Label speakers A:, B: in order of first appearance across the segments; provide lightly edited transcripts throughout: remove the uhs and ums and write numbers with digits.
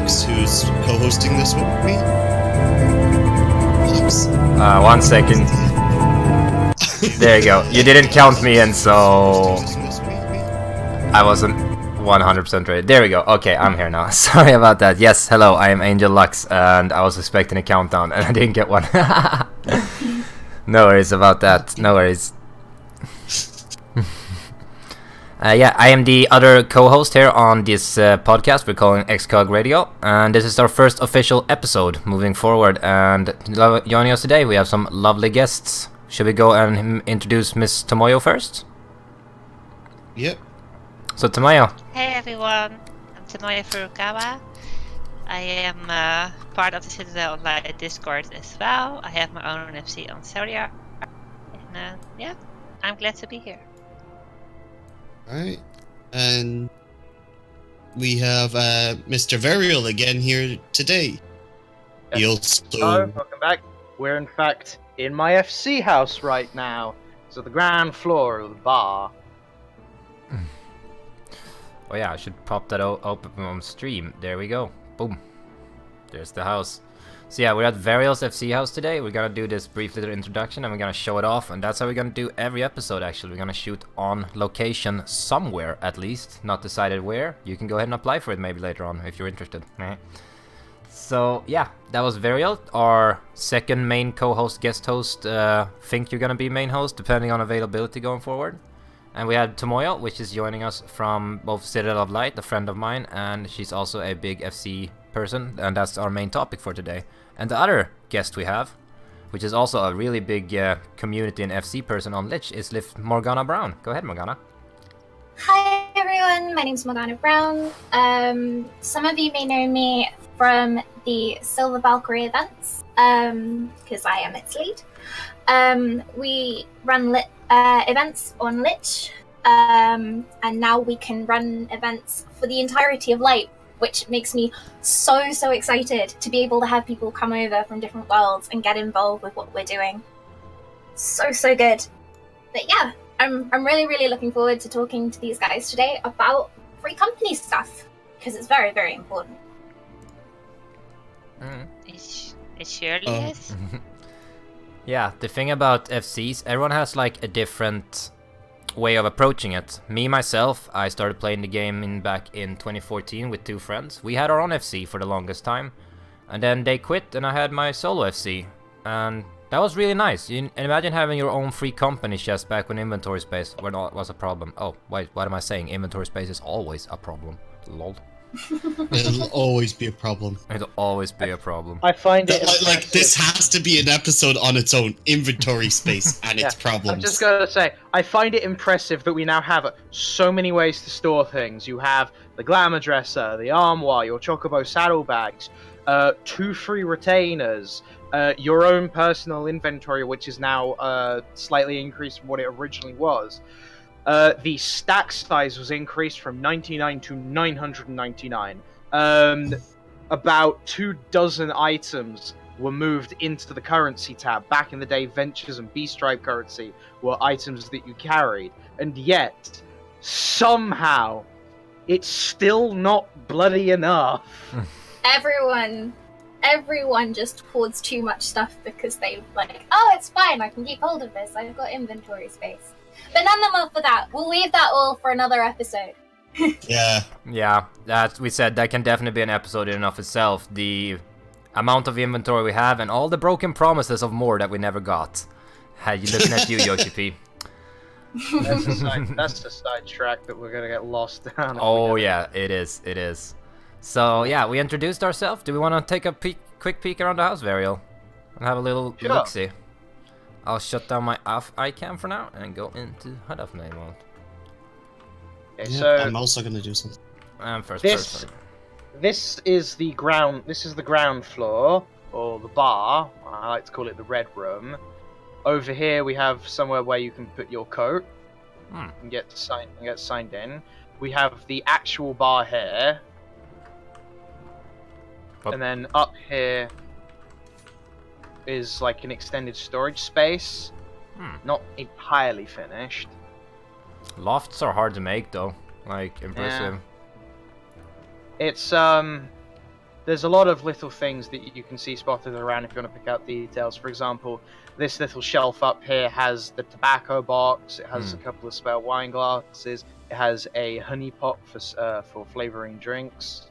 A: Lux, who's co-hosting this with me. Lux.
B: 1 second. There you go. You didn't count me in, so I wasn't 100% ready. There we go. Okay, I'm here now. Sorry about that. Yes, hello, I am Angel Lux, and I was expecting a countdown, and I didn't get one. No worries about that. No worries. Yeah, I am the other co-host here on this podcast we're calling ExCog Radio, and this is our first official episode moving forward. And joining us today, we have some lovely guests. Should we go and introduce Miss Tomoyo first?
A: Yep.
B: So Tomoyo.
C: Hey everyone, I'm Tomoyo Furukawa. I am part of the Citadel Online Discord as well. I have my own FC on Saudi, and yeah, I'm glad to be here.
A: Alright. And we have Mr. Varial again here today.
D: Yes.
A: He also...
D: Hello, welcome back. We're in fact in my FC house right now. So the ground floor of the bar.
B: Oh yeah, I should pop that open on stream. There we go. Boom. There's the house. So yeah, we're at Varial's FC house today. We're gonna do this brief little introduction and we're gonna show it off. And that's how we're gonna do every episode actually. We're gonna shoot on location somewhere at least. Not decided where. You can go ahead and apply for it maybe later on if you're interested. So yeah, that was Varial, our second main co-host, guest host. Think you're gonna be main host depending on availability going forward. And we had Tomoyo, which is joining us from both Citadel of Light, a friend of mine, and she's also a big FC person, and that's our main topic for today. And the other guest we have, which is also a really big community and FC person on Lich, is Morgana Brown. Go ahead, Morgana.
E: Hi everyone, my name's Morgana Brown. Some of you may know me from the Silver Valkyrie events, because I am its lead. We run events on Lich, and now we can run events for the entirety of Light, which makes me so excited to be able to have people come over from different worlds and get involved with what we're doing. So good. But yeah, I'm really looking forward to talking to these guys today about free company stuff, because it's very important.
C: It surely is.
B: Yeah, the thing about FCs, everyone has like a different way of approaching it. Me, myself, I started playing the game back in 2014 with two friends. We had our own FC for the longest time, and then they quit and I had my solo FC, and that was really nice. You imagine having your own free company chest back when inventory space was a problem. Oh, wait, what am I saying? Inventory space is always a problem. Lol.
A: It'll always be a problem.
B: It'll always be a problem.
D: I find it
A: like this has to be an episode on its own. Inventory space and its problems.
D: I'm just gonna say, I find it impressive that we now have so many ways to store things. You have the glamour dresser, the armoire, your chocobo saddlebags, 2 free retainers, your own personal inventory, which is now slightly increased from what it originally was. The stack size was increased from 99 to 999. About 24 items were moved into the currency tab. Back in the day, Ventures and B-Stripe currency were items that you carried. And yet, somehow, it's still not bloody enough.
E: Everyone just hoards too much stuff because they've like, oh, it's fine, I can keep hold of this, I've got inventory space. But none the more for that. We'll leave that all for another episode.
B: Yeah, that we said that can definitely be an episode in and of itself. The amount of inventory we have and all the broken promises of more that we never got. Hey, you looking at you, Yoshi P.
D: That's the side track that we're gonna get lost down.
B: Oh yeah, it is. So yeah, we introduced ourselves. Do we want to take a quick peek around the house, Varial? And have a little look-see. I'll shut down my off icam for now and go into HUD mode.
D: Okay,
A: Yeah,
D: so
A: I'm also gonna do something.
B: First
D: this
B: person.
D: this is the ground. This is the ground floor or the bar. I like to call it the red room. Over here we have somewhere where you can put your coat and get signed in. We have the actual bar here, and then up here is like an extended storage space. Not entirely finished.
B: Lofts are hard to make though. Like, impressive.
D: It's there's a lot of little things that you can see spotted around if you want to pick out details. For example, this little shelf up here has the tobacco box. It has a couple of spare wine glasses. It has a honey pot for flavoring drinks.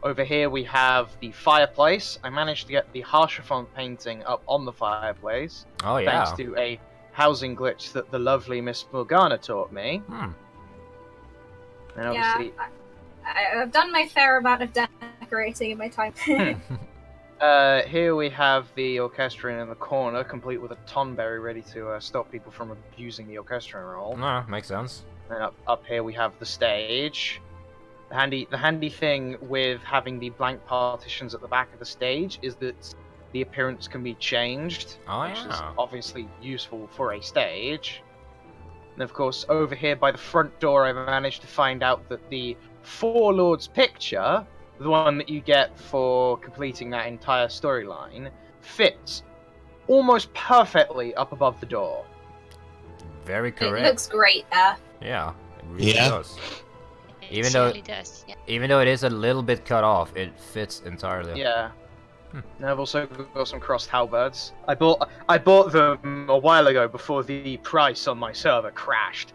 D: Over here we have the fireplace. I managed to get the Harshafont painting up on the fireplace.
B: Oh yeah.
D: Thanks to a housing glitch that the lovely Miss Morgana taught me. And obviously,
E: I've done my fair amount of decorating in my time.
D: here we have the orchestrion in the corner, complete with a tonberry ready to stop people from abusing the orchestrion role.
B: No, makes sense.
D: And up here we have the stage. The handy thing with having the blank partitions at the back of the stage is that the appearance can be changed, which is obviously useful for a stage. And of course, over here by the front door, I've managed to find out that the Four Lords picture, the one that you get for completing that entire storyline, fits almost perfectly up above the door.
B: Very correct.
E: It looks great there.
B: Yeah, it really does. Even though it is a little bit cut off, it fits entirely.
D: Yeah. And I've also got some crossed halberds. I bought them a while ago before the price on my server crashed.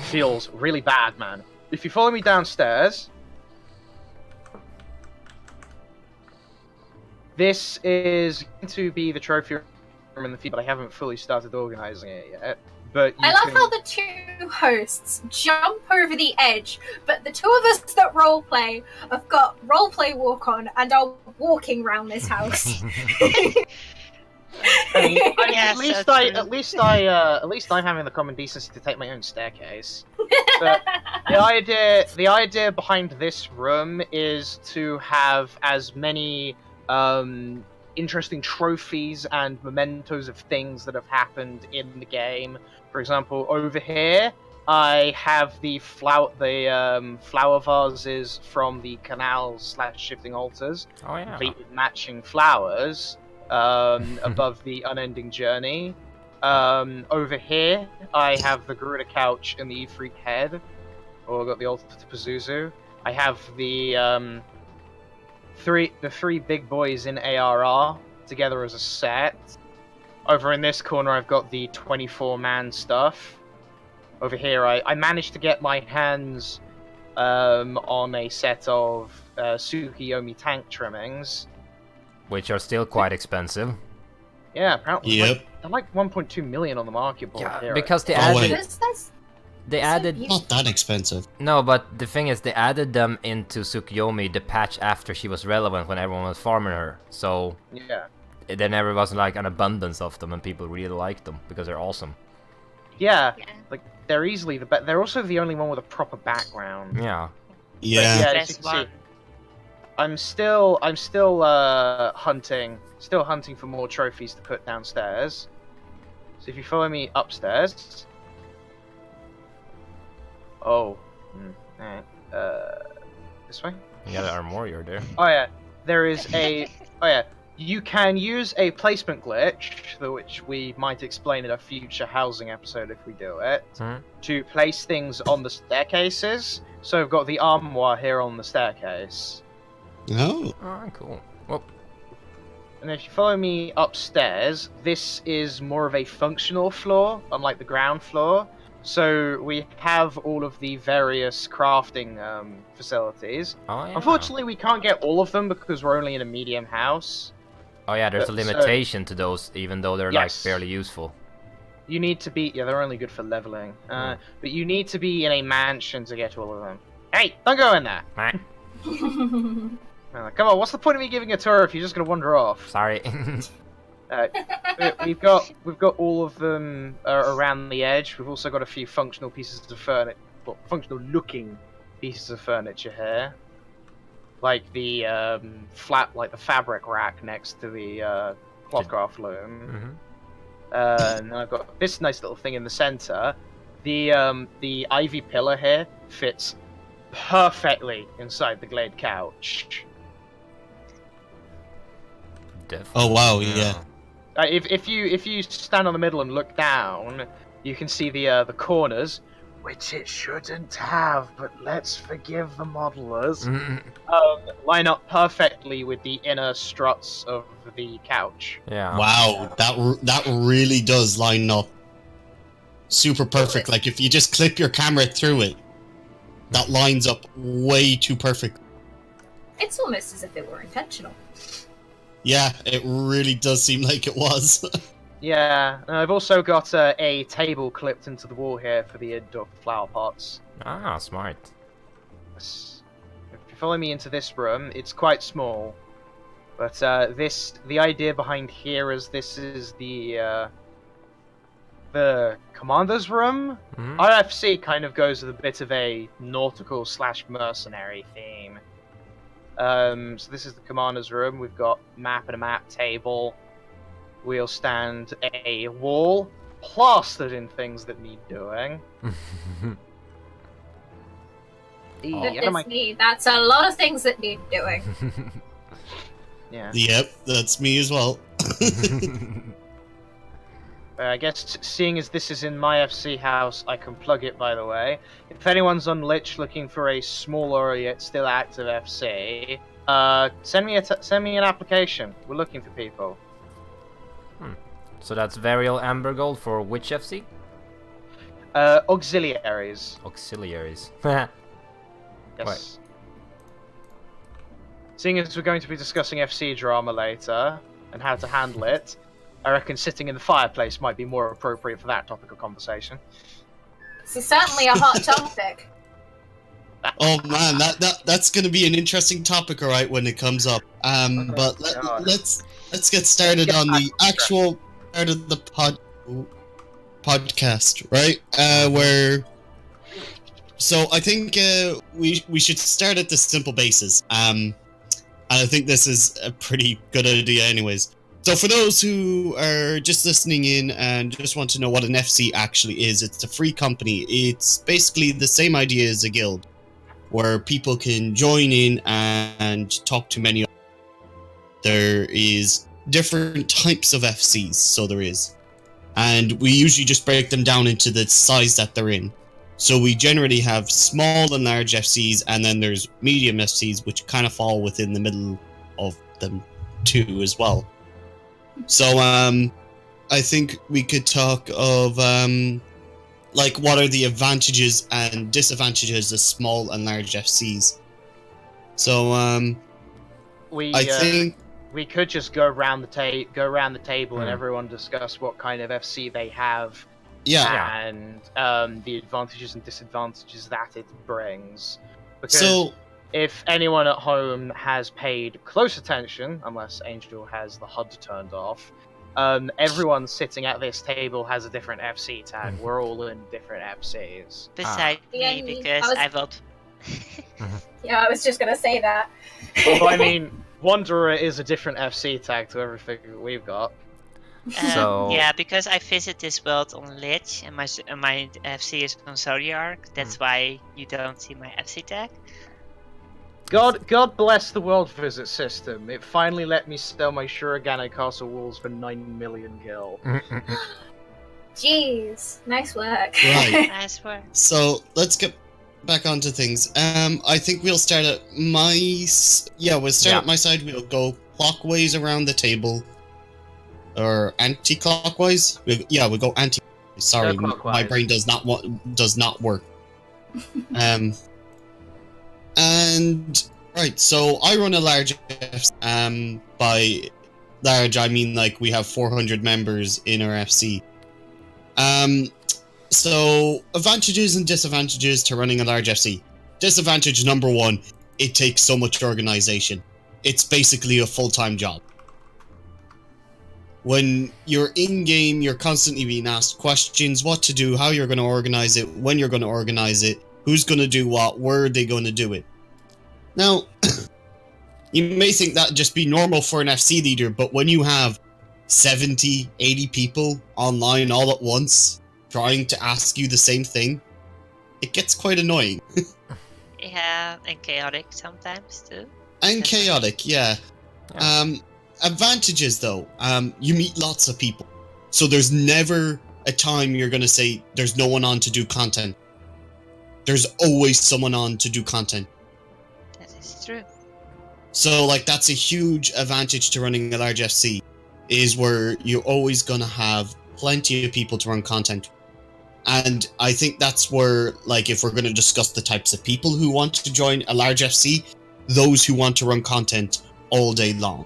D: Feels really bad, man. If you follow me downstairs, this is going to be the trophy room in the future, but I haven't fully started organizing it yet. But
E: I love how the two hosts jump over the edge, but the two of us that roleplay have got roleplay walk on and are walking around this house.
D: At least I'm having the common decency to take my own staircase. But the idea behind this room is to have as many interesting trophies and mementos of things that have happened in the game. For example, over here, I have the flower vases from the canals/shifting altars, complete with matching flowers above the unending journey. Over here, I have the Garuda couch and the Ifrit head, or got the altar to Pazuzu. I have the three big boys in ARR together as a set. Over in this corner, I've got the 24-man stuff. Over here, I managed to get my hands on a set of Tsukiyomi tank trimmings.
B: Which are still quite expensive.
D: Yeah, apparently.
A: Yep.
D: They're like 1.2 million on the market board here.
B: Because they added...
A: Not that expensive.
B: No, but the thing is, they added them into Tsukiyomi, the patch after she was relevant when everyone was farming her. So...
D: Yeah.
B: There never was like an abundance of them, and people really liked them because they're awesome.
D: Yeah, like they're easily the best. They're also the only one with a proper background.
B: Yeah.
A: Yeah.
D: But yeah, as you can see, I'm still hunting for more trophies to put downstairs. So if you follow me upstairs. Oh. Alright. This way?
B: You got an armorier there.
D: Oh yeah. There is a... Oh yeah. You can use a placement glitch, which we might explain in a future housing episode if we do it, to place things on the staircases. So I've got the armoire here on the staircase.
A: Oh.
B: Alright, cool. Well,
D: and if you follow me upstairs, this is more of a functional floor, unlike the ground floor. So we have all of the various crafting facilities.
B: oh yeah.
D: Unfortunately, we can't get all of them because we're only in a medium house.
B: Oh yeah, there's a limitation to those, even though they're like fairly useful.
D: You need to be... Yeah, they're only good for leveling. But you need to be in a mansion to get all of them. Hey, don't go in there! Come on, what's the point of me giving a tour if you're just gonna wander off?
B: Sorry.
D: We've got all of them around the edge. We've also got a few functional pieces of furniture... Well, functional-looking pieces of furniture here. Like the the fabric rack next to the clothcraft loom. And I've got this nice little thing in the center. The ivy pillar here fits perfectly inside the glade couch.
B: Definitely.
A: Oh wow, yeah.
D: If you stand on the middle and look down, you can see the corners. which it shouldn't have, but let's forgive the modelers,
B: Mm,
D: line up perfectly with the inner struts of the couch.
B: yeah.
A: Wow, that really does line up super perfect. Like if you just clip your camera through it, that lines up way too perfect.
E: It's almost as if it were intentional.
A: Yeah, it really does seem like it was.
D: Yeah, and I've also got a table clipped into the wall here for the indoor flower pots.
B: Ah, smart.
D: If you follow me into this room, it's quite small, but the idea behind here is this is the commander's room.
B: Mhm.
D: RFC kind of goes with a bit of a nautical / mercenary theme. So this is the commander's room. We've got map and a map table. We'll stand a wall plastered in things that need doing.
E: Goodness me, that's a lot of things that need doing.
D: Yeah.
A: Yep, that's me as well.
D: I guess seeing as this is in my FC house, I can plug it, by the way. If anyone's on Lich looking for a smaller yet still active FC, send me an application. We're looking for people.
B: So that's Varial Amber Gold for which FC?
D: Auxiliaries.
B: Auxiliaries.
D: Yes.
B: Right.
D: Seeing as we're going to be discussing FC drama later and how to handle it, I reckon sitting in the fireplace might be more appropriate for that topic of conversation.
E: This is certainly a hot topic.
A: Oh man, that's gonna be an interesting topic, alright, when it comes up. But let's get started on the actual part of the podcast, right? So I think we should start at the simple basis. And I think this is a pretty good idea, anyways. So for those who are just listening in and just want to know what an FC actually is, it's a free company. It's basically the same idea as a guild, where people can join in and talk to many. There is different types of FCs, so there is. And we usually just break them down into the size that they're in. So we generally have small and large FCs, and then there's medium FCs, which kind of fall within the middle of them too as well. So I think we could talk of like what are the advantages and disadvantages of small and large FCs. So I think
D: we could just go around the table and everyone discuss what kind of FC they have.
A: Yeah.
D: And the advantages and disadvantages that it brings. Because
A: So
D: if anyone at home has paid close attention, unless Angel has the HUD turned off, everyone sitting at this table has a different FC tag. We're all in different FCs.
C: Besides
E: Yeah,
C: me, because I vote.
E: Yeah, I was just gonna say that.
D: Well, I mean, Wanderer is a different FC tag to everything we've got.
B: So-
C: Yeah, because I visit this world on Lich and my FC is on Zodiark. That's why you don't see my FC tag.
D: God bless the world visit system. It finally let me sell my Shurigane Castle walls for 9 million gil.
E: Jeez, nice work.
A: Right.
C: Nice work.
A: So let's get back onto things. I think we'll start at my at my side. We'll go clockwise around the table, or anti-clockwise. We'll go anti. Sorry,
D: clockwise.
A: my brain does not work. And right, so I run a large FC. By large, I mean like we have 400 members in our FC. So advantages and disadvantages to running a large FC. Disadvantage number one, it takes so much organization. It's basically a full-time job. When you're in-game, you're constantly being asked questions, what to do, how you're going to organize it, when you're going to organize it, who's going to do what, where are they going to do it. Now, you may think that'd just be normal for an FC leader, but when you have 70, 80 people online all at once, trying to ask you the same thing, it gets quite annoying.
C: Yeah, and chaotic sometimes too.
A: And chaotic, yeah. Advantages though, you meet lots of people. So there's never a time you're gonna say there's no one on to do content. there's always someone on to do content.
C: That is true.
A: So, like, that's a huge advantage to running a large FC, is where you're always going to have plenty of people to run content. And I think that's where, like, if we're going to discuss the types of people who want to join a large FC, those who want to run content all day long.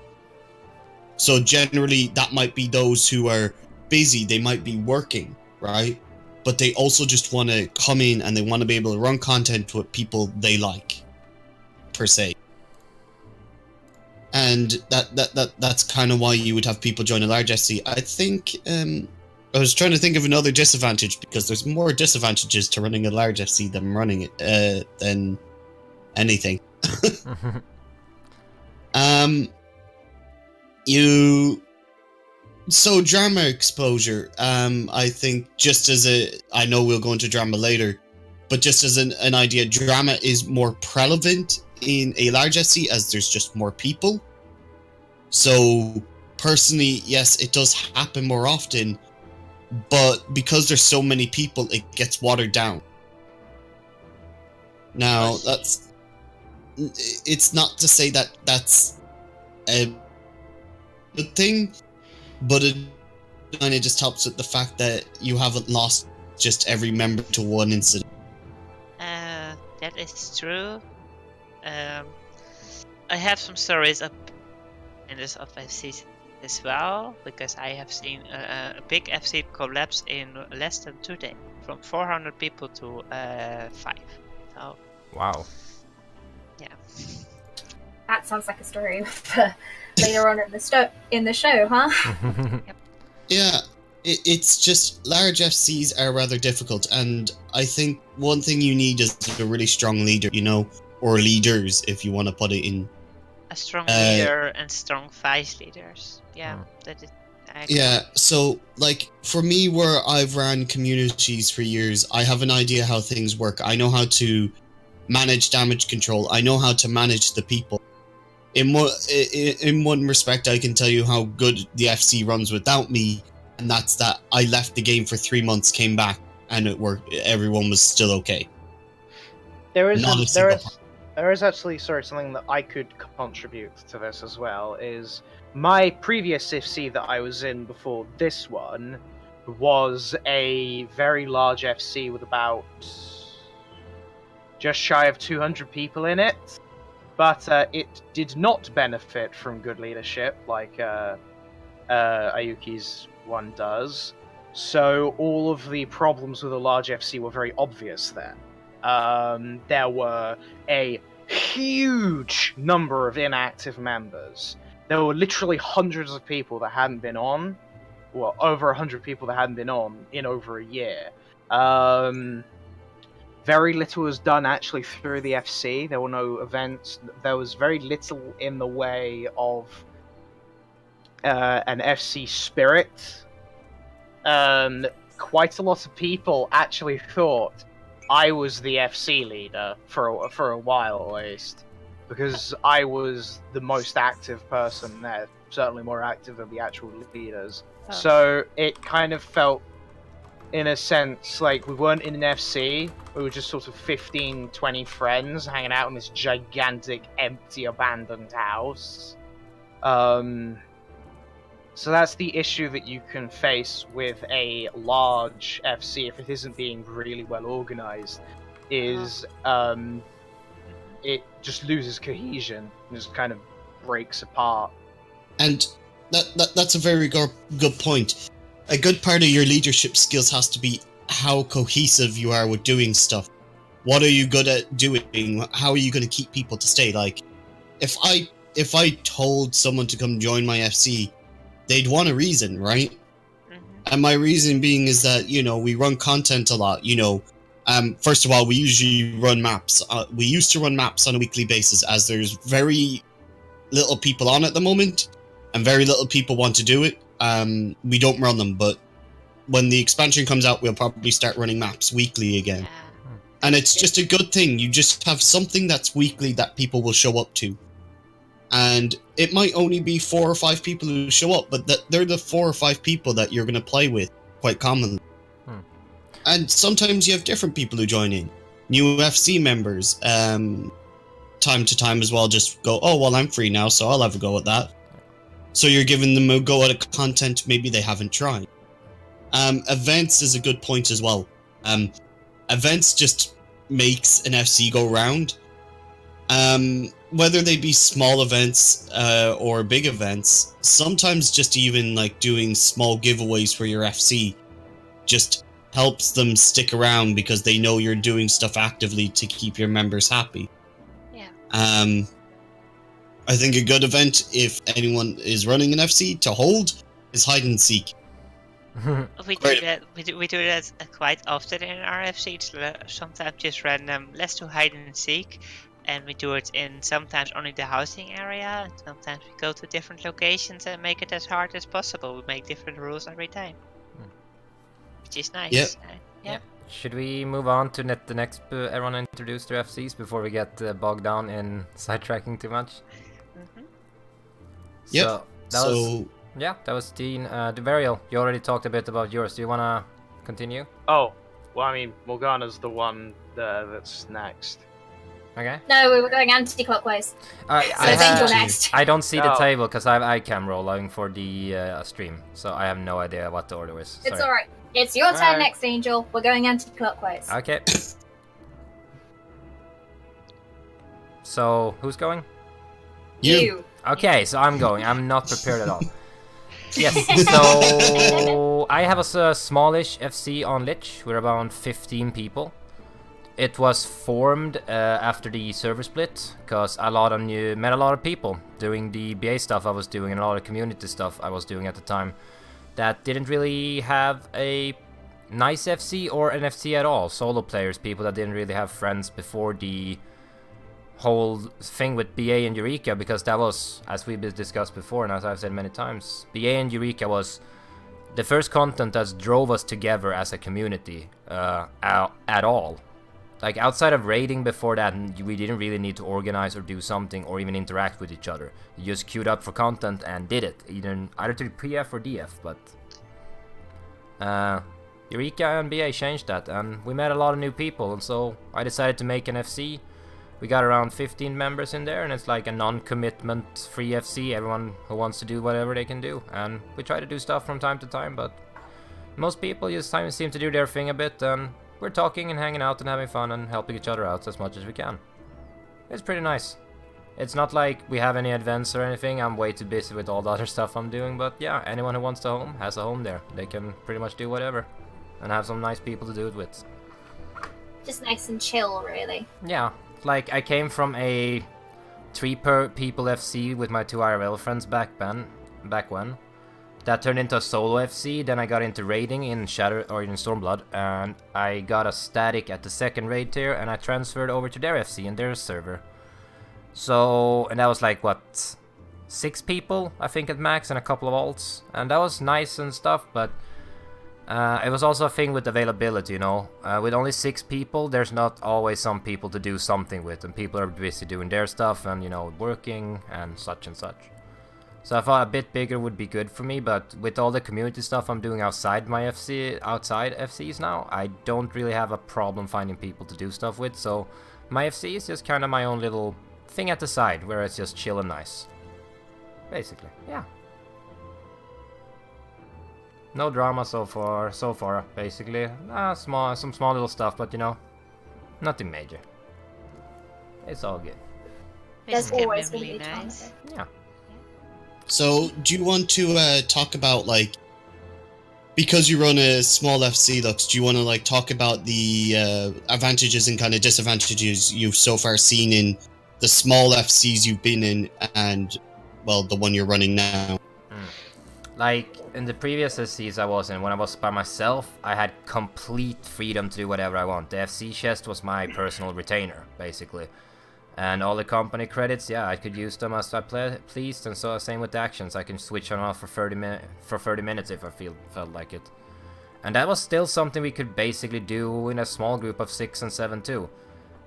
A: So generally, that might be those who are busy, they might be working, right? But they also just want to come in and they want to be able to run content with people they like, per se. And that's kind of why you would have people join a large FC. I think, I was trying to think of another disadvantage, because there's more disadvantages to running a large FC than running it, than anything. So drama exposure, I think just as I know we'll go into drama later, but just as an idea, drama is more prevalent in a large SC as there's just more people. So personally, yes, it does happen more often, but because there's so many people, it gets watered down. Now, it's not to say that that's a good thing, but it kind of just helps with the fact that you haven't lost just every member to one incident.
C: That is true. I have some stories up in this of FCs as well, because I have seen a big FC collapse in less than 2 days, from 400 people to 5. So.
B: Wow.
C: Yeah.
E: That sounds like a story for later on in the show, huh?
C: Yep.
A: Yeah, it's just large FCs are rather difficult, and I think one thing you need is a really strong leader, you know, or leaders, if you want to put it in.
C: A strong leader and strong vice leaders. Yeah, that is.
A: Yeah, so like for me, where I've ran communities for years, I have an idea how things work. I know how to manage damage control. I know how to manage the people. In one respect, I can tell you how good the FC runs without me, and that's that I left the game for 3 months, came back, and it worked. Everyone was still okay.
D: There is actually something that I could contribute to this as well. Is my previous FC that I was in before this one was a very large FC with about just shy of 200 people in it. But it did not benefit from good leadership like Ayuki's one does. So all of the problems with a large FC were very obvious then. There were a huge number of inactive members. There were literally hundreds of people that hadn't been on. Well, over 100 people that hadn't been on in over a year. Very little was done actually through the FC. There were no events. There was very little in the way of an FC spirit. Quite a lot of people actually thought I was the FC leader for a while at least, because I was the most active person there, certainly more active than the actual leaders. Oh. So it kind of felt, in a sense, like we weren't in an FC, we were just sort of 15, 20 friends hanging out in this gigantic, empty, abandoned house. So that's the issue that you can face with a large FC if it isn't being really well organized, is it just loses cohesion and just kind of breaks apart. And
A: that's a very good point. A good part of your leadership skills has to be how cohesive you are with doing stuff. What are you good at doing? How are you going to keep people to stay? Like, if I told someone to come join my FC, they'd want a reason, right? Mm-hmm. And my reason being is that, you know, we run content a lot, you know. First of all, we usually run maps. We used to run maps on a weekly basis, as there's very little people on at the moment, and very little people want to do it. We don't run them, but when the expansion comes out, we'll probably start running maps weekly again. And it's just a good thing. You just have something that's weekly that people will show up to. And it might only be 4 or 5 people who show up, but they're the 4 or 5 people that you're going to play with quite commonly. And sometimes you have different people who join in. new FC members time to time as well. Just go, oh well, I'm free now, so I'll have a go at that. So you're giving them a go at a content maybe they haven't tried. Events is a good point as well. Events just makes an FC go round. Whether they be small events or big events, sometimes just even like doing small giveaways for your FC just helps them stick around because they know you're doing stuff actively to keep your members happy.
C: Yeah.
A: I think a good event, if anyone is running an FC to hold, is hide and seek.
C: We do that. We do that quite often in our FCs. Sometimes just random. Let's do hide and seek, and we do it in sometimes only the housing area. And sometimes we go to different locations and make it as hard as possible. We make different rules every time, which is nice.
A: Yep.
C: Yeah.
B: Should we move on to the next everyone introduce their FCs before we get bogged down in sidetracking too much?
A: Yep.
B: So that was Dean. Devariel, you already talked a bit about yours. Do you want to continue?
D: Oh, well, I mean, Morgana's the one that's next.
B: Okay.
E: No, we were going anti-clockwise.
B: I
E: It's Angel next.
B: I don't see the
D: Oh.
B: table because I have iCam rolling for the stream, so I have no idea what the order is.
E: It's
B: Sorry.
E: alright. It's your turn
B: Alright.
E: next, Angel. We're going anti-clockwise.
B: Okay. So, who's going?
A: You.
B: Okay, so I'm going. I'm not prepared at all. Yes, so I have a smallish FC on Lich. We're around 15 people. It was formed after the server split, because met a lot of people doing the BA stuff I was doing and a lot of community stuff I was doing at the time that didn't really have a nice FC or an FC at all. Solo players, people that didn't really have friends before the whole thing with BA and Eureka, because that was, as we've discussed before and as I've said many times, BA and Eureka was the first content that drove us together as a community at all. Like, outside of raiding before that, we didn't really need to organize or do something or even interact with each other. You just queued up for content and did it, either to PF or DF, but Eureka and BA changed that, and we met a lot of new people, and so I decided to make an FC. We got around 15 members in there, and it's like a non-commitment free FC, everyone who wants to do whatever they can do, and we try to do stuff from time to time, but most people just seem to do their thing a bit, and we're talking and hanging out and having fun and helping each other out as much as we can. It's pretty nice. It's not like we have any events or anything, I'm way too busy with all the other stuff I'm doing, but yeah, anyone who wants a home has a home there. They can pretty much do whatever, and have some nice people to do it with.
E: Just nice and chill, really.
B: Yeah, like I came from a 3 people FC with my 2 IRL friends back when. That turned into a solo FC, then I got into raiding in Stormblood, and I got a static at the 2nd raid tier, and I transferred over to their FC and their server. So, and that was like, what, 6 people, I think, at max, and a couple of alts, and that was nice and stuff, but it was also a thing with availability, you know. With only 6 people, there's not always some people to do something with, and people are busy doing their stuff and, you know, working and such and such. So I thought a bit bigger would be good for me, but with all the community stuff I'm doing outside my outside FCs now, I don't really have a problem finding people to do stuff with, so my FC is just kind of my own little thing at the side, where it's just chill and nice. Basically, yeah. No drama so far, basically. Some small little stuff, but you know, nothing major. It's all good.
E: There's
C: Which can
E: always
C: be
E: going to
C: really
E: be
C: nice.
B: Yeah.
A: So, do you want to talk about, like, because you run a small FC, Lux, do you want to, like, talk about the advantages and kind of disadvantages you've so far seen in the small FCs you've been in and, well, the one you're running now?
B: Like, in the previous FCs I was in, when I was by myself, I had complete freedom to do whatever I want. The FC chest was my personal retainer, basically. And all the company credits, yeah, I could use them as I pleased, and so same with the actions. I can switch on and off for 30 minutes if I felt like it. And that was still something we could basically do in a small group of 6 and 7 too.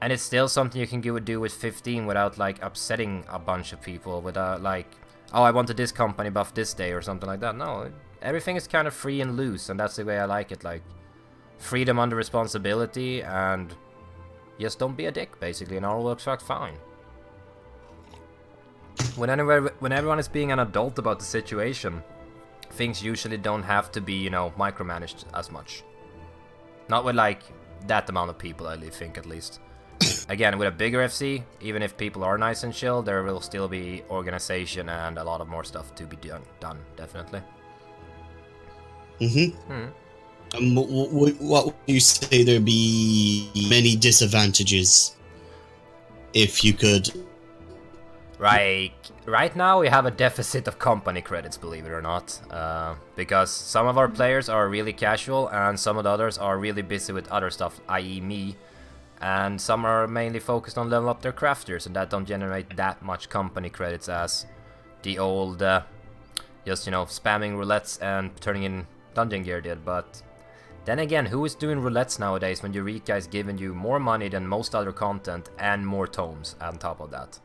B: And it's still something you can do with 15 without like upsetting a bunch of people, without like, oh, I wanted this company buff this day or something like that. No, everything is kind of free and loose, and that's the way I like it. Like, freedom under responsibility, and Just don't be a dick, basically, and all works out fine. When everyone is being an adult about the situation, things usually don't have to be, you know, micromanaged as much. Not with, like, that amount of people, I think, at least. Again, with a bigger FC, even if people are nice and chill, there will still be organization and a lot of more stuff to be done, definitely.
A: What would you say there'd be many disadvantages if you could?
B: Right now we have a deficit of company credits, believe it or not, because some of our players are really casual and some of the others are really busy with other stuff, i.e. me, and some are mainly focused on level up their crafters, and that don't generate that much company credits as the old, just, you know, spamming roulettes and turning in dungeon gear did. But then again, who is doing roulettes nowadays when Eureka is giving you more money than most other content and more tomes on top of that?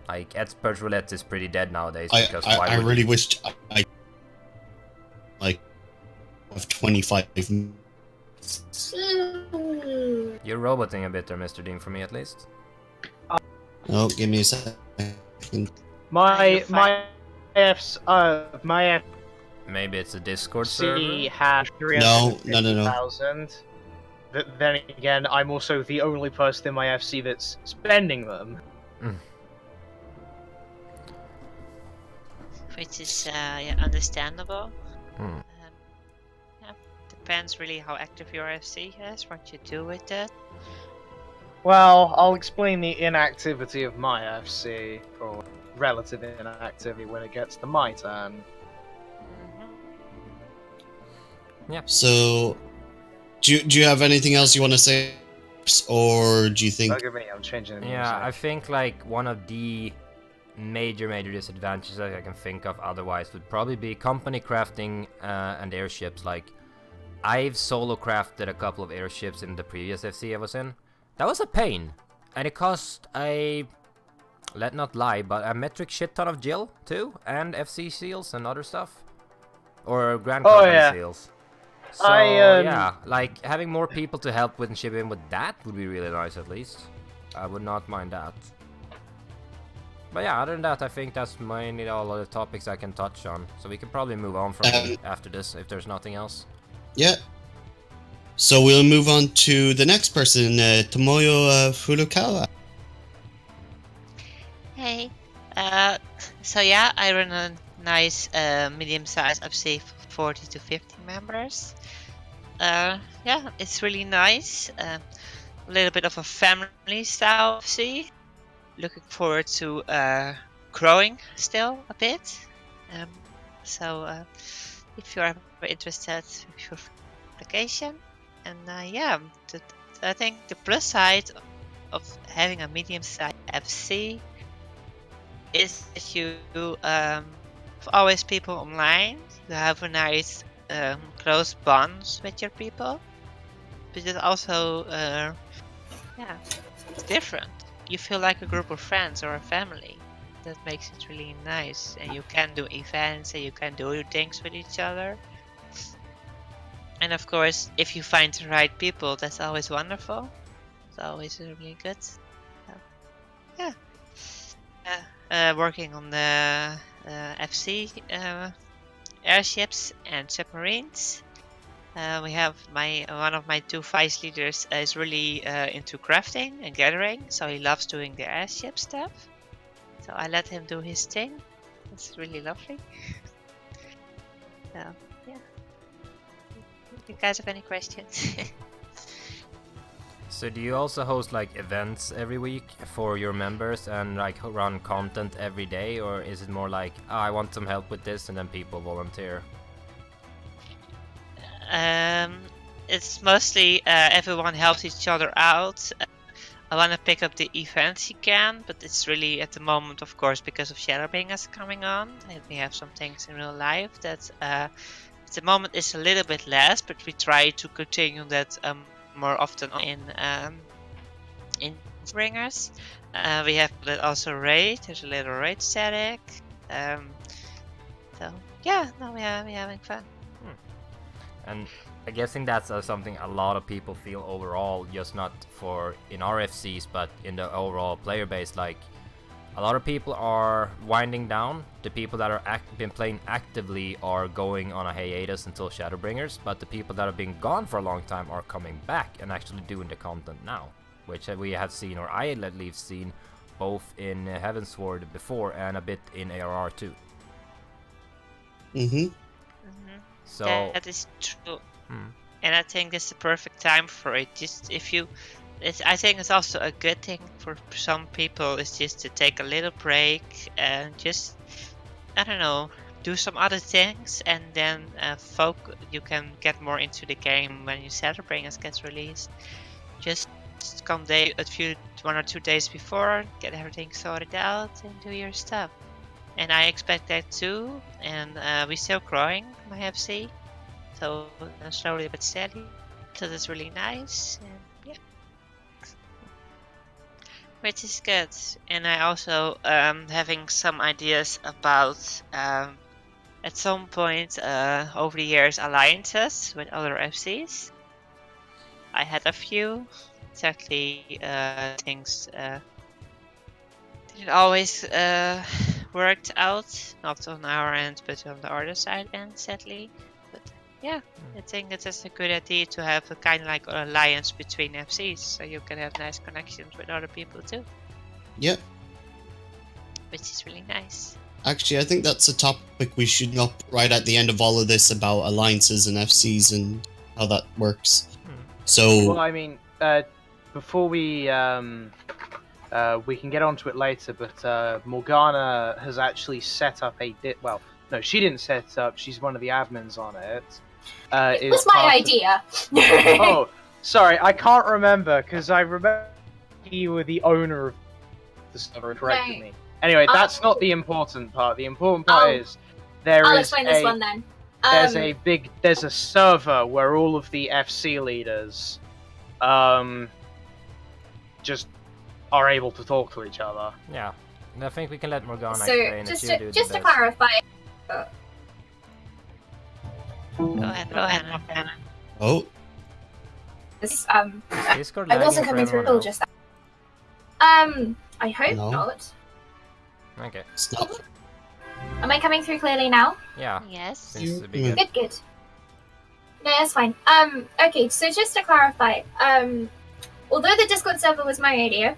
B: Like, expert roulette is pretty dead nowadays because
A: I really wished I like with 25.
B: You're roboting a bit there, Mr. Dean, for me at least.
A: Oh, give me a second.
D: My
B: Maybe it's a Discord server.
D: FC has
A: No.
D: 350,000. Then again, I'm also the only person in my FC that's spending them.
C: Which is yeah, understandable.
B: Hmm.
C: Yeah, depends really how active your FC is, what you do with it.
D: Well, I'll explain the inactivity of my FC, or relative inactivity, when it gets to my turn.
B: Yeah.
A: So, do you have anything else you want to say, or do you think?
D: Look at me, I'm changing the
B: Yeah,
D: music.
B: I think like one of the major disadvantages that I can think of otherwise would probably be company crafting and airships. Like, I've solo crafted a couple of airships in the previous FC I was in. That was a pain, and it cost let not lie, but a metric shit ton of Jill too, and FC seals and other stuff, or Grand Company seals. So yeah, like having more people to help with and chip in with that would be really nice. At least I would not mind that. But yeah, other than that, I think that's mainly all of the topics I can touch on. So we can probably move on from after this if there's nothing else.
A: Yeah. So we'll move on to the next person, Tomoyo Furukawa.
C: Hey. So yeah, I run a nice medium-sized FC for 40 to 50 members. Yeah, it's really nice. A little bit of a family style FC. Looking forward to growing still a bit. So if you're interested with your application, and yeah, I think the plus side of having a medium-sized FC is that you have always people online. You have a nice close bonds with your people, but it's also yeah, it's different. You feel like a group of friends or a family. That makes it really nice, and you can do events and you can do things with each other. And of course, if you find the right people, that's always wonderful. It's always really good. So, yeah. Working on the FC airships and submarines. We have one of my two vice leaders is really into crafting and gathering, so he loves doing the airship stuff. So I let him do his thing. It's really lovely. So yeah. You guys have any questions?
B: So do you also host like events every week for your members and like run content every day, or is it more like, oh, I want some help with this, and then people volunteer?
C: It's mostly everyone helps each other out. I want to pick up the events he can, but it's really at the moment, of course, because of Shadowbringers coming on, and we have some things in real life that at the moment is a little bit less, but we try to continue that more often in Bringers. We have also raid. There's a little raid static. So yeah, no, we're having fun.
B: And I'm guessing that's something a lot of people feel overall, just not for in our FCs, but in the overall player base. Like, a lot of people are winding down. The people that are been playing actively are going on a hiatus until Shadowbringers, but the people that have been gone for a long time are coming back and actually doing the content now, which we have seen, or I at least seen, both in Heavensward before and a bit in ARR too.
A: Mm-hmm.
B: So
C: that is true. And I think it's the perfect time for it. Just if you, I think it's also a good thing for some people is just to take a little break and just, I don't know, do some other things, and then you can get more into the game when your Shadowbringers gets released. Just come 1 or 2 days before, get everything sorted out, and do your stuff. And I expect that too. And we're still growing my FC, so slowly but steady. So that's really nice. And yeah, which is good. And I also having some ideas about at some point over the years alliances with other FCs. I had a few. Exactly, things didn't always worked out, not on our end, but on the other side end, sadly. But yeah, I think it's just a good idea to have a kind of like an alliance between FCs, so you can have nice connections with other people too.
A: Yep.
C: Which is really nice.
A: Actually, I think that's a topic we should up right at the end of all of this about alliances and FCs and how that works. So,
D: Well, I mean, before we can get onto it later, but Morgana has actually set up well, no, she didn't set it up. She's one of the admins on it.
E: It was my idea.
D: Oh, sorry, I can't remember because I remember you were the owner of the server. Corrected me. Anyway, that's not the important part. The important part is
E: I'll explain this one then.
D: There's a server where all of the FC leaders, just are able to talk to each other.
B: yeah, and I think we can let Morgana
E: So
B: explain it.
E: just to clarify.
C: Go ahead, Morgana.
A: oh,
B: Discord
E: I
B: lagging
E: wasn't
B: for
E: coming through
B: everyone else?
E: just that. I hope
A: No.
E: not.
B: Okay.
A: stop.
E: Am I coming through clearly now?
B: Yeah.
C: Yes.
B: Seems to be
A: You-
B: good.
E: Good. No, that's fine. Okay, so just to clarify, although the Discord server was my idea,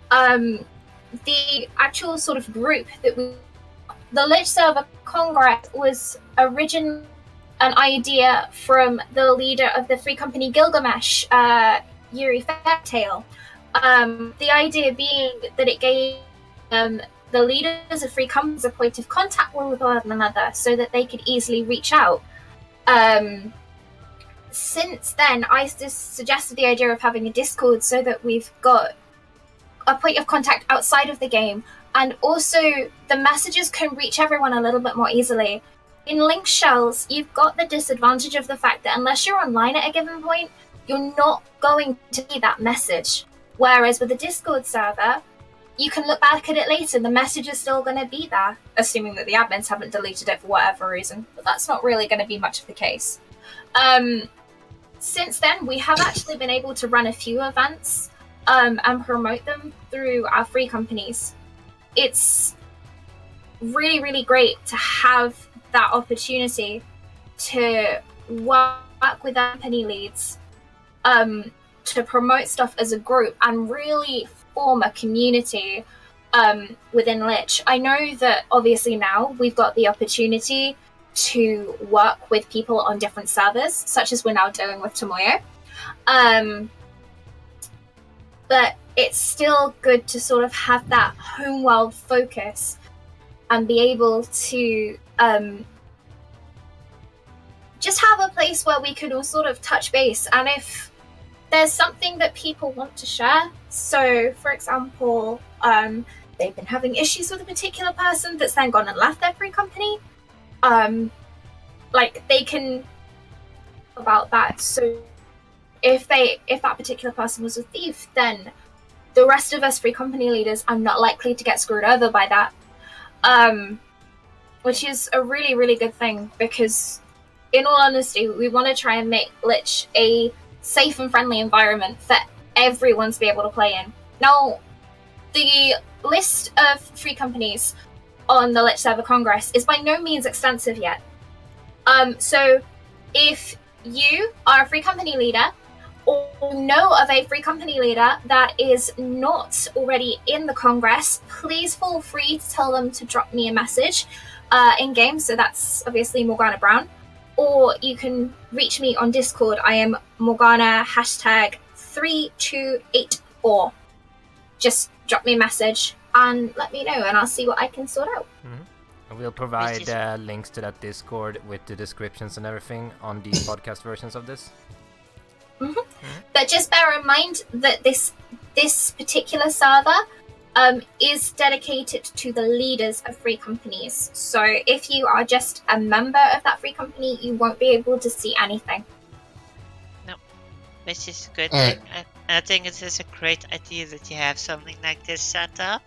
E: the actual sort of group the Lich server Congress was originally an idea from the leader of the free company Gilgamesh, Yuri Fairtail. The idea being that it gave the leaders of free companies a point of contact with one another so that they could easily reach out. Since then, I just suggested the idea of having a Discord so that we've got a point of contact outside of the game, and also the messages can reach everyone a little bit more easily. In link shells, you've got the disadvantage of the fact that unless you're online at a given point, you're not going to see that message. Whereas with a Discord server, you can look back at it later, the message is still going to be there, assuming that the admins haven't deleted it for whatever reason, but that's not really going to be much of the case. Since then, we have actually been able to run a few events and promote them through our free companies. It's really, really great to have that opportunity to work with company leads, to promote stuff as a group and really form a community within Lich. I know that obviously now we've got the opportunity to work with people on different servers, such as we're now doing with Tomoyo. But it's still good to sort of have that homeworld focus and be able to just have a place where we can all sort of touch base. And if there's something that people want to share, so for example, they've been having issues with a particular person that's then gone and left their free company, like they can about that. So if that particular person was a thief, then the rest of us free company leaders are not likely to get screwed over by that, which is a really, really good thing, because in all honesty, we want to try and make Lich a safe and friendly environment for everyone to be able to play in. Now, the list of free companies on the Lich Server Congress is by no means extensive yet. So if you are a free company leader or know of a free company leader that is not already in the Congress, please feel free to tell them to drop me a message in game. So that's obviously Morgana Brown. Or you can reach me on Discord. I am Morgana #3284. Just drop me a message and let me know, and I'll see what I can sort out.
B: And we'll provide links to that Discord with the descriptions and everything on the podcast versions of this.
E: But just bear in mind that this particular server is dedicated to the leaders of free companies. So if you are just a member of that free company, you won't be able to see anything.
C: No, which is a good
A: Alright.
C: thing. I think it is a great idea that you have something like this set up,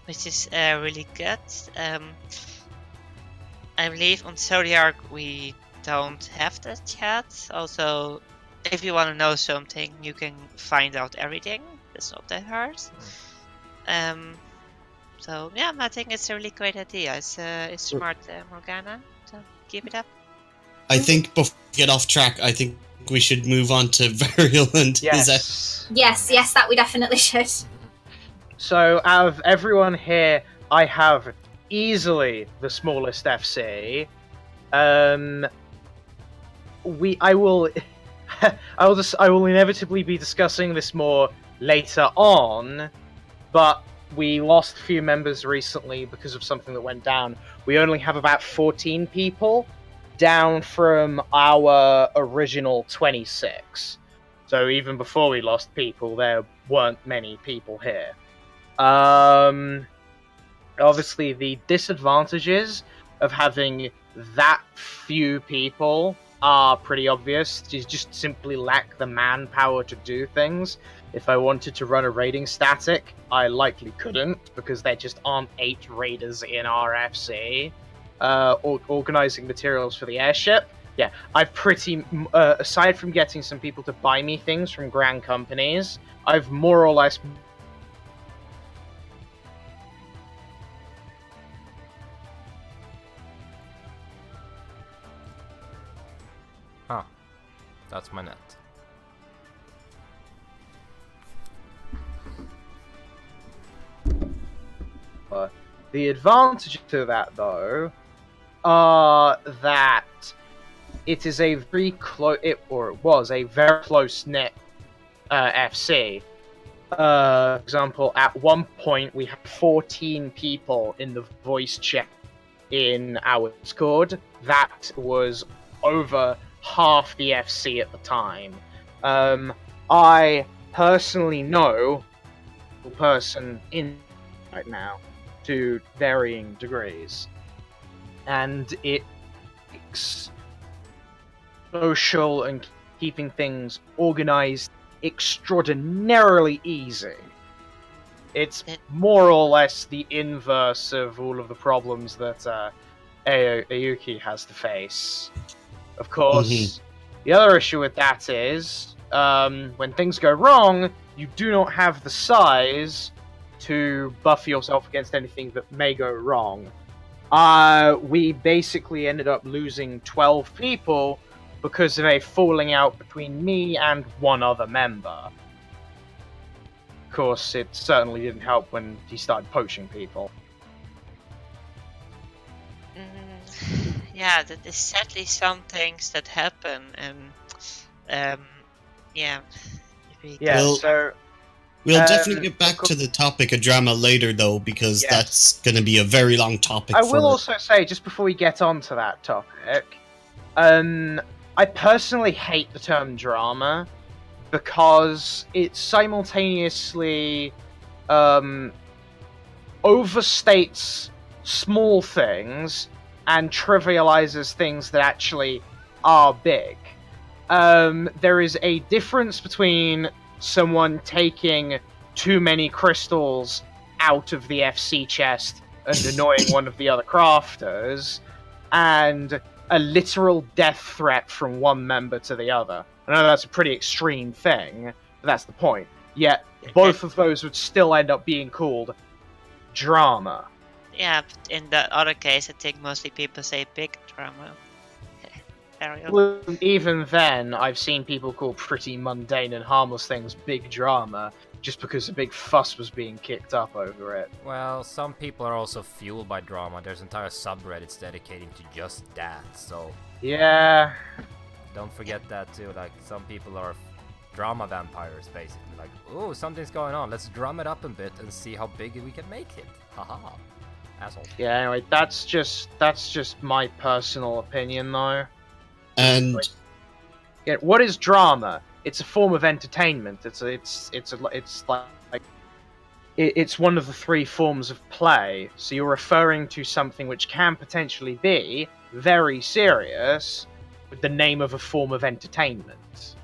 C: which is really good. I believe on Zodiac we don't have that yet. Also, if you want to know something, you can find out everything. It's not that hard. So yeah, I think it's a really great idea. It's smart, Morgana. So keep it up.
A: I think before we get off track, I think we should move on to Virulent.
D: Yes.
E: Yes, that we definitely should.
D: So, out of everyone here, I have easily the smallest FC. I will inevitably be discussing this more later on, but we lost a few members recently because of something that went down. We only have about 14 people, down from our original 26. So even before we lost people, there weren't many people here. Obviously, the disadvantages of having that few people are pretty obvious. You just simply lack the manpower to do things. If I wanted to run a raiding static, I likely couldn't, because there just aren't 8 raiders in our FC. Organizing materials for the airship. Yeah, I've pretty, aside from getting some people to buy me things from grand companies, I've more or less...
B: Ah, that's my net.
D: The advantage to that, though, are that it is a very close, it was a very close-knit FC. For example, at one point we had 14 people in the voice chat in our Discord. That was over half the FC at the time. I personally know a person in right now to varying degrees, and it makes social and keeping things organized extraordinarily easy. It's more or less the inverse of all of the problems that Ayuki has to face. Of course, the other issue with that is, when things go wrong, you do not have the size to buff yourself against anything that may go wrong. We basically ended up losing 12 people because of a falling out between me and one other member. Of course, it certainly didn't help when he started poaching people.
C: Yeah, that is sadly some things that happen, and yeah.
A: Well,
D: So
A: we'll definitely get back to the topic of drama later, though, because
D: Yes.
A: that's going to be a very long topic.
D: I will also say, just before we get on to that topic, I personally hate the term drama because it simultaneously overstates small things and trivializes things that actually are big. There is a difference between someone taking too many crystals out of the FC chest and annoying one of the other crafters, and a literal death threat from one member to the other. I know that's a pretty extreme thing, but that's the point. Yet, both of those would still end up being called drama.
C: Yeah, but in the other case, I think mostly people say big drama. Ariel.
D: Well, even then, I've seen people call pretty mundane and harmless things big drama, just because a big fuss was being kicked up over it.
B: Well, some people are also fueled by drama. There's entire subreddits dedicating to just that, so
D: Yeah.
B: don't forget that too. Like, some people are drama vampires, basically. Like, ooh, something's going on. Let's drum it up a bit and see how big we can make it. Haha. Asshole.
D: Yeah, anyway, that's just my personal opinion, though.
A: And
D: Yeah, what is drama? It's a form of entertainment. It's one of the three forms of play. So you're referring to something which can potentially be very serious with the name of a form of entertainment.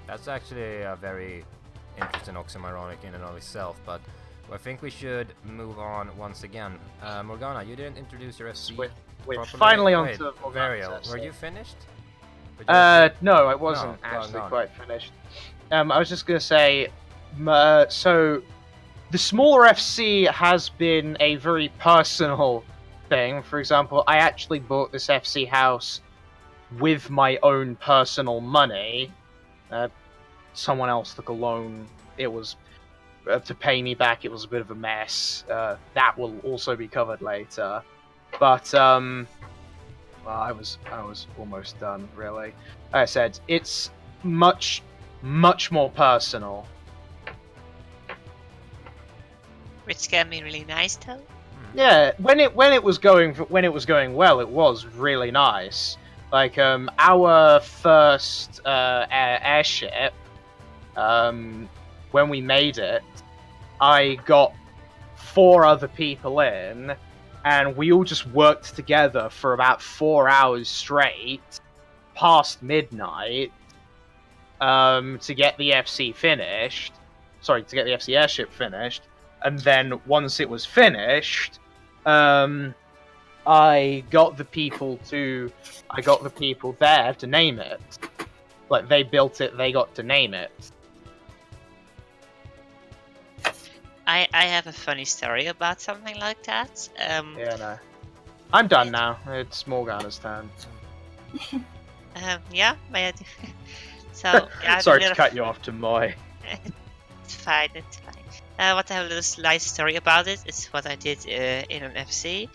B: That's actually a very interesting oxymoronic in and of itself, but I think we should move on once again. Morgana, you didn't introduce your FC
D: We're
B: properly.
D: finally on
B: Wait,
D: to
B: Varial, were you finished?
D: No, I wasn't actually quite finished. I was just going to say, so the smaller FC has been a very personal thing. For example, I actually bought this FC house with my own personal money. Someone else took a loan. It was to pay me back. It was a bit of a mess. That will also be covered later. But well, I was almost done, really. Like I said, it's much more personal.
C: Which can be really nice, though.
D: Yeah, when it was going well, it was really nice. Like our first airship, when we made it, I got 4 other people in, and we all just worked together for about 4 hours straight, past midnight, to get the FC finished. Sorry, to get the FC airship finished. And then once it was finished, I got the people there to name it. Like, they built it, they got to name it.
C: I have a funny story about something like that.
D: Yeah, no. I'm done now. It's Morgana's turn.
C: Yeah, but so yeah,
D: Sorry to cut you off, Tomoy.
C: It's fine. It's fine. What I have a little slight story about it is what I did in an FC.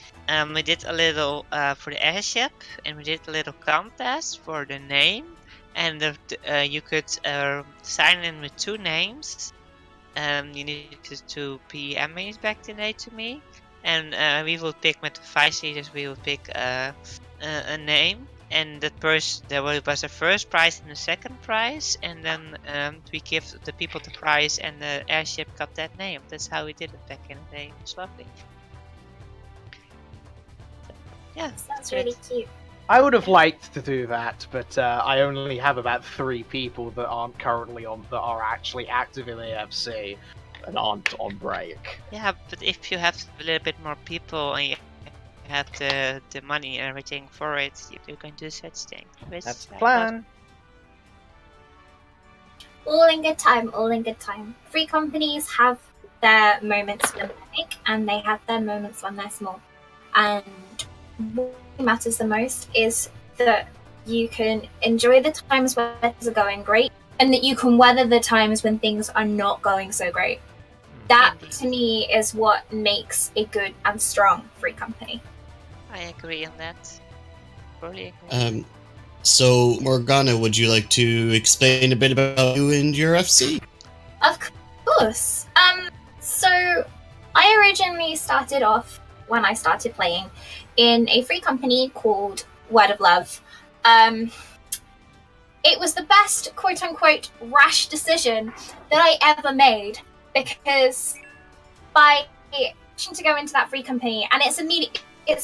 C: We did a little for the airship, and we did a little contest for the name, and you could sign in with 2 names. You need to PM me back today to me, and we will pick with the 5 leaders. We will pick a name, and there was a first prize and a second prize, and then we give the people the prize, and the airship got that name. That's how we did it back in the day. It's lovely. Yeah,
E: Sounds really cute.
D: I would have liked to do that, but I only have about 3 people that aren't currently that are actually active in AFC and aren't on break.
C: Yeah, but if you have a little bit more people and you have the money and everything for it, you can do such things.
D: That's the plan.
E: All in good time, all in good time. Free companies have their moments when they're big, and they have their moments when they're small. And what matters the most is that you can enjoy the times when things are going great, and that you can weather the times when things are not going so great. That, to me, is what makes a good and strong free company.
C: I agree on that. Fully agree.
A: So, Morgana, would you like to explain a bit about you and your FC?
E: Of course. So I originally started off, when I started playing, in a free company called Word of Love. It was the best, quote-unquote, rash decision that I ever made, because by wishing to go into that free company, and it's a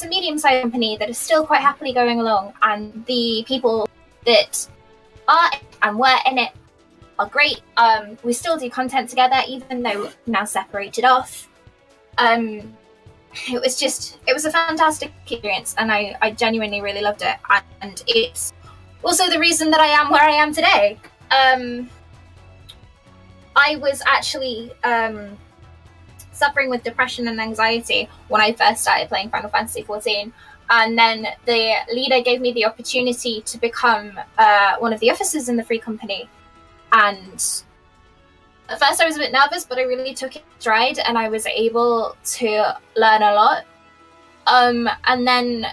E: medium-sized company that is still quite happily going along, and the people that are and were in it are great. We still do content together, even though we're now separated off. it was a fantastic experience, and I genuinely really loved it, and it's also the reason that I am where I am today. I was actually suffering with depression and anxiety when I first started playing Final Fantasy XIV, and then the leader gave me the opportunity to become one of the officers in the free company. And at first I was a bit nervous, but I really took it in stride, and I was able to learn a lot. And then,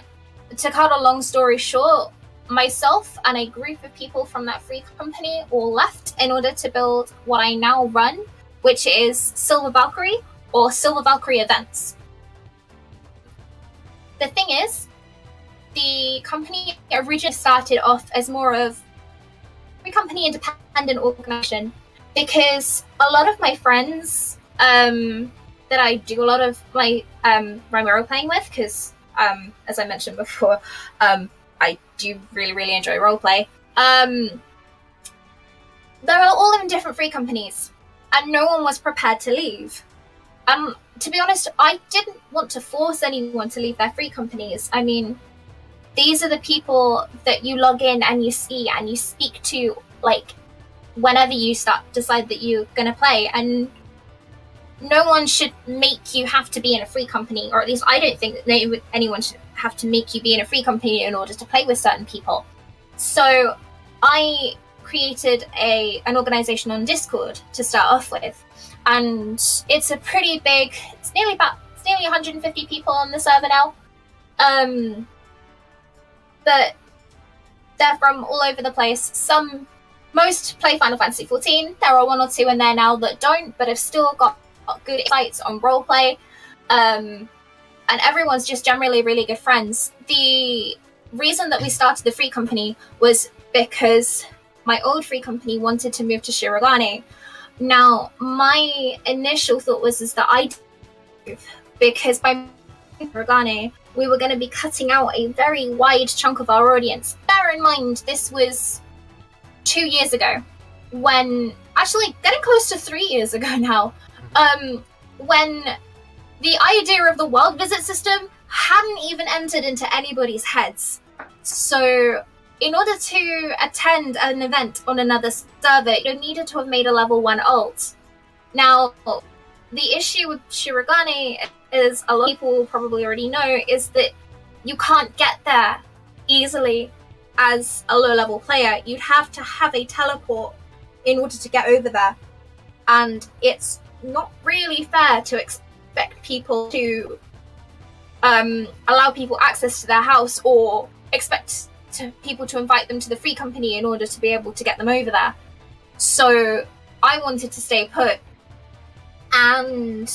E: to cut a long story short, myself and a group of people from that free company all left in order to build what I now run, which is Silver Valkyrie, or Silver Valkyrie Events. The thing is, the company originally started off as more of a company independent organization, because a lot of my friends that I do a lot of my role playing with, because as I mentioned before, I do really, really enjoy roleplay. They're all in different free companies, and no one was prepared to leave. To be honest, I didn't want to force anyone to leave their free companies. I mean, these are the people that you log in and you see and you speak to, like, whenever you decide that you're going to play, and no one should make you have to be in a free company, or at least I don't think that anyone should have to make you be in a free company in order to play with certain people. So I created an organization on Discord to start off with, and it's a pretty big, it's nearly 150 people on the server now. But they're from all over the place. Most play Final Fantasy XIV. There are one or two in there now that don't, but have still got good insights on roleplay. And everyone's just generally really good friends. The reason that we started the free company was because my old free company wanted to move to Shirogane. Now, my initial thought was that I'd move, because by Shirogane, we were going to be cutting out a very wide chunk of our audience. Bear in mind, this was 2 years ago, actually getting close to 3 years ago now, when the idea of the world visit system hadn't even entered into anybody's heads. So in order to attend an event on another server, you needed to have made a level 1 ult. Now, the issue with Shirogane, as a lot of people probably already know, is that you can't get there easily as a low-level player. You'd have to have a teleport in order to get over there. And it's not really fair to expect people to allow people access to their house, or expect people to invite them to the free company in order to be able to get them over there. So I wanted to stay put. And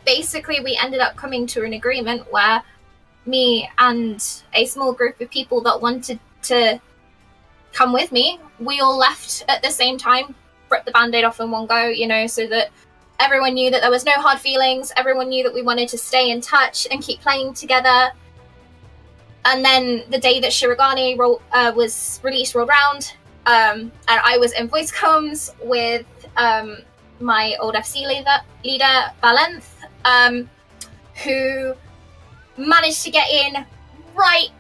E: basically we ended up coming to an agreement where me and a small group of people that wanted to come with me, we all left at the same time, ripped the band-aid off in one go, so that everyone knew that there was no hard feelings, everyone knew that we wanted to stay in touch and keep playing together. And then the day that Shirogane was released rolled round, and I was in voice comms with my old FC leader Valenth, who managed to get in right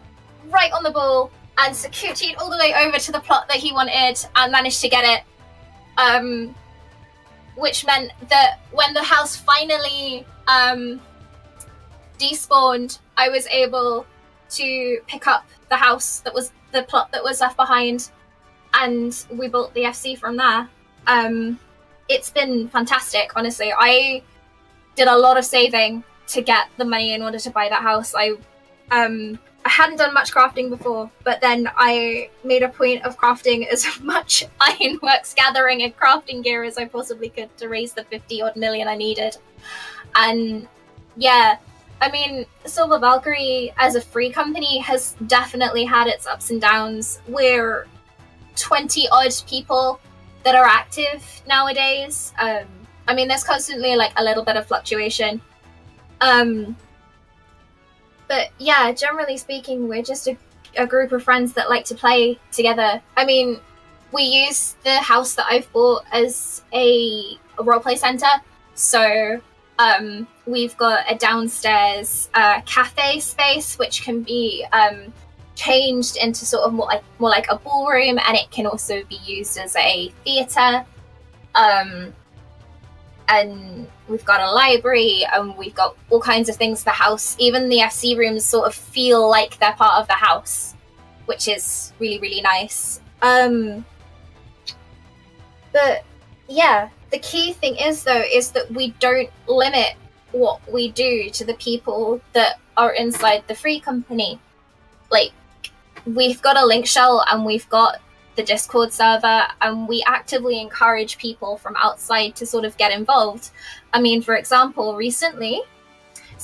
E: on the ball and securityed all the way over to the plot that he wanted and managed to get it. Which meant that when the house finally despawned, I was able to pick up the house that was the plot that was left behind, and we built the FC from there. It's been fantastic, honestly. I did a lot of saving to get the money in order to buy that house. I hadn't done much crafting before, but then I made a point of crafting as much ironworks gathering and crafting gear as I possibly could to raise the 50-odd million I needed. And yeah, I mean, Silver Valkyrie as a free company has definitely had its ups and downs. We're 20-odd people that are active nowadays. I mean, there's constantly like a little bit of fluctuation. But yeah, generally speaking, we're just a group of friends that like to play together. I mean, we use the house that I've bought as a roleplay center. So We've got a downstairs cafe space, which can be changed into sort of more like a ballroom, and it can also be used as a theatre. And we've got a library, and we've got all kinds of things. The house, even the FC rooms, sort of feel like they're part of the house, which is really, really nice. But yeah, the key thing is that we don't limit what we do to the people that are inside the free company. Like, we've got a link shell, and we've got the Discord server, and we actively encourage people from outside to sort of get involved. I mean, for example, recently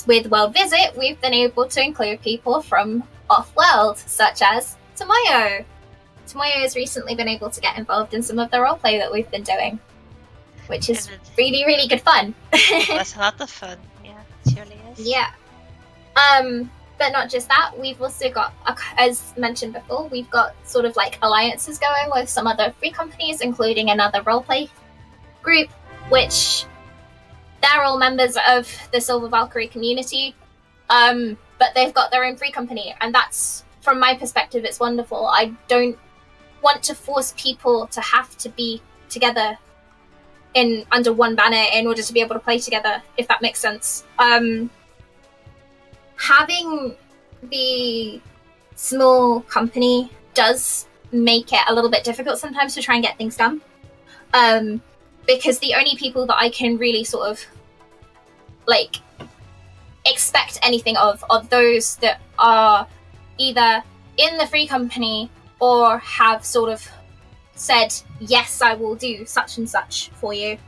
E: with World Visit, we've been able to include people from off-world, such as Tomoyo. Tomoyo has recently been able to get involved in some of the roleplay that we've been doing, which is really, really good fun.
C: That's a lot of fun. Yeah, it surely is.
E: Yeah. But not just that, we've also got, as mentioned before, we've got sort of like alliances going with some other free companies, including another roleplay group, which they're all members of the Silver Valkyrie community, but they've got their own free company, and that's, from my perspective, it's wonderful. I don't want to force people to have to be together under one banner in order to be able to play together, if that makes sense. Having the small company does make it a little bit difficult sometimes to try and get things done, because the only people that I can really sort of like expect anything of are those that are either in the free company or have sort of said, yes, I will do such and such for you,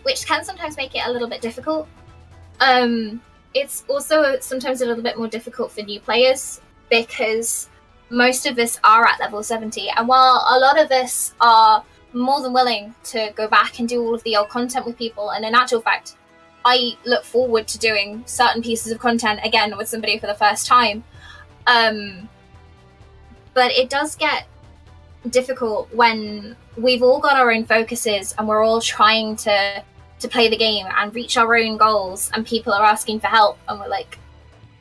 E: which can sometimes make it a little bit difficult. It's also sometimes a little bit more difficult for new players, because most of us are at level 70, and while a lot of us are more than willing to go back and do all of the old content with people, and in actual fact, I look forward to doing certain pieces of content again with somebody for the first time, but it does get difficult when we've all got our own focuses and we're all trying to play the game and reach our own goals, and people are asking for help, and we're like,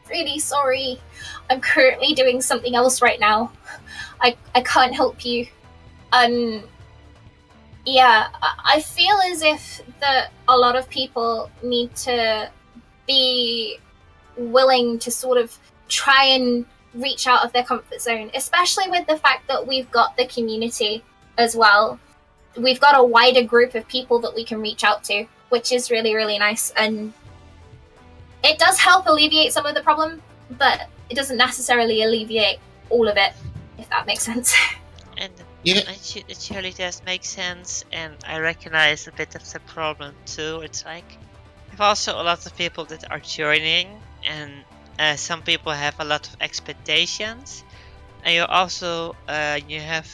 E: really sorry, I'm currently doing something else right now, I can't help you. Yeah, I feel as if that a lot of people need to be willing to sort of try and reach out of their comfort zone, especially with the fact that we've got the community as well. We've got a wider group of people that we can reach out to, which is really, really nice. And it does help alleviate some of the problem, but it doesn't necessarily alleviate all of it, if that makes sense.
C: And
A: Yeah.
C: it surely does make sense, and I recognize a bit of the problem too. It's like, I've also a lot of people that are joining, and some people have a lot of expectations, and you also you have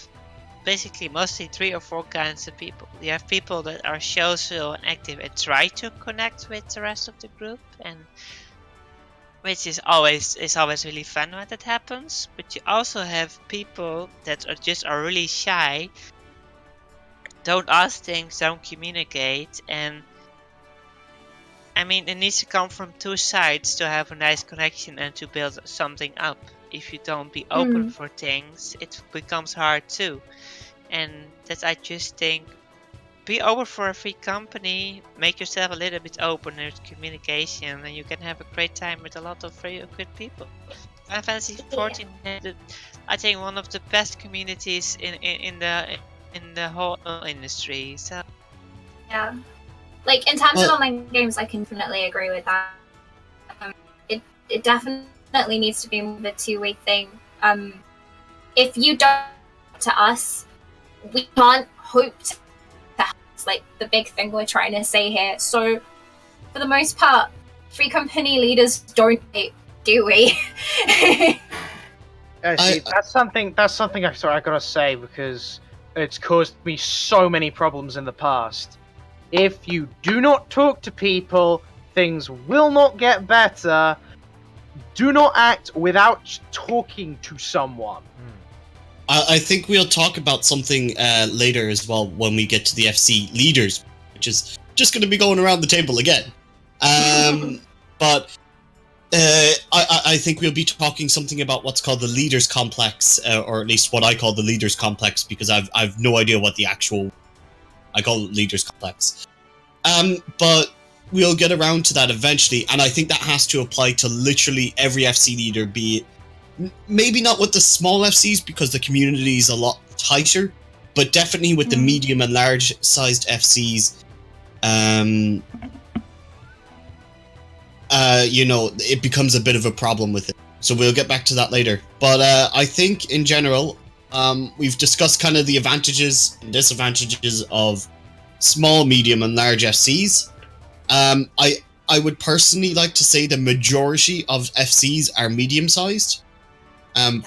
C: basically mostly 3 or 4 kinds of people. You have people that are social and active and try to connect with the rest of the group, and which is always really fun when that happens. But you also have people that are really shy, don't ask things, don't communicate, and I mean, it needs to come from 2 sides to have a nice connection and to build something up. If you don't be open for things, it becomes hard too. And that, I just think, be open for a free company, make yourself a little bit open with communication, and you can have a great time with a lot of very good people. Final Fantasy XIV had, I think, one of the best communities in the whole industry. So
E: Yeah. Like, in terms of online games, I can definitely agree with that. It definitely needs to be more of a two-way thing. If you don't to us, we can't hope to. That's like the big thing we're trying to say here. So, for the most part, free company leaders don't pay, do we?
D: See, that's something I gotta say, because it's caused me so many problems in the past. If you do not talk to people, things will not get better. Do not act without talking to someone.
A: I think we'll talk about something later as well when we get to the FC leaders, which is just going to be going around the table again. But I think we'll be talking something about what's called the Leaders Complex, or at least what I call the Leaders Complex, because I've no idea what the actual... I call it Leaders Complex. But we'll get around to that eventually, and I think that has to apply to literally every FC leader, be it... Maybe not with the small FCs, because the community is a lot tighter, but definitely with the medium and large-sized FCs, it becomes a bit of a problem with it. So we'll get back to that later. But I think, in general, we've discussed kind of the advantages and disadvantages of small, medium, and large FCs. I would personally like to say the majority of FCs are medium-sized.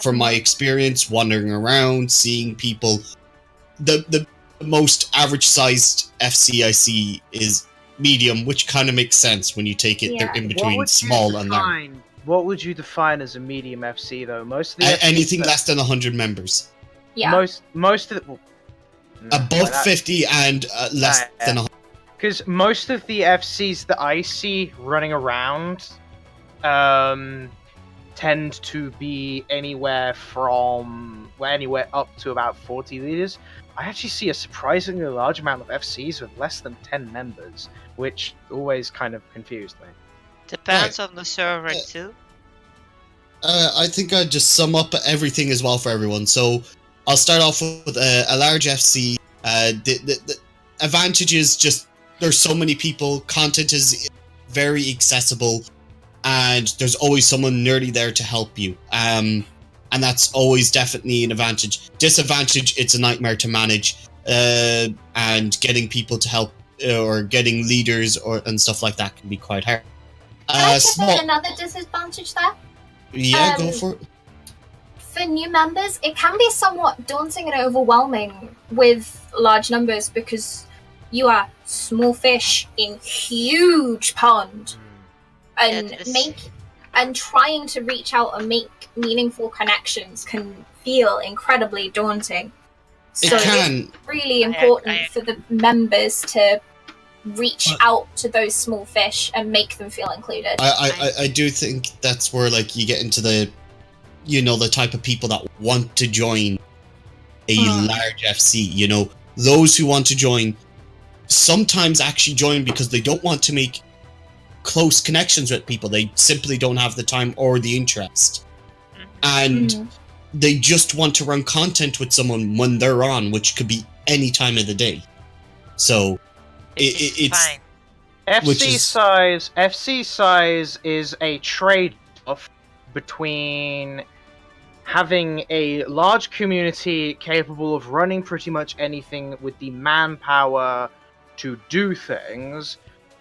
A: From my experience wandering around, seeing people, the most average-sized FC I see is medium, which kind of makes sense when you take it. They're in between small and large.
D: What would you define as a medium FC, though? Most of the
A: anything less than 100 members.
E: Yeah.
D: Most of the
A: above 50 and less than 100.
D: Because most of the FCs that I see running around tend to be anywhere up to about 40 leaders. I actually see a surprisingly large amount of FCs with less than 10 members, which always kind of confused me.
C: Depends on the server too.
A: I think I'd just sum up everything as well for everyone. So I'll start off with a large FC. The advantage is just there's so many people, content is very accessible, and there's always someone nearly there to help you. And that's always definitely an advantage. Disadvantage, it's a nightmare to manage, and getting people to help, or getting leaders and stuff like that can be quite hard.
E: Can I put another disadvantage there?
A: Yeah, go for it.
E: For new members, it can be somewhat daunting and overwhelming with large numbers because you are small fish in huge pond, and trying to reach out and make meaningful connections can feel incredibly daunting. So it's really important for the members to reach out to those small fish and make them feel included.
A: I do think that's where you get into the type of people that want to join a large FC. Those who want to join sometimes actually join because they don't want to make close connections with people. They simply don't have the time or the interest. And they just want to run content with someone when they're on, which could be any time of the day. So it's
C: fine.
D: FC size is a trade-off between having a large community capable of running pretty much anything with the manpower to do things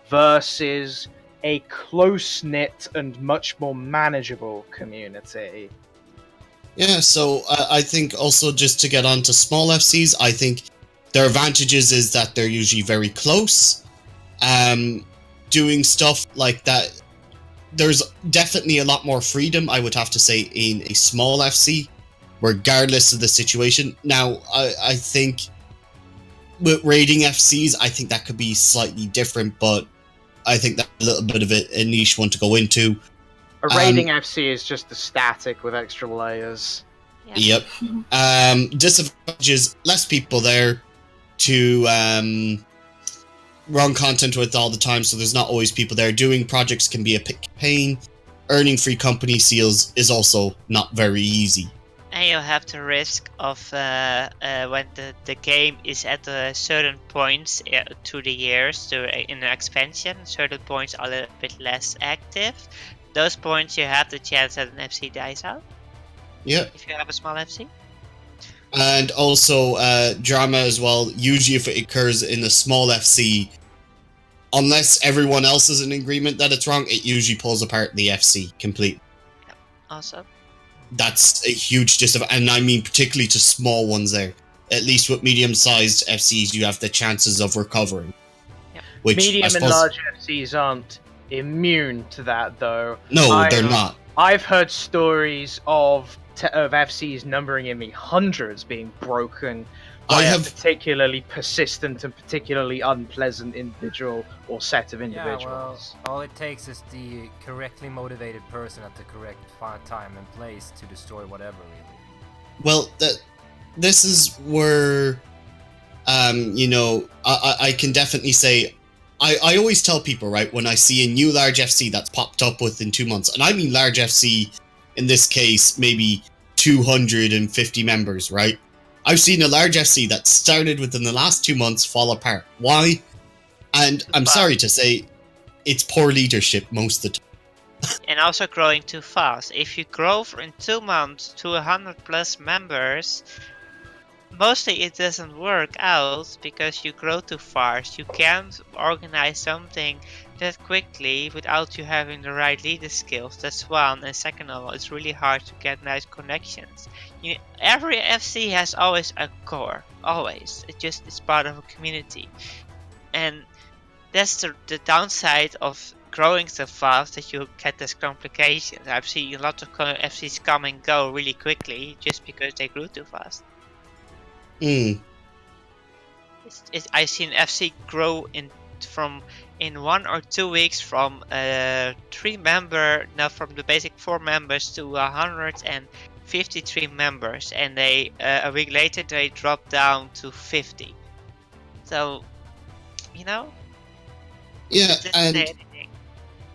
D: versus a close-knit and much more manageable community.
A: Yeah, so I think also just to get on to small FCs, I think their advantages is that they're usually very close. Doing stuff like that, there's definitely a lot more freedom, I would have to say, in a small FC, regardless of the situation. Now, I think with raiding FCs, I think that could be slightly different, but I think that's a little bit of a niche one to go into.
D: A raiding FC is just a static with extra layers.
A: Yeah. Yep. Disadvantages, less people there to run content with all the time, so there's not always people there. Doing projects can be a pain. Earning free company seals is also not very easy.
C: And you have the risk of when the game is at a certain points through the years, in an expansion, certain points are a little bit less active. Those points you have the chance that an FC dies out.
A: Yeah.
C: If you have a small FC.
A: And also drama as well. Usually if it occurs in a small FC, unless everyone else is in agreement that it's wrong, it usually pulls apart the FC completely.
C: Yep. Awesome.
A: That's a huge disadvantage, and I mean particularly to small ones there. At least with medium-sized FCs, you have the chances of recovering.
C: Yep.
A: Which
D: Medium and large FCs aren't immune to that, though.
A: No, they're not.
D: I've heard stories of FCs numbering in the hundreds being broken by
A: I
D: a
A: have
D: particularly persistent and particularly unpleasant individual or set of individuals.
B: Yeah, well, all it takes is the correctly motivated person at the correct time and place to destroy whatever, really.
A: well this is where you know, I can definitely say I always tell people, right, when I see a new large FC that's popped up within 2 months, and I mean large FC in this case maybe 250 members, right? I've seen a large FC that started within the last 2 months fall apart. Why? And I'm sorry to say, it's poor leadership most of the time.
C: And also growing too fast. If you grow in 2 months to 100+ members, mostly it doesn't work out because you grow too fast. You can't organize something that quickly without you having the right leader skills. That's one. And second of all, it's really hard to get nice connections. Every FC has always a core. Always. It's part of a community. And that's the downside of growing so fast, that you get these complications. I've seen a lot of FCs come and go really quickly just because they grew too fast. I've seen FC grow in 1 or 2 weeks from 3 member, now from the basic 4 members to 153 members, and they a week later they dropped down to 50. So, you know.
A: Yeah, and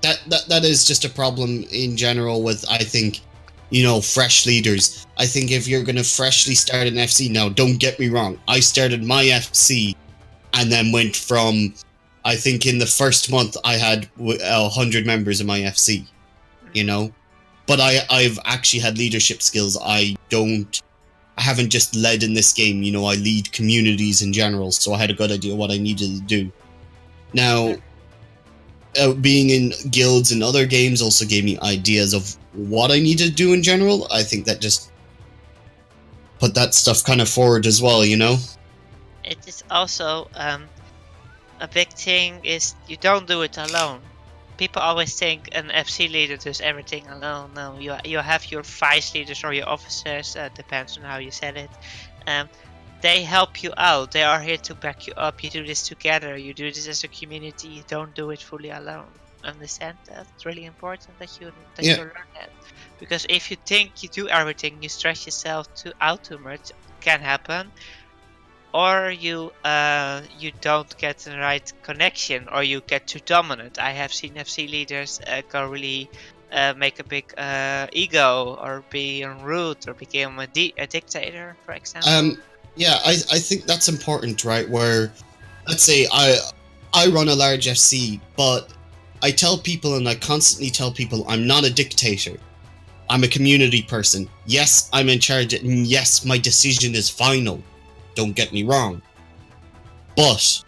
A: that is just a problem in general with, I think, you know, fresh leaders. I think if you're going to freshly start an FC now, don't get me wrong, I started my FC and then went from, I think in the first month I had 100 members in my FC, you know, but I've actually had leadership skills. I haven't just led in this game, you know, I lead communities in general, so I had a good idea what I needed to do. Now, being in guilds and other games also gave me ideas of what I needed to do in general. I think that just put that stuff kind of forward as well, you know?
C: It is also a big thing is you don't do it alone. People always think an FC leader does everything alone. No, you have your vice leaders or your officers, depends on how you said it. They help you out. They are here to back you up. You do this together. You do this as a community. You don't do it fully alone. Understand that? It's really important that you learn that. Because if you think you do everything, you stress yourself out too much. Can happen. Or you don't get the right connection, or you get too dominant. I have seen FC leaders go really make a big ego, or be rude, or become a dictator, for example.
A: Yeah, I think that's important, right? Where, let's say I run a large FC, but I tell people, and I constantly tell people, I'm not a dictator. I'm a community person. Yes, I'm in charge, and yes, my decision is final. Don't get me wrong. But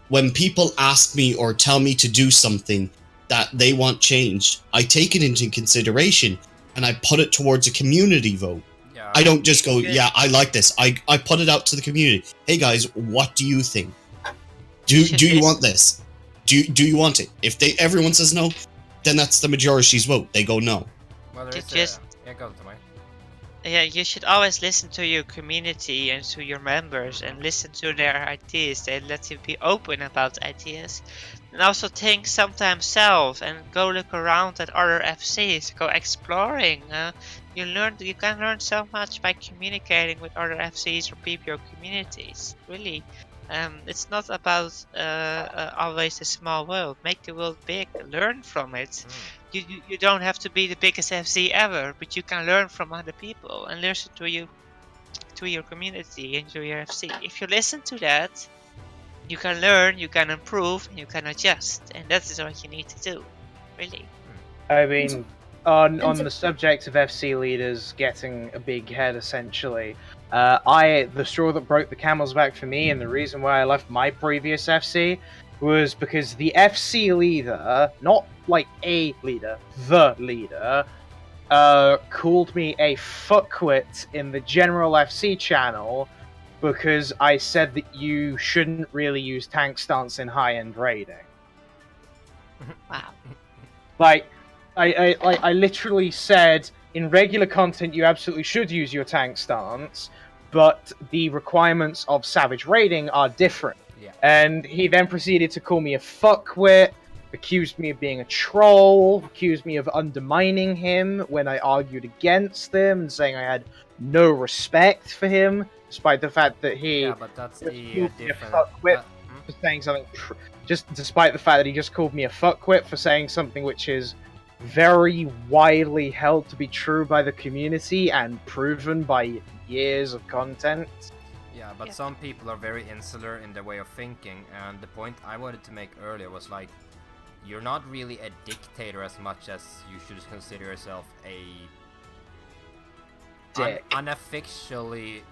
A: when people ask me or tell me to do something that they want changed, I take it into consideration and I put it towards a community vote.
B: Yeah,
A: I don't just go, yeah, I like this. I put it out to the community. Hey guys, what do you think? Do you want this? Do you want it? If everyone says no, then that's the majority's vote. They go no.
B: Well, there is yeah, go to mine.
C: Yeah, you should always listen to your community and to your members and listen to their ideas. They let you be open about ideas. And also think sometimes self and go look around at other FCs. Go exploring. You can learn so much by communicating with other FCs or people or communities. Really. It's not about always a small world. Make the world big. Learn from it. You don't have to be the biggest FC ever, but you can learn from other people and listen to your community and to your FC. If you listen to that, you can learn, you can improve, and you can adjust, and that is what you need to do. Really.
D: I mean, on the subject of FC leaders getting a big head, essentially, the straw that broke the camel's back for me, and the reason why I left my previous FC, was because the FC leader, not like a leader, the leader, called me a fuckwit in the general FC channel because I said that you shouldn't really use tank stance in high-end raiding.
C: Wow.
D: Like, I literally said, in regular content you absolutely should use your tank stance, but the requirements of Savage Raiding are different.
B: Yeah.
D: And he then proceeded to call me a fuckwit, accused me of being a troll, accused me of undermining him when I argued against him, and saying I had no respect for him, despite the fact that he
B: Yeah, but that's
D: just
B: the
D: called me a
B: different.
D: fuckwit for saying something. Just despite the fact that he just called me a fuckwit for saying something which is very widely held to be true by the community and proven by years of content.
B: Yeah, but
C: Yeah.
B: some people are very insular in their way of thinking, and the point I wanted to make earlier was like, you're not really a dictator as much as you should consider yourself a
D: Dick.
B: unofficially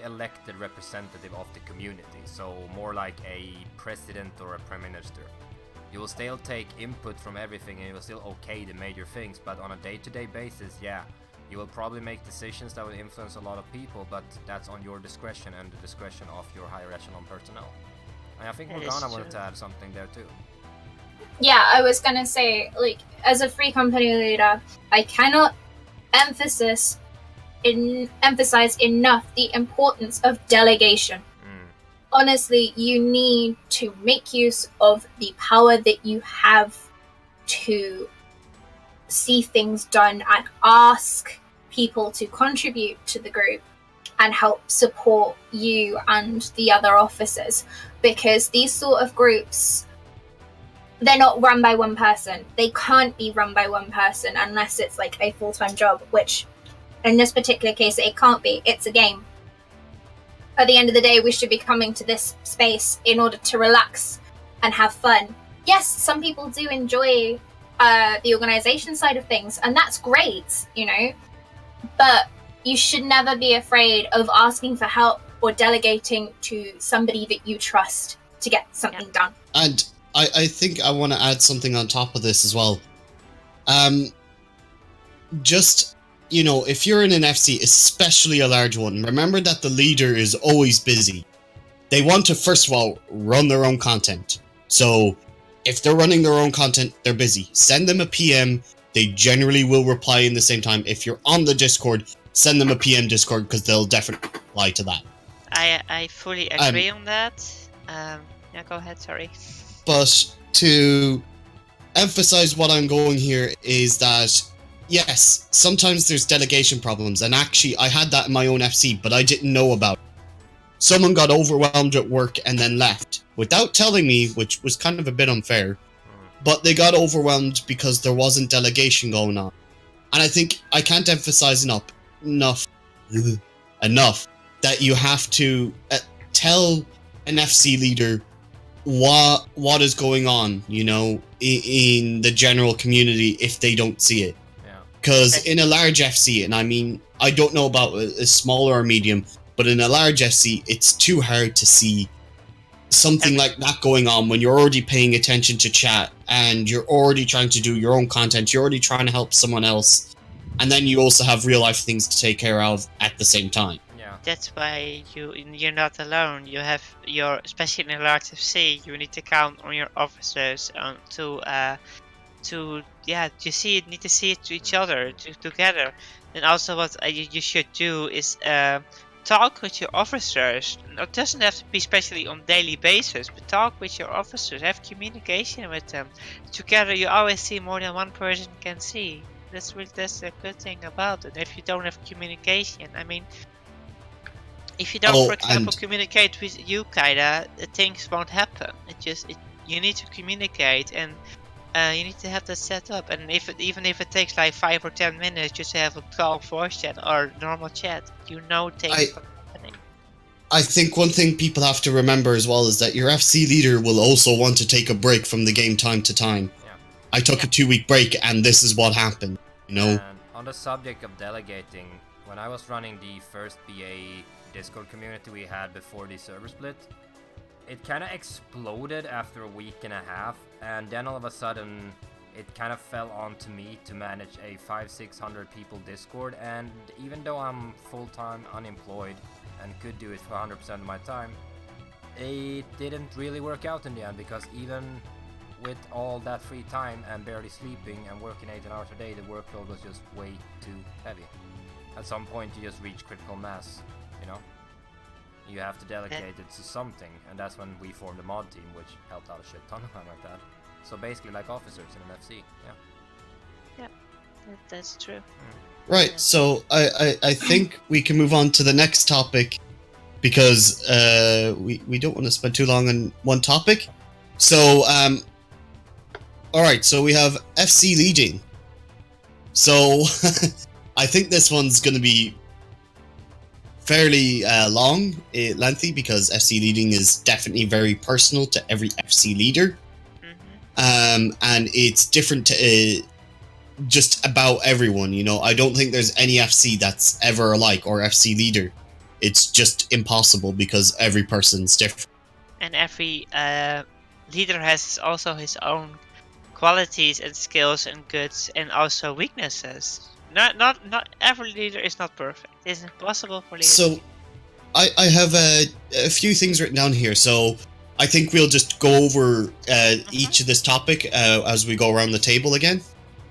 B: elected representative of the community, so more like a president or a prime minister. You will still take input from everything and you will still okay the major things, but on a day-to-day basis, yeah, you will probably make decisions that will influence a lot of people, but that's on your discretion and the discretion of your higher echelon personnel. And I think
C: That is
B: Morgana wanted
C: true.
B: to add something there too.
E: Yeah, I was gonna say, like, as a free company leader, I cannot emphasize enough the importance of delegation. Honestly, you need to make use of the power that you have to see things done and ask people to contribute to the group and help support you and the other officers, because these sort of groups, they're not run by one person. They can't be run by one person unless it's like a full-time job, which in this particular case it can't be. It's a game. At the end of the day, we should be coming to this space in order to relax and have fun. Yes, some people do enjoy the organization side of things, and that's great, you know, but you should never be afraid of asking for help or delegating to somebody that you trust to get something done.
A: And I think I want to add something on top of this as well. Just, you know, if you're in an FC, especially a large one, remember that the leader is always busy. They want to, first of all, run their own content. So if they're running their own content, they're busy. Send them a PM. They generally will reply in the same time. If you're on the Discord, send them a PM Discord, because they'll definitely reply to that.
C: I fully agree on that. Yeah, go ahead, sorry.
A: But to emphasize what I'm going here is that, yes, sometimes there's delegation problems, and actually I had that in my own FC, but I didn't know about it. Someone got overwhelmed at work and then left without telling me, which was kind of a bit unfair, but they got overwhelmed because there wasn't delegation going on. And I think I can't emphasize enough that you have to tell an FC leader what is going on, you know, in the general community if they don't see it. Because in a large FC, and I mean, I don't know about a smaller or medium, but in a large FC, it's too hard to see something like that going on when you're already paying attention to chat and you're already trying to do your own content, you're already trying to help someone else, and then you also have real life things to take care of at the same time.
C: That's why you're not alone. You have especially in a large FC, you need to count on your officers need to see it to each other together. And also what you should do is talk with your officers. It doesn't have to be especially on daily basis, but talk with your officers, have communication with them. Together you always see more than one person can see. That's a good thing about it. If you don't have communication, I mean, if you don't, for example, communicate with Yukaida, things won't happen. You need to communicate, and you need to have that set up. And even if it takes like 5 or 10 minutes just to have a call, voice chat, or normal chat, you know things are happening.
A: I think one thing people have to remember as well is that your FC leader will also want to take a break from the game time to time. I took a 2-week break, and this is what happened, you know?
B: And on the subject of delegating, when I was running the first BA Discord community we had before the server split, it kind of exploded after a week and a half, and then all of a sudden it kind of fell onto me to manage a 500-600 people Discord, and even though I'm full-time unemployed and could do it for 100% of my time, it didn't really work out in the end, because even with all that free time and barely sleeping and working 18 hours a day, the workload was just way too heavy. at some point you just reach critical mass, you know? You have to delegate it to something, and that's when we formed a mod team, which helped out a shit ton of time like that. So basically like officers in an FC, yeah.
C: That's true.
A: Right, so I think we can move on to the next topic, because we don't want to spend too long on one topic. So, alright, so we have FC leading. So, I think this one's going to be fairly lengthy, because FC leading is definitely very personal to every FC leader. And it's different to just about everyone, you know. I don't think there's any FC that's ever alike, or FC leader. It's just impossible, because every person's different.
C: And every leader has also his own qualities and skills and goods, and also weaknesses. Not every leader is not perfect. It's impossible for leaders.
A: So, I have a few things written down here. So, I think we'll just go over each of this topic as we go around the table again.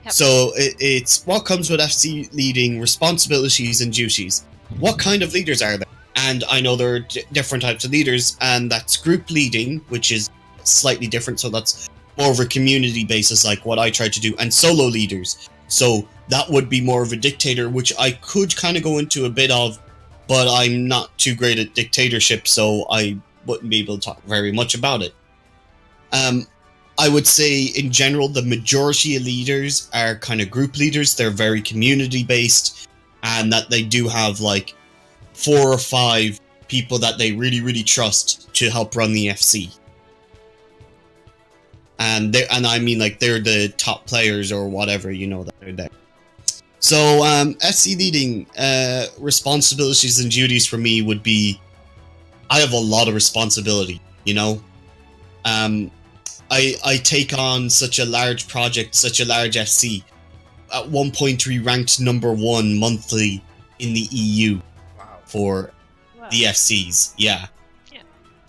C: Yep.
A: So, it's what comes with FC leading, responsibilities and duties. What kind of leaders are there? And I know there are different types of leaders, and that's group leading, which is slightly different. So that's more of a community basis, like what I try to do, and solo leaders. So that would be more of a dictator, which I could kind of go into a bit of, but I'm not too great at dictatorship, so I wouldn't be able to talk very much about it. I would say, in general, the majority of leaders are kind of group leaders. They're very community based, and that they do have like 4 or 5 people that they really trust to help run the FC. And I mean, like, they're the top players or whatever, you know, that they're there. So FC leading responsibilities and duties for me would be, I have a lot of responsibility, you know. I take on such a large project, such a large FC. At one point we ranked #1 monthly in the EU. For the FCs, yeah.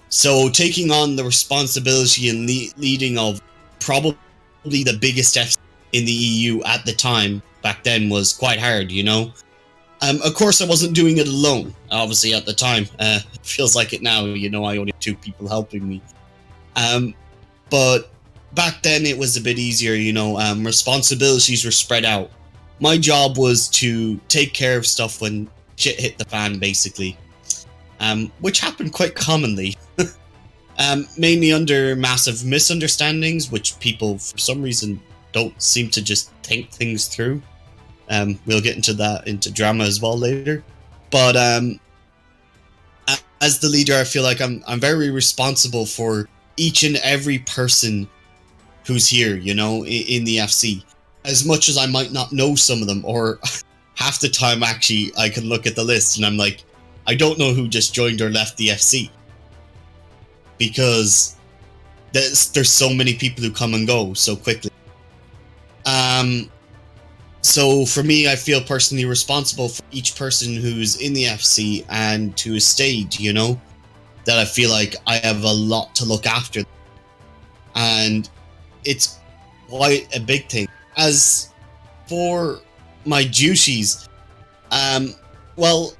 A: So taking on the responsibility and leading of probably the biggest FC in the EU at the time back then was quite hard, you know. Of course, I wasn't doing it alone. Obviously, at the time, feels like it now. You know, I only have 2 people helping me. But back then, it was a bit easier. You know, responsibilities were spread out. My job was to take care of stuff when shit hit the fan, basically, which happened quite commonly, mainly under massive misunderstandings, which people for some reason don't seem to just think things through. We'll get into drama as well later, but as the leader, I feel like I'm very responsible for each and every person who's here, you know, in the FC. As much as I might not know some of them, or half the time, actually, I can look at the list and I'm like, I don't know who just joined or left the FC. Because there's so many people who come and go so quickly. So for me, I feel personally responsible for each person who's in the FC and who has stayed, you know? That I feel like I have a lot to look after. And it's quite a big thing. As for my duties, well,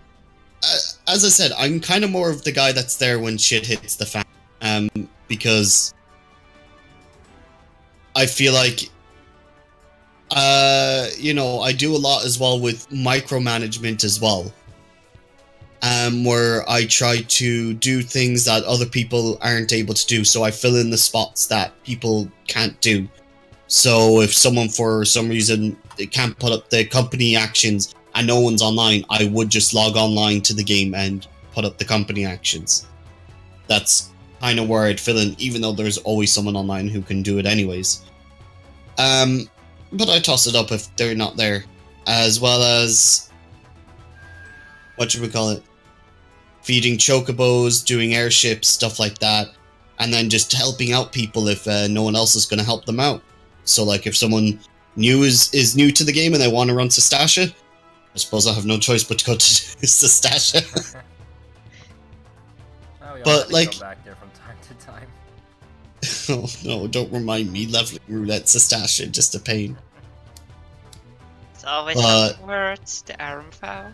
A: as I said, I'm kind of more of the guy that's there when shit hits the fan, because I feel like, you know, I do a lot as well with micromanagement as well, where I try to do things that other people aren't able to do, so I fill in the spots that people can't do. So if someone for some reason can't put up the company actions and no one's online, I would just log online to the game and put up the company actions. That's kind of where I'd fill in, even though there's always someone online who can do it anyways. But I toss it up if they're not there. As well as, what should we call it? Feeding chocobos, doing airships, stuff like that. And then just helping out people if no one else is going to help them out. So like if someone new is new to the game and they want to run Sestasha, I suppose I have no choice but to go to Sestasha.
B: Oh, we
A: but like,
B: go back there from time to time.
A: Oh no, don't remind me. Leveling roulette Sestasha, just a pain.
C: It's always
A: But-
C: some words, the arm vow.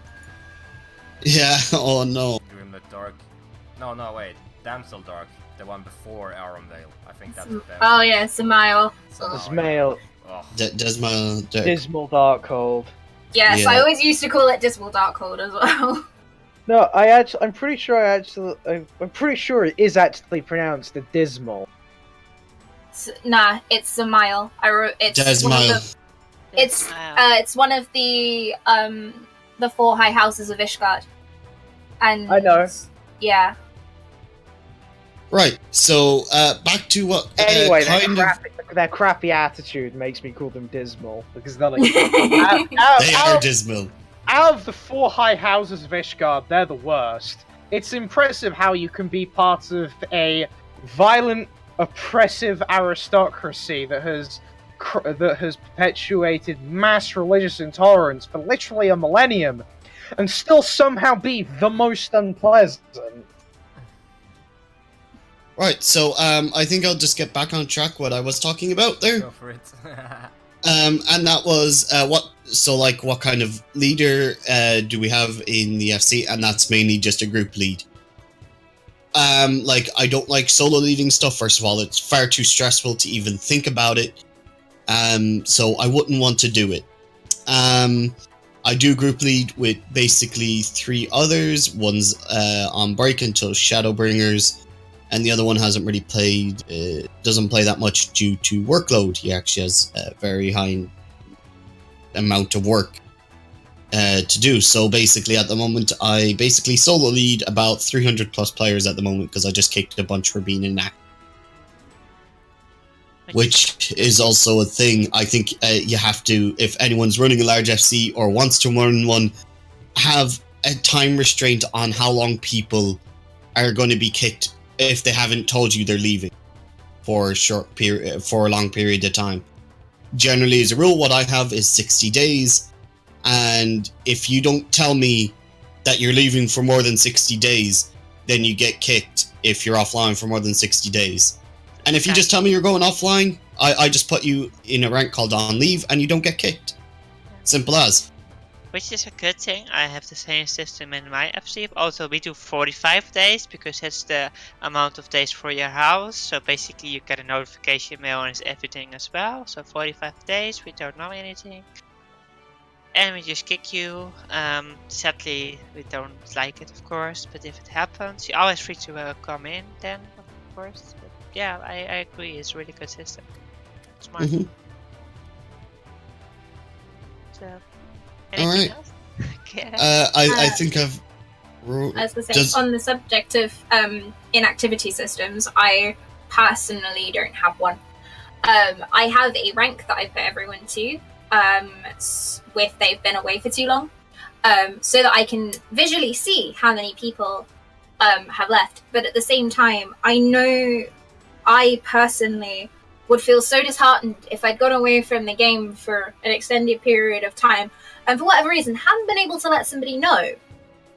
A: Yeah, oh no.
B: Grimlet Dark. No, wait. Damsel Dark. The one before Arumvale. I think that's the best.
E: Oh yeah, Samael.
D: Ismail.
B: Oh.
A: Desma.
D: Dismal Darkhold.
E: Yes,
A: Yeah.
E: I always used to call it Dismal Darkhold as well.
D: No, I'm pretty sure it is actually pronounced the Dismal.
E: Nah, it's Samael. It's one of
A: Desma.
E: the, it's one of the 4 high houses of Ishgard. And
D: I know.
E: Yeah.
A: Right, so back to what
D: Anyway, their
A: kind
D: crappy attitude makes me call them Dismal because they're like
A: they are dismal.
D: out of the 4 high houses of Ishgard, they're the worst. It's impressive how you can be part of a violent, oppressive aristocracy that has perpetuated mass religious intolerance for literally a millennium, and still somehow be the most unpleasant.
A: Right, so I think I'll just get back on track what I was talking about there.
B: Go for it.
A: And that was what kind of leader do we have in the FC? And that's mainly just a group lead. I don't like solo leading stuff. First of all, it's far too stressful to even think about it. So I wouldn't want to do it. I do group lead with basically 3 others. One's on break until Shadowbringers, and the other one hasn't really played, doesn't play that much due to workload. He actually has a very high amount of work to do. So basically at the moment, I basically solo lead about 300 plus players at the moment because I just kicked a bunch for being inactive. Which is also a thing. I think you have to, if anyone's running a large FC or wants to run one, have a time restraint on how long people are going to be kicked if they haven't told you they're leaving for a long period of time. Generally, as a rule, what I have is 60 days, and if you don't tell me that you're leaving for more than 60 days, then you get kicked if you're offline for more than 60 days. And if you just tell me you're going offline, I just put you in a rank called on leave, and you don't get kicked. Simple as.
C: Which is a good thing. I have the same system in my FC. Also, we do 45 days because that's the amount of days for your house. So basically, you get a notification mail and it's everything as well. So 45 days, we don't know anything. And we just kick you. Sadly, we don't like it, of course. But if it happens, you're always free to come in then, of course. But yeah, I agree. It's a really good system. Smart.
A: Mm-hmm.
C: So, anything
A: Alright.
C: else? Okay.
A: I think I've...
E: I was going to say, on the subject of inactivity systems, I personally don't have one. I have a rank that I put everyone to, if they've been away for too long, so that I can visually see how many people have left. But at the same time, I know I personally would feel so disheartened if I'd gone away from the game for an extended period of time and for whatever reason haven't been able to let somebody know.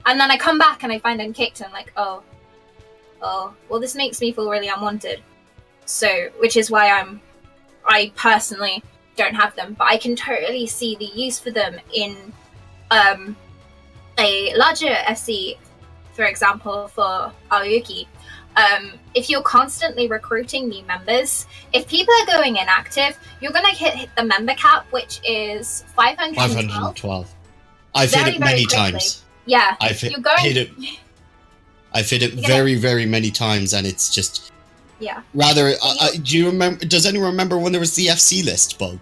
E: And then I come back and I find I'm kicked and I'm like, oh, well, this makes me feel really unwanted. So, which is why I personally don't have them, but I can totally see the use for them in a larger FC, for example, for Aoyuki. If you're constantly recruiting new members, if people are going inactive, you're going to hit the member cap, which is 512.
A: 512. I've hit it many times.
E: Yeah,
A: I've hit it very, very many times, and it's just...
E: Yeah.
A: Rather, do you remember? Does anyone remember when there was the FC list bug?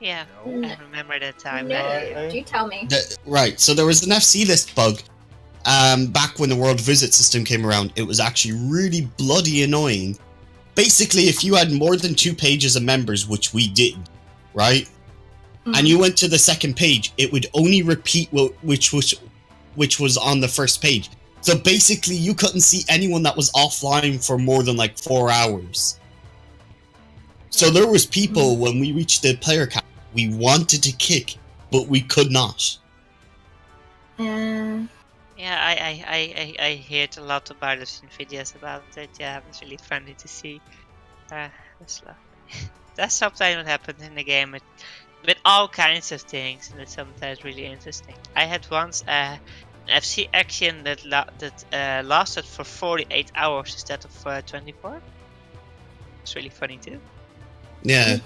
C: Yeah,
B: No.
C: I remember that time.
E: No, do tell me.
A: Right, so there was an FC list bug back when the World Visit system came around. It was actually really bloody annoying. Basically, if you had more than 2 pages of members, which we did, right? And you went to the second page, it would only repeat which was on the first page. So basically, you couldn't see anyone that was offline for more than like 4 hours. So there was people, when we reached the player cap, we wanted to kick, but we could not.
C: Yeah, I heard a lot about it in videos about it. Yeah, it was really funny to see. That's lovely. That's sometimes what happens in the game. with all kinds of things, and it's sometimes really interesting. I had once an FC action that lasted for 48 hours instead of 24. It's really funny too.
A: Yeah.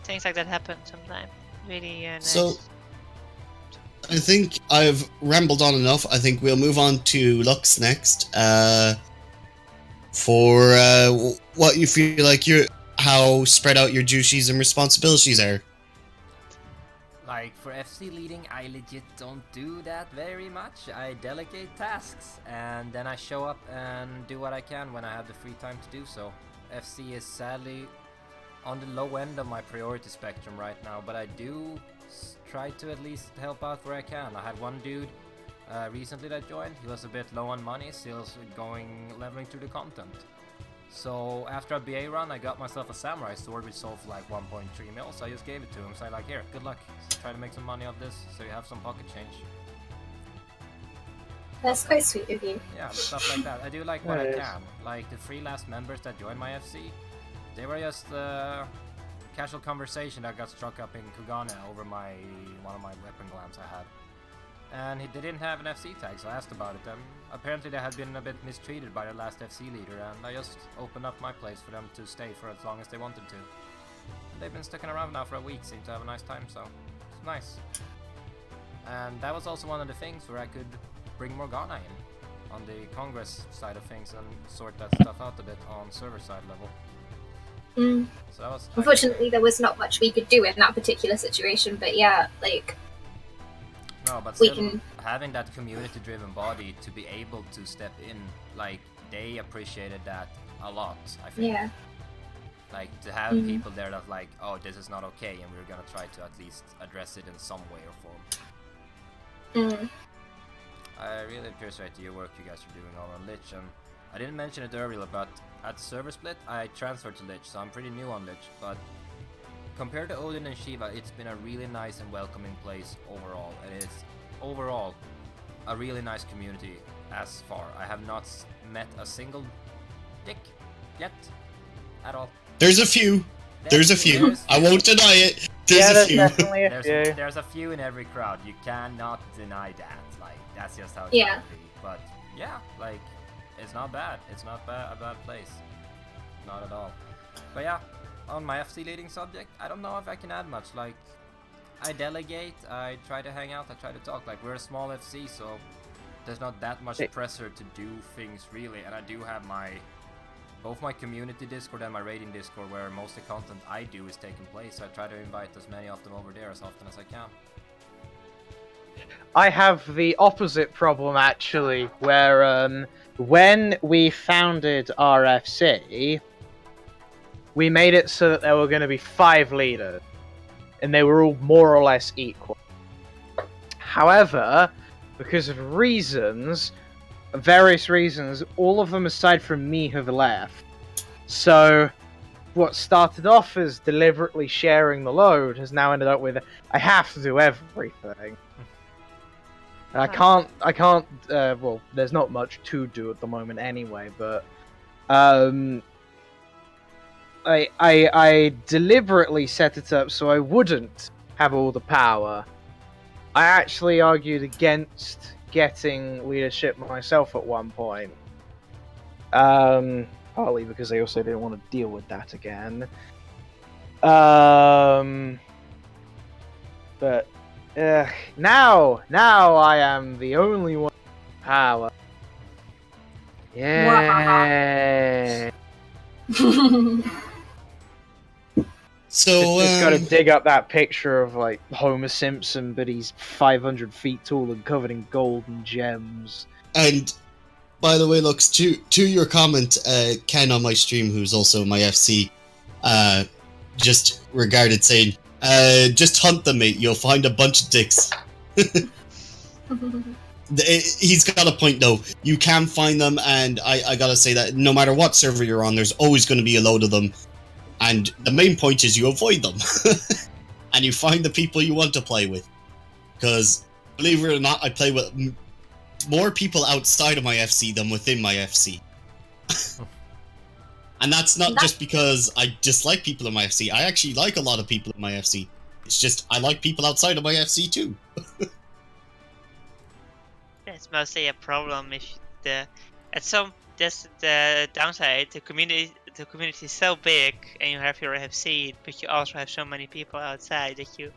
C: Things like that happen sometimes. Really nice.
A: So, I think I've rambled on enough. I think we'll move on to Lux next. For what you feel like how spread out your duties and responsibilities are.
B: Like, for FC leading, I legit don't do that very much. I delegate tasks, and then I show up and do what I can when I have the free time to do so. FC is sadly on the low end of my priority spectrum right now, but I do try to at least help out where I can. I had one dude recently that joined. He was a bit low on money, still leveling through the content. So after a BA run, I got myself a samurai sword which sold for like 1.3 mil, so I just gave it to him. So I like, here, good luck. Try to make some money off this so you have some pocket change.
E: That's quite sweet of you.
B: Yeah, stuff like that. I do like what I can. Like the 3 last members that joined my FC, they were just casual conversation that got struck up in Kugane over one of my weapon glams I had. And they didn't have an FC tag, so I asked about it, and apparently they had been a bit mistreated by their last FC leader, and I just opened up my place for them to stay for as long as they wanted to. And they've been sticking around now for a week, seem to have a nice time, so it's nice. And that was also one of the things where I could bring Morgana in on the Congress side of things and sort that stuff out a bit on server side level. So that was
E: Unfortunately, there was not much we could do in that particular situation, but yeah, like...
B: No, but
E: we
B: still,
E: can...
B: having that community-driven body to be able to step in, like, they appreciated that a lot, I think.
E: Yeah.
B: Like, to have people there that like, oh, this is not okay, and we're gonna try to at least address it in some way or form. I really appreciate the work you guys are doing over on Lich, and I didn't mention it earlier, but at the server split, I transferred to Lich, so I'm pretty new on Lich, but compared to Odin and Shiva, it's been a really nice and welcoming place overall, and it's overall a really nice community as far. I have not met a single dick yet at all.
A: There's a few. There's a few. I won't deny it.
D: There's definitely a few.
B: There's a few in every crowd. You cannot deny that. Like, that's just how it's
E: Yeah.
B: gonna be. But yeah, like, it's not bad. It's not a bad place. Not at all. But yeah, on my FC leading subject, I don't know if I can add much. Like, I delegate, I try to hang out, I try to talk. Like, we're a small FC, so there's not that much pressure to do things really. And I do have both my community Discord and my raiding Discord, where most of the content I do is taking place. So I try to invite as many of them over there as often as I can.
D: I have the opposite problem actually, where when we founded RFC, we made it so that there were going to be 5 leaders, and they were all more or less equal. However, because of various reasons, all of them aside from me have left. So what started off as deliberately sharing the load has now ended up with I have to do everything. And I can't, well, there's not much to do at the moment anyway, but I deliberately set it up so I wouldn't have all the power. I actually argued against getting leadership myself at one point. Partly because I also didn't want to deal with that again. But now I am the only one with power. Yeah.
A: So
D: just gotta dig up that picture of like Homer Simpson, but he's 500 feet tall and covered in gold and gems.
A: And by the way, Lux, to your comment, Ken on my stream, who's also my FC, just regarded saying, just hunt them, mate. You'll find a bunch of dicks. He's got a point, though. You can find them, and I gotta say that no matter what server you're on, there's always going to be a load of them. And the main point is you avoid them. And you find the people you want to play with. Because, believe it or not, I play with more people outside of my FC than within my FC. And that's not
E: That's-
A: just because I dislike people in my FC. I actually like a lot of people in my FC. It's just I like people outside of my FC too.
C: It's mostly a problem if that's the downside. The community is so big, and you have your FC, but you also have so many people outside that you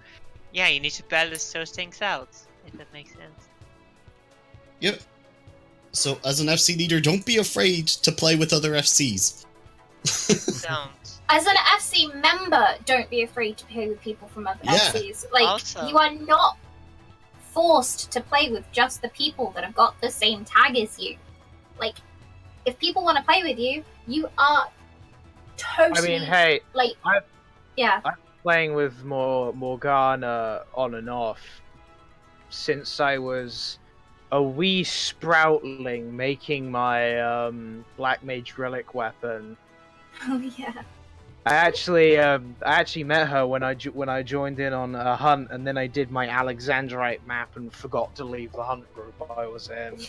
C: need to balance those things out. If that makes sense.
A: Yep. So as an FC leader, don't be afraid to play with other FCs.
C: Don't.
E: As an FC member, don't be afraid to play with people from other
A: Yeah.
E: FCs. Like,
C: Also-
E: you are not forced to play with just the people that have got the same tag as you. Like, if people want to play with you, you are totally.
D: I mean, hey,
E: like,
D: I've-
E: yeah.
D: playing with Morgana on and off since I was a wee sproutling making my Black Mage Relic weapon.
E: Oh yeah.
D: I actually met her when I joined in on a hunt, and then I did my Alexandrite map and forgot to leave the hunt group I was in.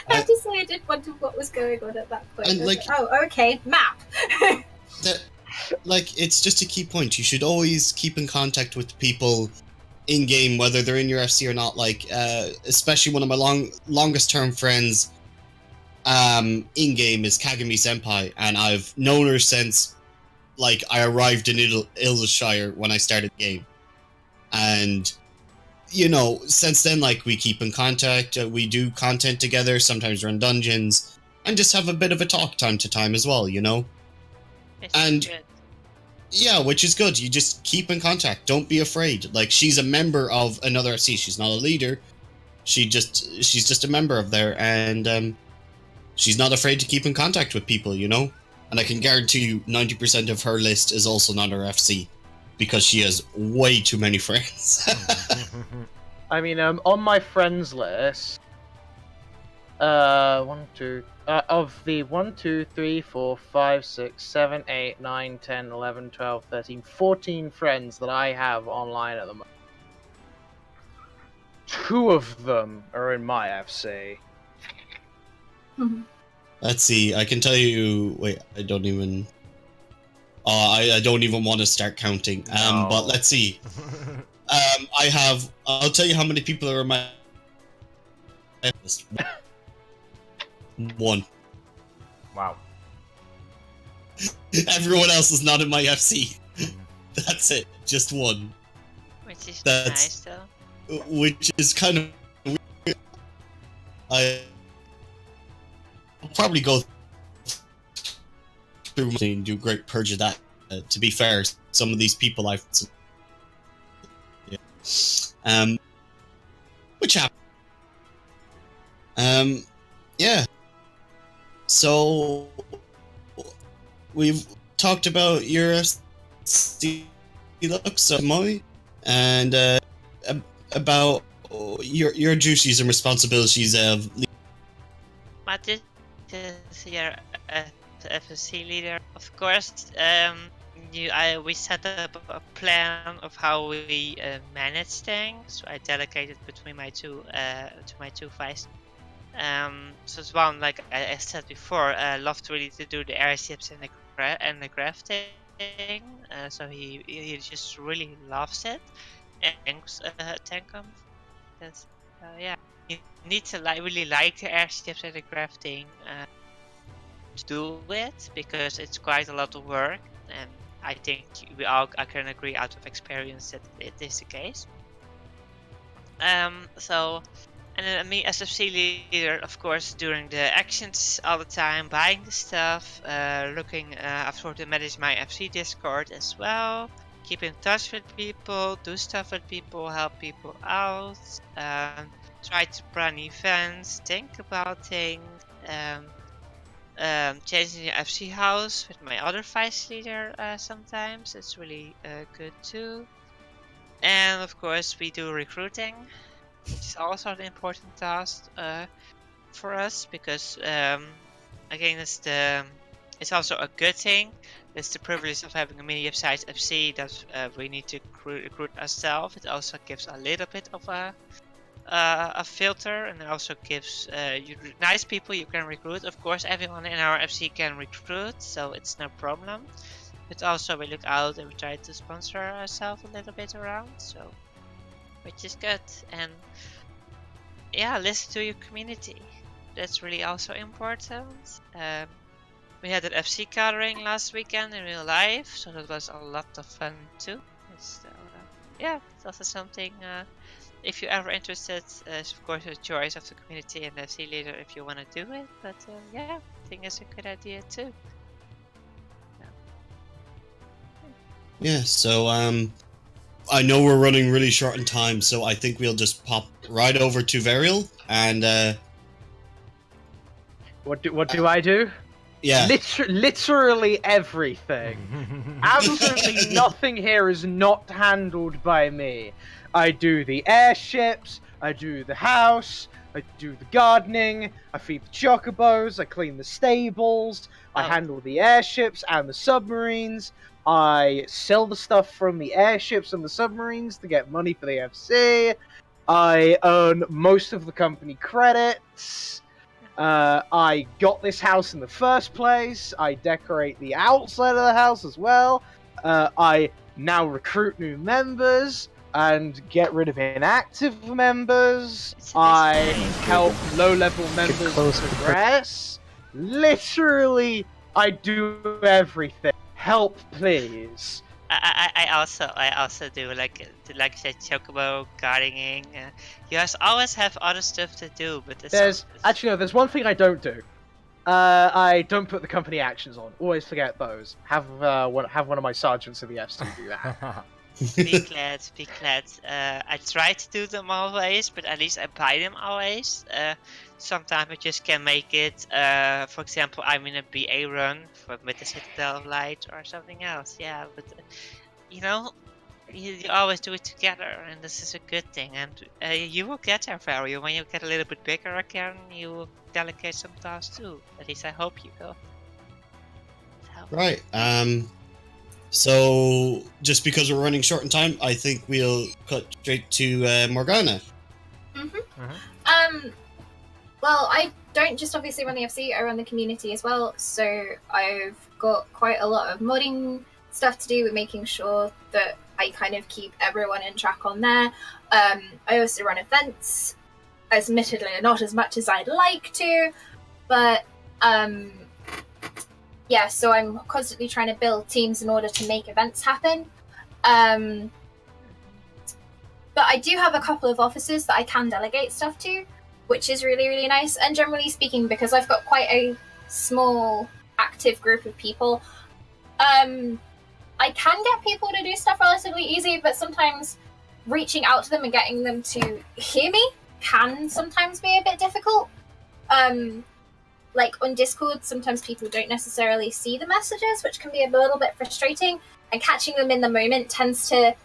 E: I have to say, I did wonder what was going on at that point.
A: And,
E: I was
A: like-
E: oh, okay, map.
A: That, like, it's just a key point. You should always keep in contact with people in game, whether they're in your FC or not. Like, especially one of my longest term friends, in game is Kagami Senpai, and I've known her since, like, I arrived in Ilshire when I started the game, and you know, since then, like, we keep in contact. We do content together. Sometimes run dungeons, and just have a bit of a talk time to time as well. You know.
C: It's
A: And-
C: good.
A: Yeah, which is good. You just keep in contact. Don't be afraid. Like, she's a member of another FC. She's not a leader. She's just a member of there, and she's not afraid to keep in contact with people. You know, and I can guarantee you, 90% of her list is also not her FC, because she has way too many friends.
D: I mean, on my friends list, of the 1, 2, 3, 4, 5, 6, 7, 8, 9, 10, 11, 12, 13, 14 friends that I have online at the moment, 2 of them are in my FC.
A: Let's see. I can tell you. Wait, I don't even. I don't even want to start counting.
B: No.
A: But let's see. I'll tell you how many people are in my list. 1.
B: Wow.
A: Everyone else is not in my FC. That's it. Just 1.
C: Which is
A: That's-
C: nice though.
A: Which is kind of weird. I'll probably go through and do a great purge of that. To be fair, some of these people I've... Yeah. Which happened. Yeah. So we've talked about your FC looks, Moi, and about your duties and responsibilities of.
C: But this is your FSC leader, of course. We set up a plan of how we manage things. I delegated between my two vice. So it's one, like I said before, loved really to do the airships and the crafting. So he just really loves it. And Tankum, that's yeah. You need to really like the airships and the crafting to do it, because it's quite a lot of work, and I think I can agree out of experience that it is the case. And then me as FC leader, of course, during the actions all the time, buying the stuff, looking after to manage my FC Discord as well, keep in touch with people, do stuff with people, help people out, try to plan events, think about things, changing the FC house with my other vice leader sometimes. It's really good too. And of course we do recruiting, which is also an important task for us, because again it's also a good thing. It's the privilege of having a medium-sized FC that we need to recruit ourselves. It also gives a little bit of a filter, and it also gives you nice people you can recruit. Of course, everyone in our FC can recruit, so it's no problem. But also we look out and we try to sponsor ourselves a little bit around, so which is good. And yeah, listen to your community. That's really also important. We had an FC gathering last weekend in real life, so that was a lot of fun too. So, yeah, it's also something. If you're ever interested, it's of course a choice of the community and the FC leader if you want to do it. But yeah, I think it's a good idea too.
A: Yeah, so I know we're running really short on time, so I think we'll just pop right over to Varial and
D: What do I do?
A: yeah.
D: Literally everything. Absolutely nothing here is not handled by me. I do the airships, I do the house, I do the gardening, I feed the chocobos, I clean the stables, I handle the airships and the submarines, I sell the stuff from the airships and the submarines to get money for the FC, I earn most of the company credits, I got this house in the first place, I decorate the outside of the house as well, I now recruit new members, and get rid of inactive members. I help low-level members progress. Literally, I do everything. Help, please.
C: I also do like I said, chocobo gardening. You guys always have other stuff to do, but there's
D: there's one thing I don't do. I don't put the company actions on. Always forget those. Have one of my sergeants in the FC do that.
C: Be glad. I try to do them always, but at least I buy them always. Sometimes I just can make it. For example, I'm in a BA run with the Citadel of Light or something else. Yeah, but you always do it together, and this is a good thing. And you will get there, Vario. When you get a little bit bigger again, you will delegate some tasks too. At least I hope you will. So.
A: Right. So, just because we're running short on time, I think we'll cut straight to Morgana.
E: Well, I don't just obviously run the FC, I run the community as well, so I've got quite a lot of modding stuff to do with making sure that I kind of keep everyone in track on there. I also run events, admittedly not as much as I'd like to, but yeah, so I'm constantly trying to build teams in order to make events happen. But I do have a couple of officers that I can delegate stuff to, which is really, really nice. And generally speaking, because I've got quite a small, active group of people, I can get people to do stuff relatively easy, but sometimes reaching out to them and getting them to hear me can sometimes be a bit difficult. Like on Discord, sometimes people don't necessarily see the messages, which can be a little bit frustrating, and catching them in the moment tends to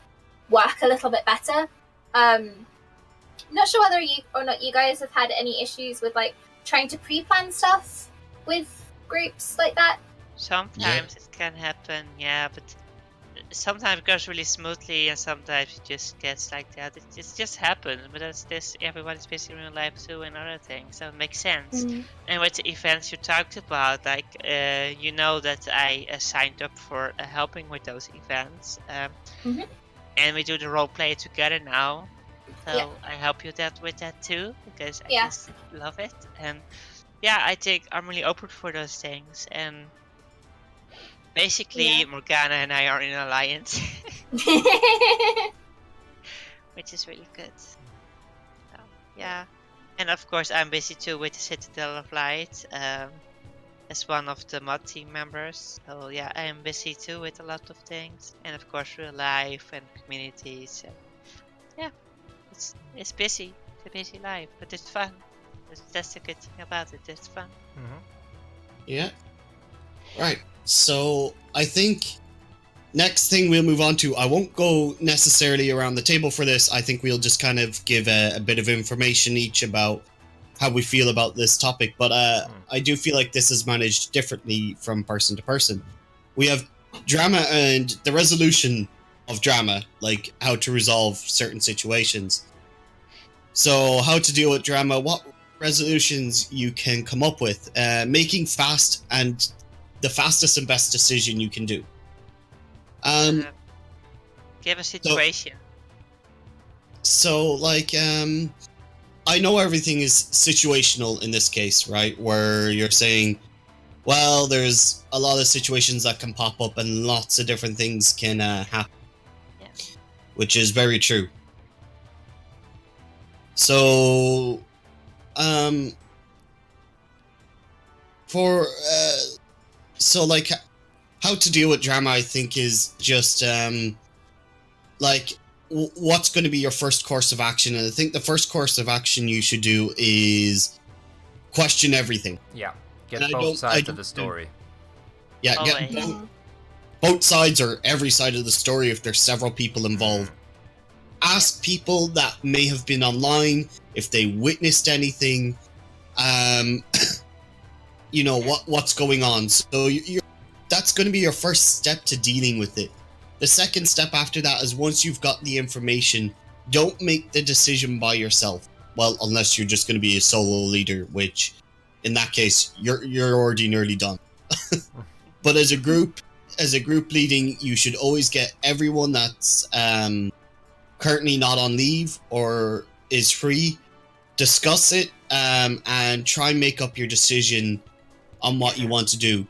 E: work a little bit better. Not sure whether you guys have had any issues with like trying to pre-plan stuff with groups like that.
C: Sometimes it can happen, yeah, but sometimes it goes really smoothly, and sometimes it just gets like that. It just happens, but that's this. Everybody's busy in real life too, and other things, so it makes sense. And with the events you talked about, like you know that I signed up for helping with those events, and we do the role play together now. So I help you with that too, because I just love it. And yeah, I think I'm really open for those things. And basically, Morgana and I are in an alliance, which is really good. So, yeah, and of course I'm busy too with the Citadel of Light as one of the mod team members. So yeah, I am busy too with a lot of things, and of course real life and communities. And, yeah, it's busy. It's a busy life, but it's fun. That's the good thing about it. It's fun.
A: Yeah. Right. So I think next thing we'll move on to, I won't go necessarily around the table for this. I think we'll just kind of give a bit of information each about how we feel about this topic. But I do feel like this is managed differently from person to person. We have drama and the resolution of drama, like how to resolve certain situations. So how to deal with drama, what resolutions you can come up with, making fast and the fastest and best decision you can do.
C: Give a situation.
A: So like, I know everything is situational in this case, right? Where you're saying, well, there's a lot of situations that can pop up and lots of different things can happen.
C: Yeah.
A: Which is very true. So, so like, how to deal with drama, I think, is just, like, what's going to be your first course of action? And I think the first course of action you should do is question everything.
B: Yeah, get
A: And
B: both sides of the story.
A: Yeah, get both sides or every side of the story if there's several people involved. Ask people that may have been online if they witnessed anything. You know what's going on. So that's going to be your first step to dealing with it. The second step after that is once you've got the information, don't make the decision by yourself. Well, unless you're just going to be a solo leader, which in that case you're already nearly done. But as a group leading, you should always get everyone that's currently not on leave or is free, discuss it, and try and make up your decision on what you want to do.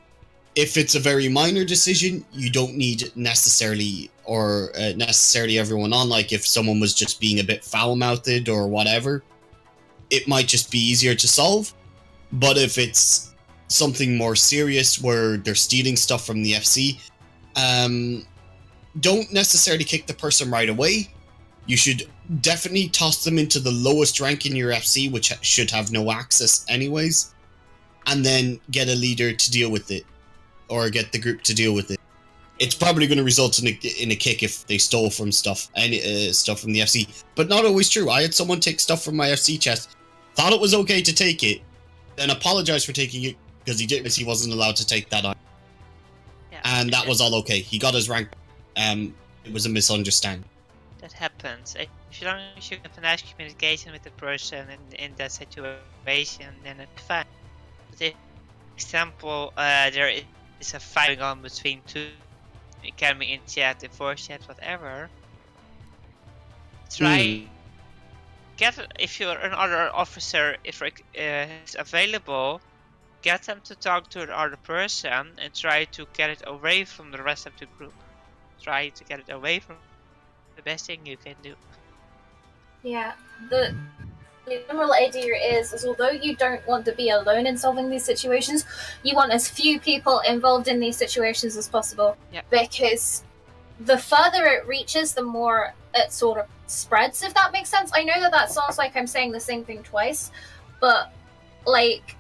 A: If it's a very minor decision, you don't need necessarily everyone on. Like if someone was just being a bit foul-mouthed or whatever, it might just be easier to solve. But if it's something more serious where they're stealing stuff from the FC, don't necessarily kick the person right away. You should definitely toss them into the lowest rank in your FC, which should have no access anyways, and then get a leader to deal with it, or get the group to deal with it. It's probably going to result in a kick if they stole from stuff from the FC, but not always true. I had someone take stuff from my FC chest, thought it was okay to take it, then apologized for taking it because he wasn't allowed to take that on.
C: Yeah,
A: and that was all okay. He got his rank. It was a misunderstanding.
C: That happens. As long as you have a nice communication with the person in that situation, then it's fine. But if, for example, there is a fight going on between two, it can be in chat, in voice chat, whatever. Try if you're another officer is available, get them to talk to the other person and try to get it away from the rest of the group. Try to get it away from the best thing you can do.
E: Yeah, the general idea is although you don't want to be alone in solving these situations, you want as few people involved in these situations as possible.
C: Yeah.
E: Because the further it reaches, the more it sort of spreads, if that makes sense. I know that sounds like I'm saying the same thing twice, but like,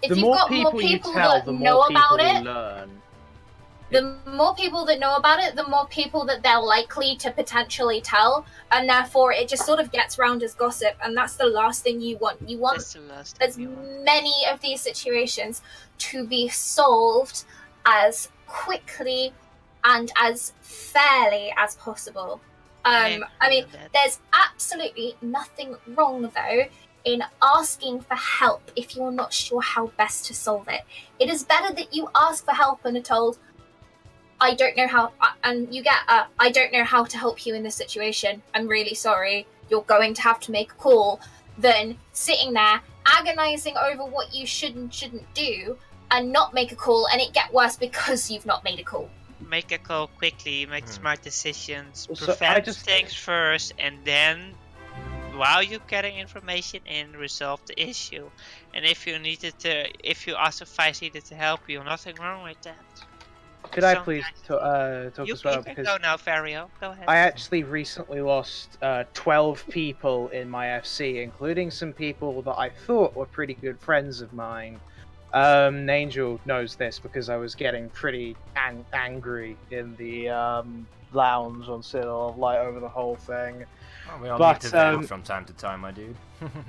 E: if you've got more people that know about it, the more people that know about it, the more people that they're likely to potentially tell, and therefore it just sort of gets round as gossip, and that's the last thing you want. You want as many of these situations to be solved as quickly and as fairly as possible. I mean, there's absolutely nothing wrong, though, in asking for help if you're not sure how best to solve it. It is better that you ask for help and are told, I don't know how, and you get I don't know how to help you in this situation. I'm really sorry. You're going to have to make a call, than sitting there agonizing over what you should and shouldn't do and not make a call, and it get worse because you've not made a call.
C: Make a call quickly, make smart decisions,
D: So
C: prevent things first, and then while you're getting information in, resolve the issue. And if you ask if I needed to help you, nothing wrong with that.
D: Could I please talk as well?
C: You can go now, Vario. Go ahead.
D: I actually recently lost 12 people in my FC, including some people that I thought were pretty good friends of mine. Angel knows this because I was getting pretty angry in the lounge on Citadel of Light over the whole thing.
B: Well, we all need to vent from time to time, my dude.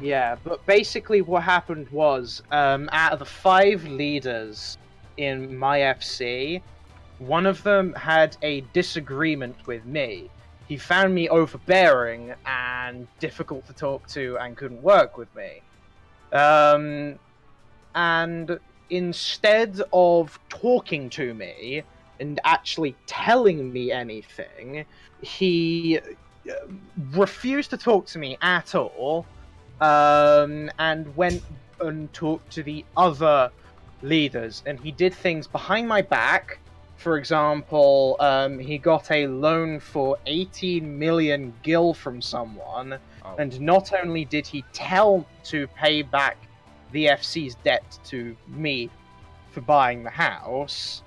D: Yeah, but basically what happened was, out of the 5 leaders in my FC, one of them had a disagreement with me. he found me overbearing and difficult to talk to and couldn't work with me. And instead of talking to me and actually telling me anything, he refused to talk to me at all, and went and talked to the other leaders, and he did things behind my back. For example, he got a loan for 18 million gil from someone, and not only did he tell to pay back the FC's debt to me for buying the house,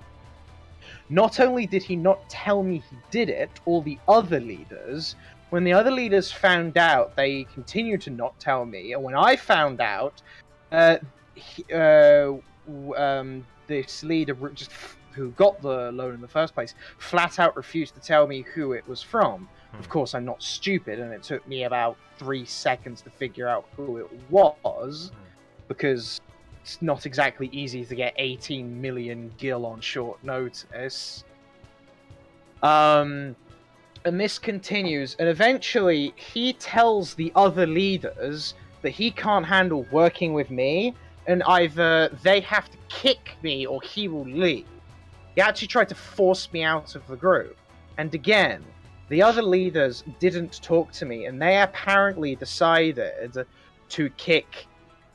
D: not only did he not tell me he did it, all the other leaders, when the other leaders found out, they continued to not tell me, and when I found out, this leader just who got the loan in the first place flat out refused to tell me who it was from. Of course, I'm not stupid, and it took me about 3 seconds to figure out who it was, because it's not exactly easy to get 18 million gil on short notice. And this continues, and eventually he tells the other leaders that he can't handle working with me, and either they have to kick me or he will leave. He actually tried to force me out of the group. And again, the other leaders didn't talk to me, and they apparently decided to kick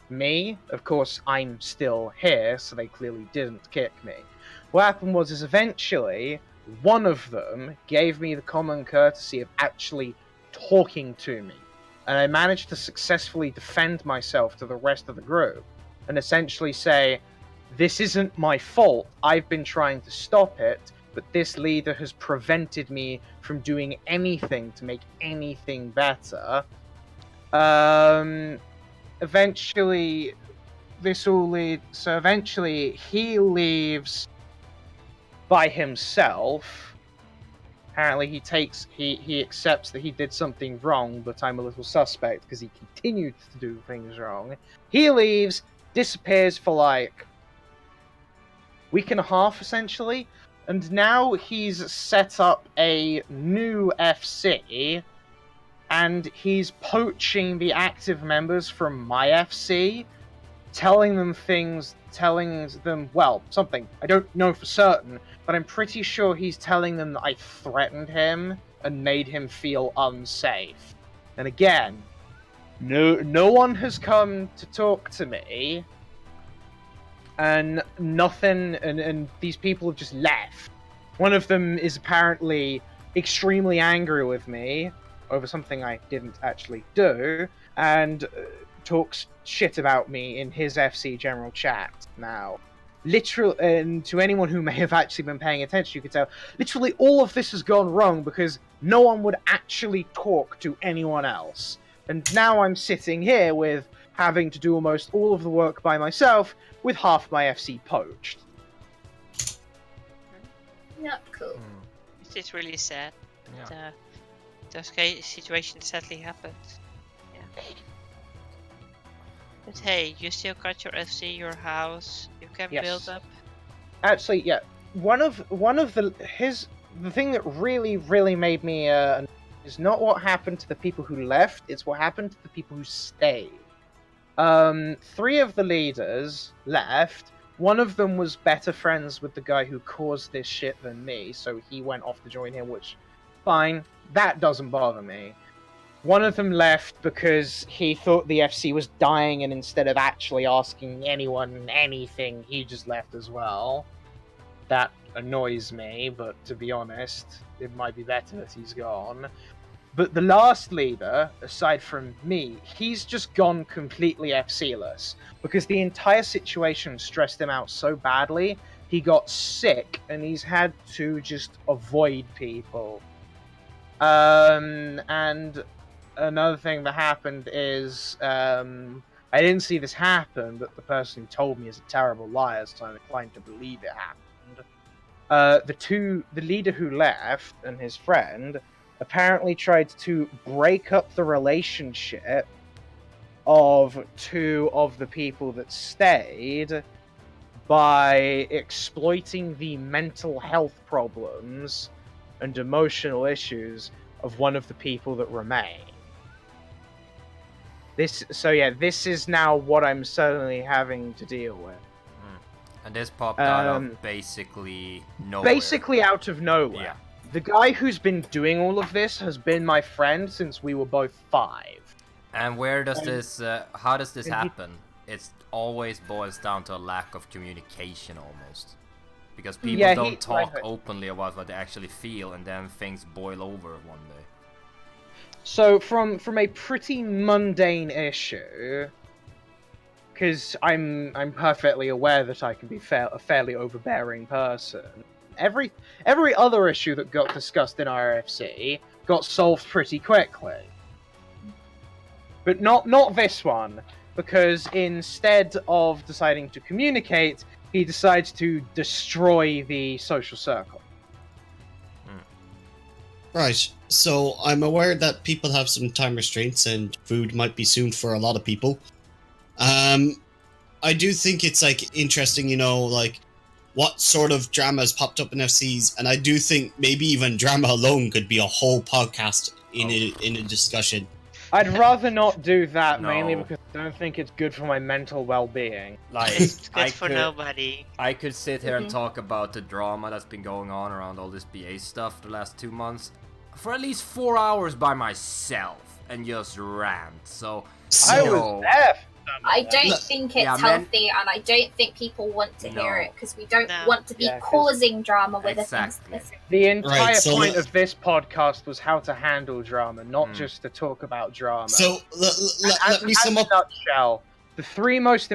D: me. Of course, I'm still here, so they clearly didn't kick me. What happened was eventually, one of them gave me the common courtesy of actually talking to me. And I managed to successfully defend myself to the rest of the group, and essentially say, this isn't my fault, I've been trying to stop it, but this leader has prevented me from doing anything to make anything better. Eventually, eventually he leaves by himself. Apparently he accepts that he did something wrong, but I'm a little suspect because he continued to do things wrong. He leaves, disappears for like a week and a half essentially, and now he's set up a new FC, and he's poaching the active members from my FC, telling them, well, something. I don't know for certain, but I'm pretty sure he's telling them that I threatened him and made him feel unsafe. And again, no one has come to talk to me, and nothing, and these people have just left. One of them is apparently extremely angry with me over something I didn't actually do, and talks shit about me in his FC general chat now. Literally, and to anyone who may have actually been paying attention, you could tell, literally all of this has gone wrong because no one would actually talk to anyone else. And now I'm sitting here with having to do almost all of the work by myself, with half my FC poached.
E: Not cool.
C: It's really sad.
B: Yeah.
C: Those situations sadly happen. Yeah. But hey, you still got your FC, your house. You can build up.
D: Actually, yeah. The thing that really made me is not what happened to the people who left. It's what happened to the people who stayed. 3 of the leaders left. One of them was better friends with the guy who caused this shit than me, so he went off to join him, which, fine, that doesn't bother me. One of them left because he thought the FC was dying, and instead of actually asking anyone anything, he just left as well. That annoys me, but to be honest, it might be better that he's gone. But the last leader, aside from me, he's just gone completely FC-less, because the entire situation stressed him out so badly, he got sick, and he's had to just avoid people. And another thing that happened is, I didn't see this happen, but the person who told me is a terrible liar, so I'm inclined to believe it happened. The leader who left and his friend apparently tried to break up the relationship of 2 of the people that stayed by exploiting the mental health problems and emotional issues of one of the people that remain. This is now what I'm suddenly having to deal with.
B: And this popped out of basically nowhere.
D: Basically out of nowhere.
B: Yeah.
D: The guy who's been doing all of this has been my friend since we were both 5.
B: And where does this, how does this happen? It always boils down to a lack of communication almost. Because people don't talk openly about what they actually feel, and then things boil over one day.
D: So from a pretty mundane issue, because I'm perfectly aware that I can be a fairly overbearing person. Every other issue that got discussed in RFC got solved pretty quickly. But not this one, because instead of deciding to communicate, he decides to destroy the social circle.
A: Right, so I'm aware that people have some time restraints and food might be soon for a lot of people. I do think it's, like, interesting, like, what sort of drama has popped up in FCs, and I do think maybe even drama alone could be a whole podcast in a discussion.
D: I'd rather not do that,
B: No.
D: mainly because I don't think it's good for my mental well-being.
B: Like,
C: It's good for nobody.
B: I could sit here and talk about the drama that's been going on around all this BA stuff the last 2 months for at least 4 hours by myself and just rant. So
D: I was there.
E: I don't think it's healthy, and I don't think people want to hear it, because we don't want to be causing drama with
B: Exactly.
D: The entire
A: so
D: point of this podcast was how to handle drama, not just to talk about drama.
A: So, let me sum up.
D: In a nutshell, the most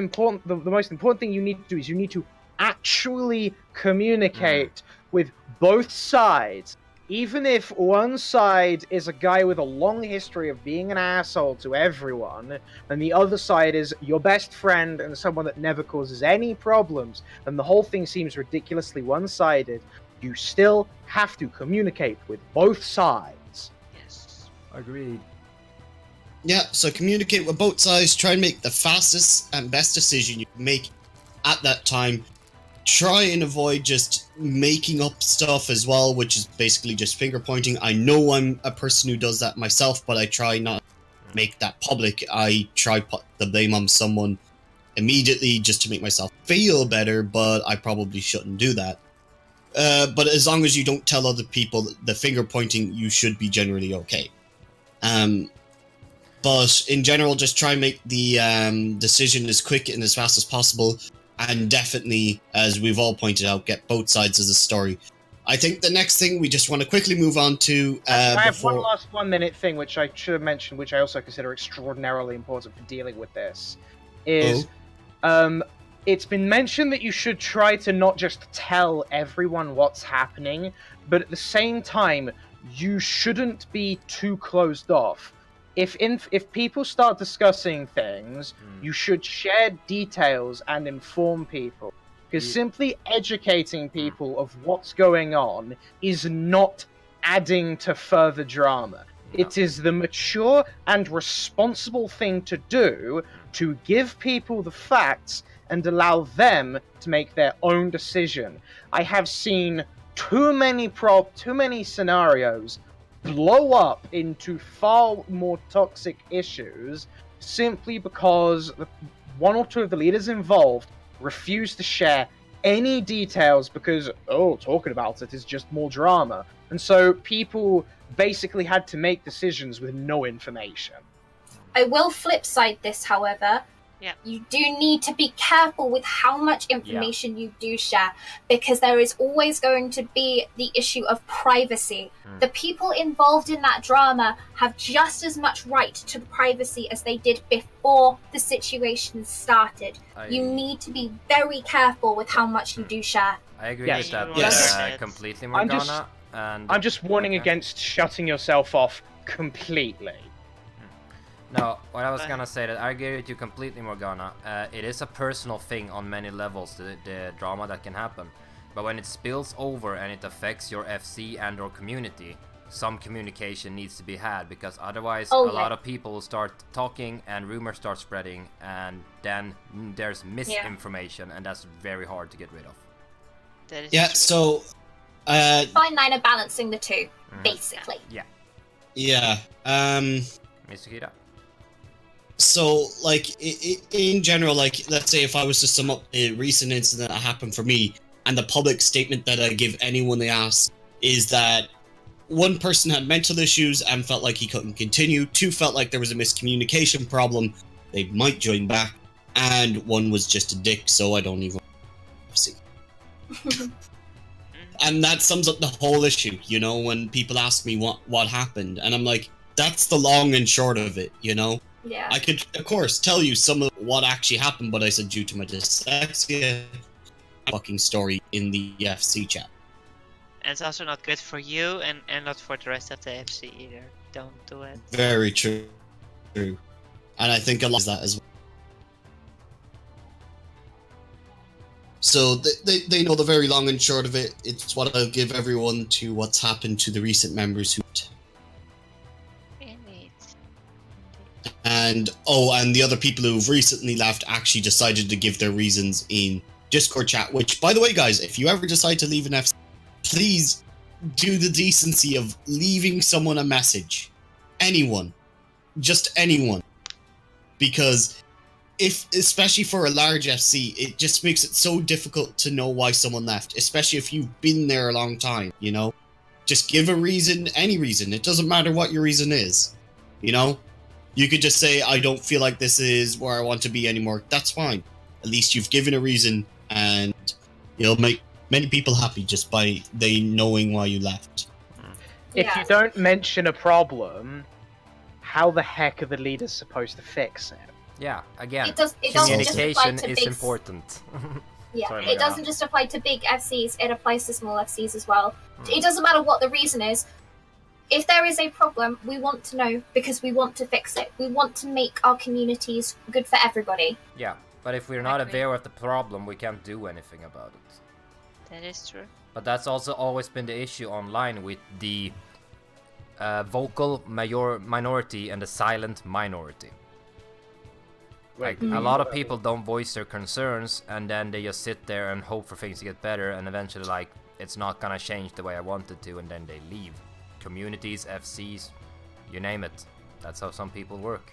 D: important thing you need to do is you need to actually communicate with both sides. Even if one side is a guy with a long history of being an asshole to everyone, and the other side is your best friend and someone that never causes any problems, and the whole thing seems ridiculously one-sided, you still have to communicate with both sides.
C: Yes.
B: Agreed.
A: Yeah, so communicate with both sides, try and make the fastest and best decision you can make at that time. Try and avoid just making up stuff as well, which is basically just finger pointing. I know I'm a person who does that myself, but I try not to make that public. I try put the blame on someone immediately just to make myself feel better, but I probably shouldn't do that. But as long as you don't tell other people the finger pointing, you should be generally okay. But in general, just try and make the decision as quick and as fast as possible. And definitely, as we've all pointed out, get both sides of the story. I think the next thing we just want to quickly move on to...
D: I have one last 1 minute thing, which I should have mentioned, which I also consider extraordinarily important for dealing with this, is it's been mentioned that you should try to not just tell everyone what's happening, but at the same time, you shouldn't be too closed off. If people start discussing things, you should share details and inform people. Because simply educating people of what's going on is not adding to further drama. No. It is the mature and responsible thing to do to give people the facts and allow them to make their own decision. I have seen too many scenarios blow up into far more toxic issues simply because one or two of the leaders involved refused to share any details because, talking about it is just more drama. And so people basically had to make decisions with no information.
E: I will flip side this, however.
C: Yeah.
E: You do need to be careful with how much information you do share, because there is always going to be the issue of privacy. The people involved in that drama have just as much right to the privacy as they did before the situation started. You need to be very careful with how much you do share.
B: I agree with that completely,
D: I'm
B: Morgana.
D: I'm just warning against shutting yourself off completely.
B: No, what I was gonna say, that I agree with you completely, Morgana. It is a personal thing on many levels, the drama that can happen. But when it spills over and it affects your FC and or community, some communication needs to be had, because otherwise a lot of people will start talking and rumors start spreading, and then there's misinformation, and that's very hard to get rid of.
A: That is true. So...
E: fine line of balancing the two, basically.
B: Yeah.
A: Yeah.
B: Mr. Kira.
A: So, like, in general, like, let's say if I was to sum up a recent incident that happened for me, and the public statement that I give anyone they ask is that one person had mental issues and felt like he couldn't continue, two felt like there was a miscommunication problem, they might join back, and one was just a dick, so I don't even see. And that sums up the whole issue, you know, when people ask me what happened, and I'm like, that's the long and short of it, you know?
E: Yeah.
A: I could, of course, tell you some of what actually happened, but I said due to my dyslexia, fucking story in the FC chat.
C: And it's also not good for you and not for the rest of the FC either. Don't do it.
A: Very true. And I think a lot of that as well. So they know the very long and short of it. It's what I'll give everyone to what's happened to the recent members who...
C: Indeed.
A: And the other people who've recently left actually decided to give their reasons in Discord chat, which, by the way, guys, if you ever decide to leave an FC, please do the decency of leaving someone a message. Anyone. Just anyone. Because especially for a large FC, it just makes it so difficult to know why someone left, especially if you've been there a long time, you know? Just give a reason, any reason. It doesn't matter what your reason is, you know? You could just say, I don't feel like this is where I want to be anymore. That's fine. At least you've given a reason, and you'll make many people happy just by they knowing why you left.
D: If you don't mention a problem, how the heck are the leaders supposed to fix it?
B: Yeah, again,
E: It doesn't just apply
B: communication
E: to
B: is
E: big...
B: important.
E: Yeah,
B: Sorry,
E: it doesn't just apply to big FCs, it applies to small FCs as well. It doesn't matter what the reason is. If there is a problem, we want to know because we want to fix it. We want to make our communities good for everybody.
B: Yeah, but if we're not aware of the problem, we can't do anything about it.
C: That is true.
B: But that's also always been the issue online with the vocal minority and the silent minority. Like, a lot of people don't voice their concerns, and then they just sit there and hope for things to get better, and eventually, like, it's not gonna change the way I want it to, and then they leave. Communities, FCs, you name it. That's how some people work.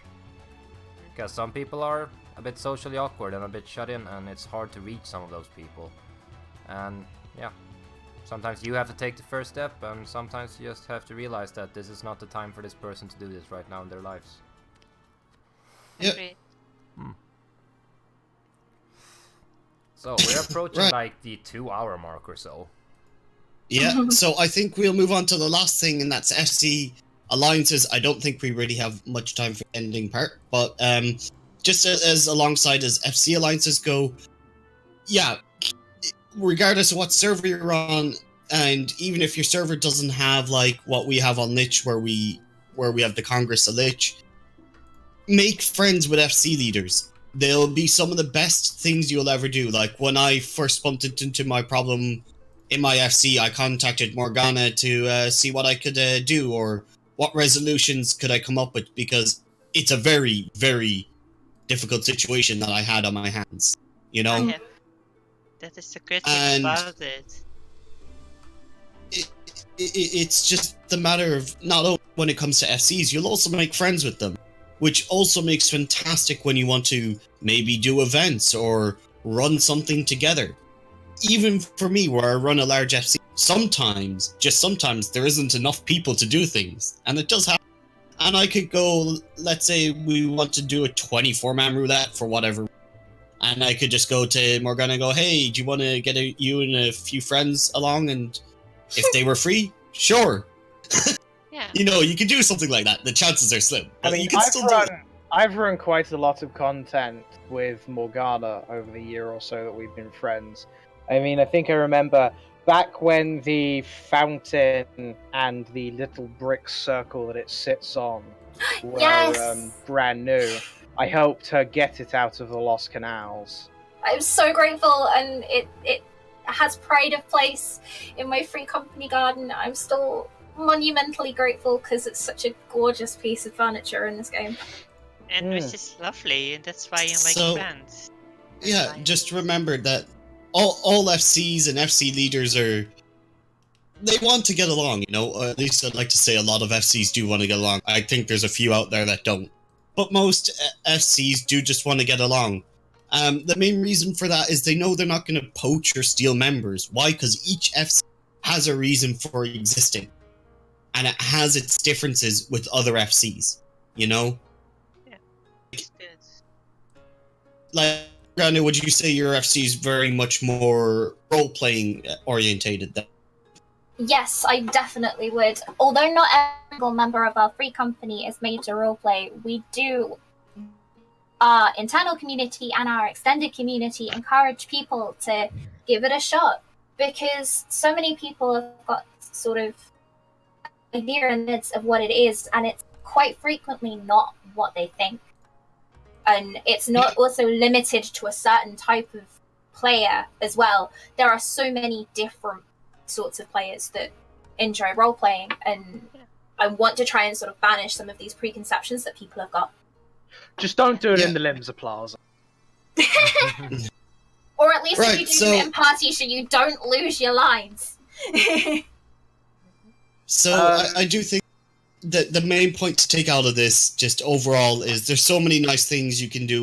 B: Because some people are a bit socially awkward and a bit shut in, and it's hard to reach some of those people. And, yeah. Sometimes you have to take the first step, and sometimes you just have to realize that this is not the time for this person to do this right now in their lives.
A: Yeah.
C: Agreed.
B: So, we're approaching
A: Right.
B: like the 2-hour mark or so.
A: Yeah, so I think we'll move on to the last thing, and that's FC alliances. I don't think we really have much time for the ending part, but just as alongside as FC alliances go, yeah, regardless of what server you're on, and even if your server doesn't have like what we have on Lich, where we have the Congress of Lich, make friends with FC leaders. They'll be some of the best things you'll ever do. Like when I first bumped into my problem in my FC, I contacted Morgana to see what I could do or what resolutions could I come up with, because it's a very, very difficult situation that I had on my hands, you know?
C: Yeah. That is the good thing about it.
A: It's just the matter of, not only when it comes to FCs, you'll also make friends with them, which also makes fantastic when you want to maybe do events or run something together. Even for me, where I run a large FC, sometimes, just sometimes, there isn't enough people to do things. And it does happen. And I could go, let's say we want to do a 24-man roulette for whatever. And I could just go to Morgana and go, hey, do you want to get you and a few friends along? And if they were free, sure.
C: Yeah.
A: You know, you can do something like that. The chances are slim.
D: I
A: But
D: mean,
A: you can still do it.
D: I've run quite a lot of content with Morgana over the year or so that we've been friends. I mean, I think I remember back when the fountain and the little brick circle that it sits on were
E: Yes!
D: brand new. I helped her get it out of the Lost Canals.
E: I'm so grateful, and it has pride of place in my free company garden. I'm still monumentally grateful because it's such a gorgeous piece of furniture in this game.
C: And which is lovely, and that's why you make
A: So,
C: friends.
A: Yeah, just remember that all FCs and FC leaders are they want to get along, you know. Or at least I'd like to say a lot of FCs do want to get along. I think there's a few out there that don't. But most FCs do just want to get along. The main reason for that is they know they're not going to poach or steal members. Why? Because each FC has a reason for existing. And it has its differences with other FCs, you know?
C: Yeah, it's good.
A: Like, Granda, would you say your FC is very much more role-playing orientated than?
E: Yes, I definitely would. Although not every single member of our free company is made to roleplay, we do, our internal community and our extended community, encourage people to give it a shot. Because so many people have got sort of idea in the midst of what it is, and it's quite frequently not what they think. And it's not also limited to a certain type of player as well. There are so many different sorts of players that enjoy role playing, and I want to try and sort of banish some of these preconceptions that people have got.
D: Just don't do it in the Limsa Plaza.
E: Or at least
A: Right,
E: if you do
A: so-
E: it in party so you don't lose your lines.
A: So I do think that the main point to take out of this, just overall, is there's so many nice things you can do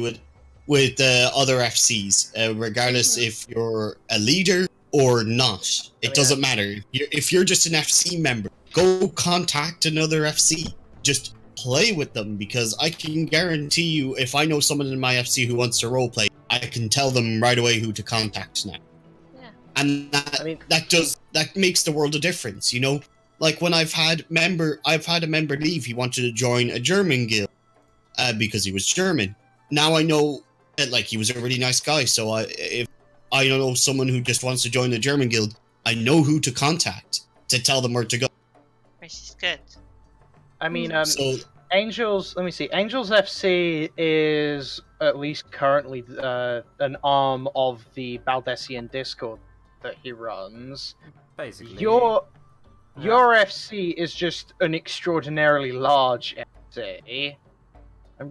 A: with other FCs, regardless if you're a leader or not. It doesn't matter. If you're just an FC member, go contact another FC. Just play with them, because I can guarantee you, if I know someone in my FC who wants to roleplay, I can tell them right away who to contact now.
C: Yeah.
A: And that makes the world a difference, you know? Like when I've had a member leave. He wanted to join a German guild because he was German. Now I know that like he was a really nice guy. So if I know someone who just wants to join the German guild, I know who to contact to tell them where to go.
C: Which is good.
D: I mean,
A: So
D: Angels. Let me see. Angels FC is at least currently an arm of the Baldessian Discord that he runs.
B: Basically.
D: Your FC is just an extraordinarily large FC.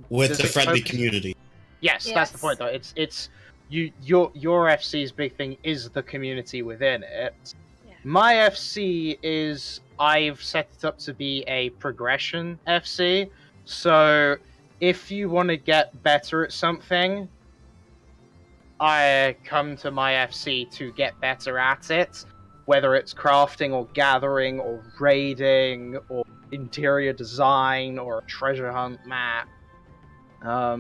A: with
D: Does
A: the
D: it
A: friendly
D: focus-
A: community.
D: Yes, that's the point though. It's your FC's big thing is the community within it.
C: Yeah.
D: My FC is I've set it up to be a progression FC. So if you want to get better at something, I come to my FC to get better at it. Whether it's crafting or gathering or raiding or interior design or a treasure hunt map. I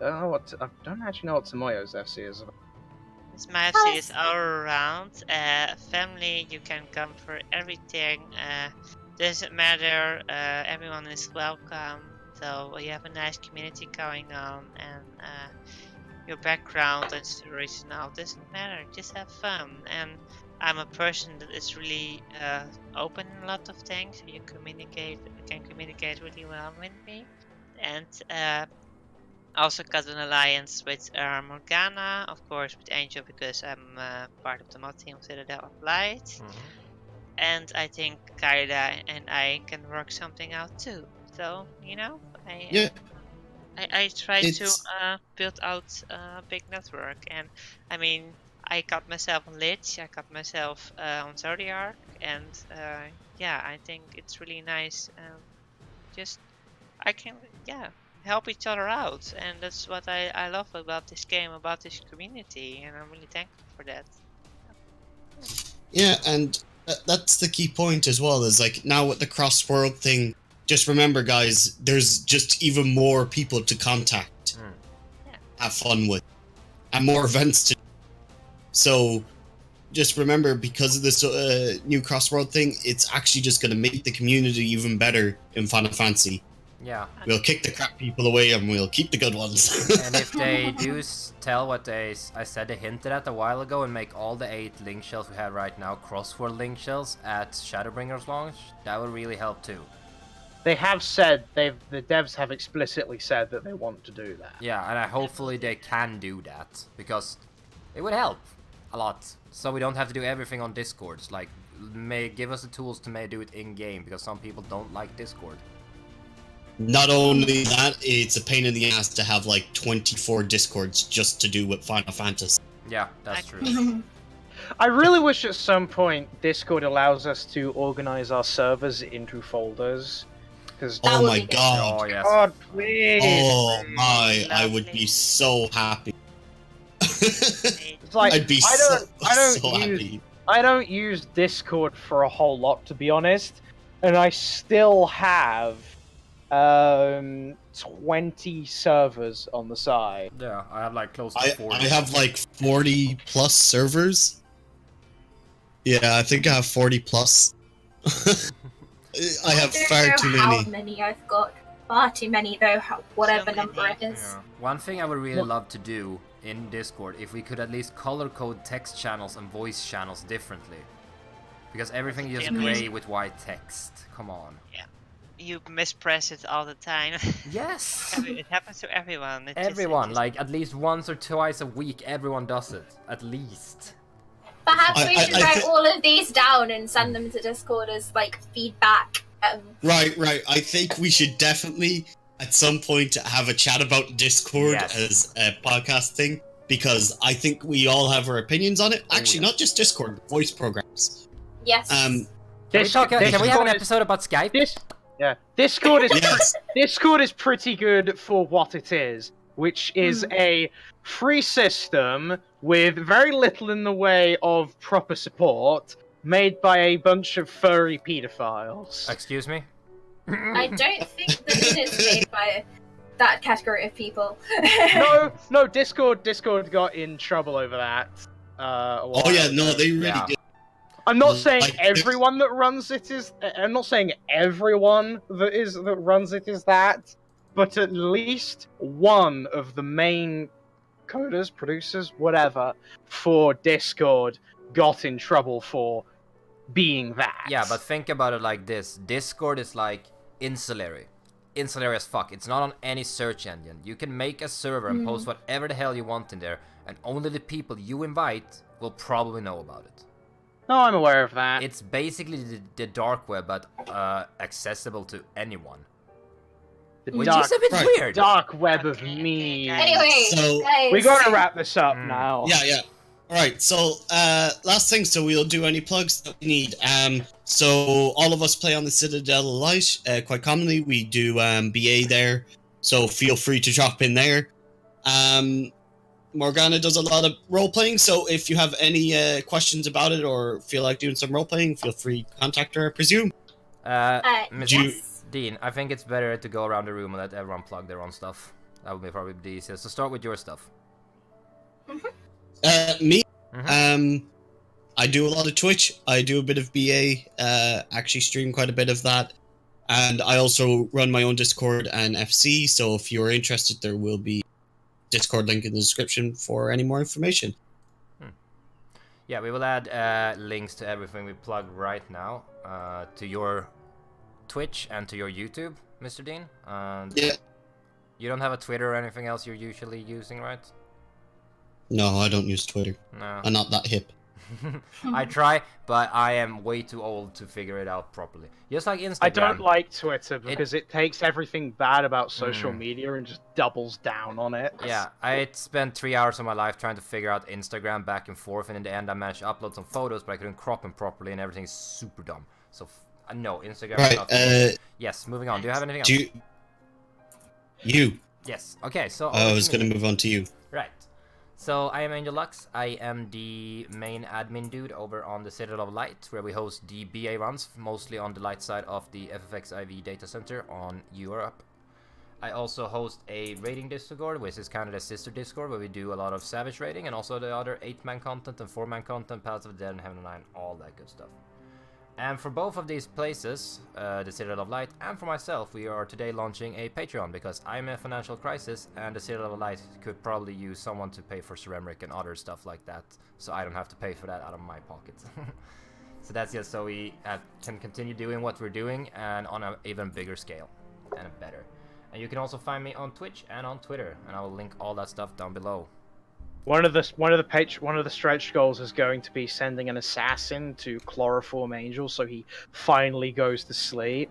D: don't actually know what Tomoyo's FC is about.
C: This my FC is all around. Family, you can come for everything. Doesn't matter. Everyone is welcome. So you have a nice community going on, and your background and stories and all doesn't matter. Just have fun. And I'm a person that is really open in a lot of things. You can communicate really well with me, and also got an alliance with Morgana, of course with Angel, because I'm part of the mod team of Citadel of Light. And I think Kaida and I can work something out too. So you know, I try to build out a big network, and I mean, I got myself on Lich, I got myself on Zodiac, and yeah, I think it's really nice. Just I can help each other out, and that's what I love about this game, about this community, and I'm really thankful for that.
A: Yeah, and that's the key point as well, is like now with the cross-world thing, just remember guys, there's just even more people to contact, have fun with, and more events to do. So just remember, because of this new cross-world thing, it's actually just going to make the community even better in Final Fantasy.
B: Yeah.
A: We'll kick the crap people away and we'll keep the good ones.
B: And if they do tell what I said they hinted at a while ago, and make all the 8 link shells we have right now crossword link shells at Shadowbringers launch, that would really help too.
D: They have said the devs have explicitly said that they want to do that.
B: Yeah, and hopefully they can do that, because it would help a lot. So we don't have to do everything on Discord. Like, give us the tools to do it in game, because some people don't like Discord.
A: Not only that, it's a pain in the ass to have like 24 Discords just to do with Final Fantasy.
B: Yeah, that's true.
D: I really wish at some point Discord allows us to organize our servers into folders. Because
E: That
A: Oh
E: would
A: my
E: be good.
A: god.
B: Oh yes.
D: God, please.
A: Oh my, I would
C: Lovely.
A: be so happy.
D: It's like
A: I'd be
D: I don't
A: so
D: use
A: happy.
D: I don't use Discord for a whole lot, to be honest, and I still have 20 servers on the side.
B: Yeah, I have like close to
A: I
B: 40.
A: have like 40 plus servers. Yeah, I think I have 40 plus. I have
E: I
A: far
E: don't
A: too
E: know how
A: many.
E: many I've got. Far too many, though, whatever
C: So
E: number
C: many.
E: it is.
B: Yeah. One thing I would really
D: Well-
B: love to do in Discord, if we could at least color code text channels and voice channels differently. Because everything is just
C: Yeah,
B: gray with white text. Come on.
C: You mispress it all the time.
B: Yes!
C: It happens to everyone. It's just-
B: Everyone,
C: it's
B: like at least once or twice a week, everyone does it. At least.
E: Perhaps we
A: I
E: should write
A: thi-
E: all of these down and send them to Discord as like feedback.
A: Right. I think we should definitely, at some point, have a chat about Discord
B: Yes.
A: as a podcast thing, because I think we all have our opinions on it.
B: Oh,
A: Actually,
B: yeah.
A: not just Discord, voice programs.
E: Yes.
B: Can we have an
D: Discord is-
B: episode about Skype?
D: Discord is
A: Yes.
D: Discord is pretty good for what it is, which is a free system with very little in the way of proper support, made by a bunch of furry pedophiles.
B: Excuse me?
E: I don't think that it is made by that category of people.
D: No, Discord got in trouble over that.
A: Oh yeah, no, they really
B: Yeah.
A: did.
D: I'm not saying
A: Like,
D: everyone that runs it is. I'm not saying everyone that runs it is that, but at least one of the main coders, producers, whatever, for Discord got in trouble for being that.
B: Yeah, but think about it like this. Discord is like insulary. Insulary as fuck. It's not on any search engine. You can make a server and post whatever the hell you want in there, and only the people you invite will probably know about it.
D: No, I'm aware of that.
B: It's basically the dark web, but accessible to anyone.
D: The
B: Which
D: dark,
B: is a bit
A: Right.
B: weird.
D: dark web of
C: Okay,
D: me.
C: guys.
E: Anyway,
A: So-
E: guys,
D: We gotta wrap this up
B: Mm.
D: now.
A: Yeah. Alright, so last thing, so we'll do any plugs that we need. So all of us play on the Citadel of Light. Quite commonly we do BA there, so feel free to drop in there. Morgana does a lot of role playing, so if you have any questions about it or feel like doing some role playing, feel free to contact her, I presume.
B: Mr.
E: yes.
B: Dean, I think it's better to go around the room and let everyone plug their own stuff. That would be probably the easiest. So start with your stuff.
A: Me,
B: Mhm.
A: I do a lot of Twitch. I do a bit of BA. Actually, stream quite a bit of that, and I also run my own Discord and FC. So if you're interested, there will be Discord link in the description for any more information.
B: Yeah, we will add links to everything we plug right now, to your Twitch and to your YouTube, Mr. Dean. And
A: Yeah.
B: you don't have a Twitter or anything else you're usually using, right?
A: No, I don't use Twitter.
B: No.
A: I'm not that hip.
B: I try, but I am way too old to figure it out properly. Just like Instagram.
D: I don't like Twitter because it takes everything bad about social
B: Mm.
D: media and just doubles down on it.
B: Yeah, I spent 3 hours of my life trying to figure out Instagram back and forth, and in the end I managed to upload some photos, but I couldn't crop them properly, and everything's super dumb. So, no, Instagram is
A: Right.
B: not... Yes, moving on. Do you have anything else?
A: Do you?
B: Yes. Okay, so...
A: I was gonna move on to you.
B: Right. So, I am Angel Lux. I am the main admin dude over on the Citadel of Light, where we host the BA runs, mostly on the light side of the FFXIV data center on Europe. I also host a raiding Discord, which is kind of the sister Discord, where we do a lot of Savage raiding, and also the other 8-man content and 4-man content, Palace of the Dead and Heaven and Nine, all that good stuff. And for both of these places, the Citadel of Light, and for myself, we are today launching a Patreon, because I'm in a financial crisis, and the Citadel of Light could probably use someone to pay for ceramic and other stuff like that, so I don't have to pay for that out of my pocket. So that's just so we can continue doing what we're doing, and on an even bigger scale, and better. And you can also find me on Twitch and on Twitter, and I will link all that stuff down below.
D: One of the stretch goals is going to be sending an assassin to chloroform Angel so he finally goes to sleep.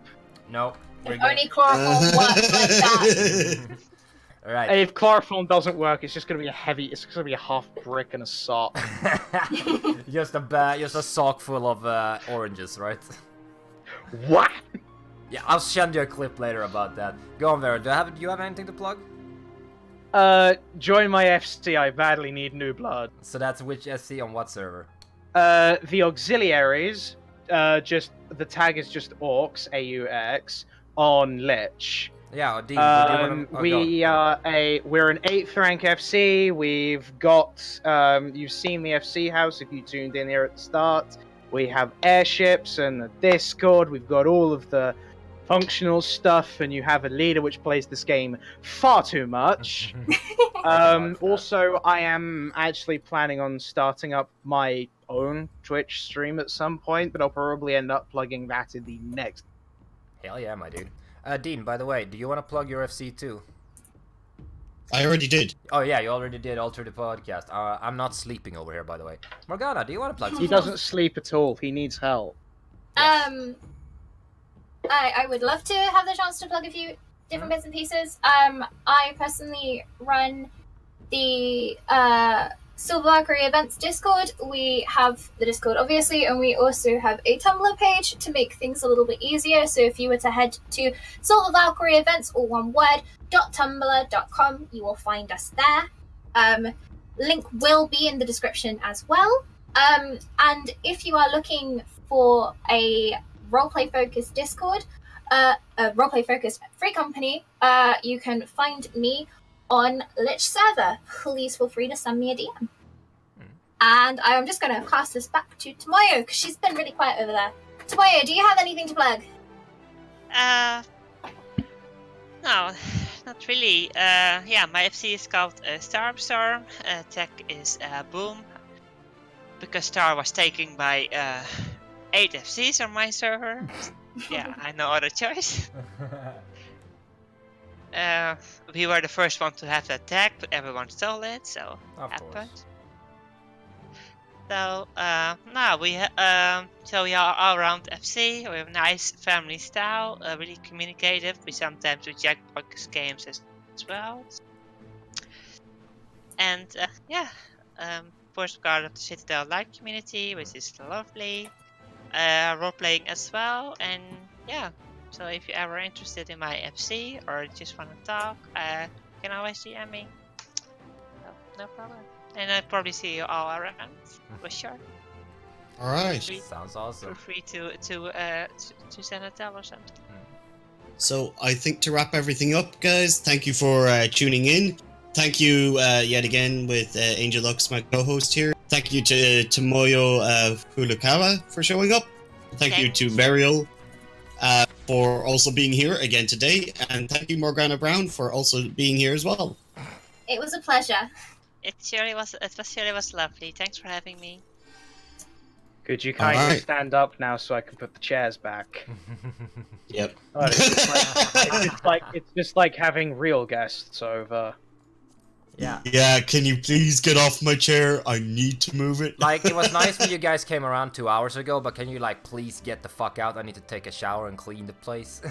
B: No, we're
E: If
B: good.
E: only chloroform works like that.
B: Alright.
D: If chloroform doesn't work, it's just gonna be it's gonna be a half brick and a sock.
B: just a sock full of oranges, right?
D: What?
B: Yeah, I'll send you a clip later about that. Go on, Vera. Do you have anything to plug?
D: Join my FC. I badly need new blood.
B: So that's which SC on what server?
D: The auxiliaries. Just the tag is just Orcs, AUX, on Lich.
B: Yeah, Dean,
D: we're an 8th rank FC. We've got you've seen the FC house if you tuned in here at the start. We have airships and a Discord. We've got all of the functional stuff, and you have a leader which plays this game far too much. Also, I am actually planning on starting up my own Twitch stream at some point, but I'll probably end up plugging that in the next.
B: Hell yeah, my dude. Dean, by the way, do you want to plug your FC too?
A: I already did.
B: Oh yeah, you already did all through the podcast. I'm not sleeping over here, by the way. Morgana, do you want to plug?
D: He doesn't sleep at all. He needs help.
E: I would love to have the chance to plug a few different bits and pieces. I personally run the Silver Valkyrie Events Discord. We have the Discord, obviously, and we also have a Tumblr page to make things a little bit easier. So if you were to head to Silver Valkyrie Events, all one word, .tumblr.com, you will find us there. Link will be in the description as well. And if you are looking for a roleplay focused Discord, a roleplay focused free company, you can find me on Lich server. Please feel free to send me a DM. And I'm just going to pass this back to Tomoyo because she's been really quiet over there. Tomoyo, do you have anything to plug?
C: No, not really. Yeah, my FC is called Storm. Tech is Boom. Because Star was taken by 8 FCs on my server. Yeah, I had no other choice. We were the first one to have that tag, but everyone stole it, so
B: Of
C: happened.
B: course.
C: So now we are all around FC. We have nice family style, really communicative. We sometimes do Jackbox games as well. And yeah, first part of the Citadel Light community, which is lovely. Role playing as well, and yeah. So if you're ever interested in my FC or just want to talk, you can always DM me. No problem. And I'll probably see you all around for sure.
A: All right.
B: Sounds awesome.
C: Feel free to send a tell or something.
A: So I think to wrap everything up, guys, thank you for tuning in. Thank you yet again with Angel Lux, my co-host here. Thank you to Tomoyo Furukawa for showing up. Thank you to Burial for also being here again today. And thank you, Morgana Brown, for also being here as well.
E: It was a pleasure.
C: It surely was lovely. Thanks for having me.
D: Could you kindly stand up now so I can put the chairs back?
A: Yep.
D: Oh, it's just like having real guests over.
B: Yeah.
A: Yeah, can you please get off my chair? I need to move it.
B: Like, it was nice when you guys came around 2 hours ago, but can you, like, please get the fuck out? I need to take a shower and clean the place.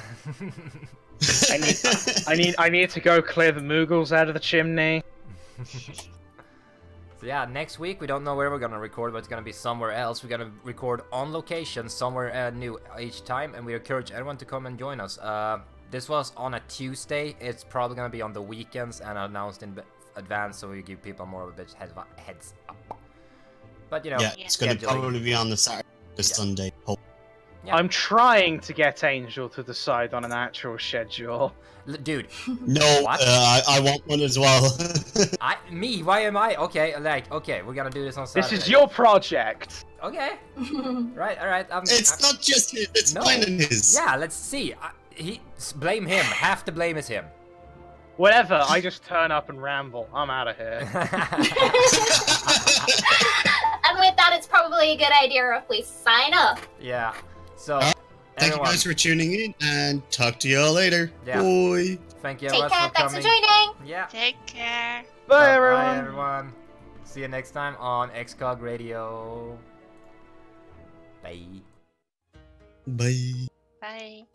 D: I need to go clear the Moogles out of the chimney.
B: So yeah, next week we don't know where we're gonna record, but it's gonna be somewhere else. We're gonna record on location somewhere new each time, and we encourage everyone to come and join us. This was on a Tuesday. It's probably gonna be on the weekends and announced in advance, so we give people more of a bit heads up. But you know,
A: yeah, it's gonna probably be on the Saturday, Sunday. Hope.
B: Yeah.
D: I'm trying to get Angel to decide on an actual schedule.
B: Dude.
A: No, I want one as well.
B: Why am I? Okay, okay, we're gonna do this on Saturday.
D: This is your project.
B: Okay. Right, alright.
A: It's not just his, it's mine and his.
B: Yeah, let's see. Blame him. Half the blame is him.
D: Whatever, I just turn up and ramble. I'm out of here.
E: And with that, it's probably a good idea if we sign off.
B: Yeah. So,
A: thank you guys for tuning in, and talk to y'all later.
B: Yeah.
A: Bye.
B: Thank you
E: Take
B: everyone
E: care,
B: for
E: thanks
B: coming.
E: for joining.
B: Yeah.
C: Take care.
D: Bye, everyone.
B: Bye, everyone. See you next time on ExCog Radio. Bye.
A: Bye.
C: Bye.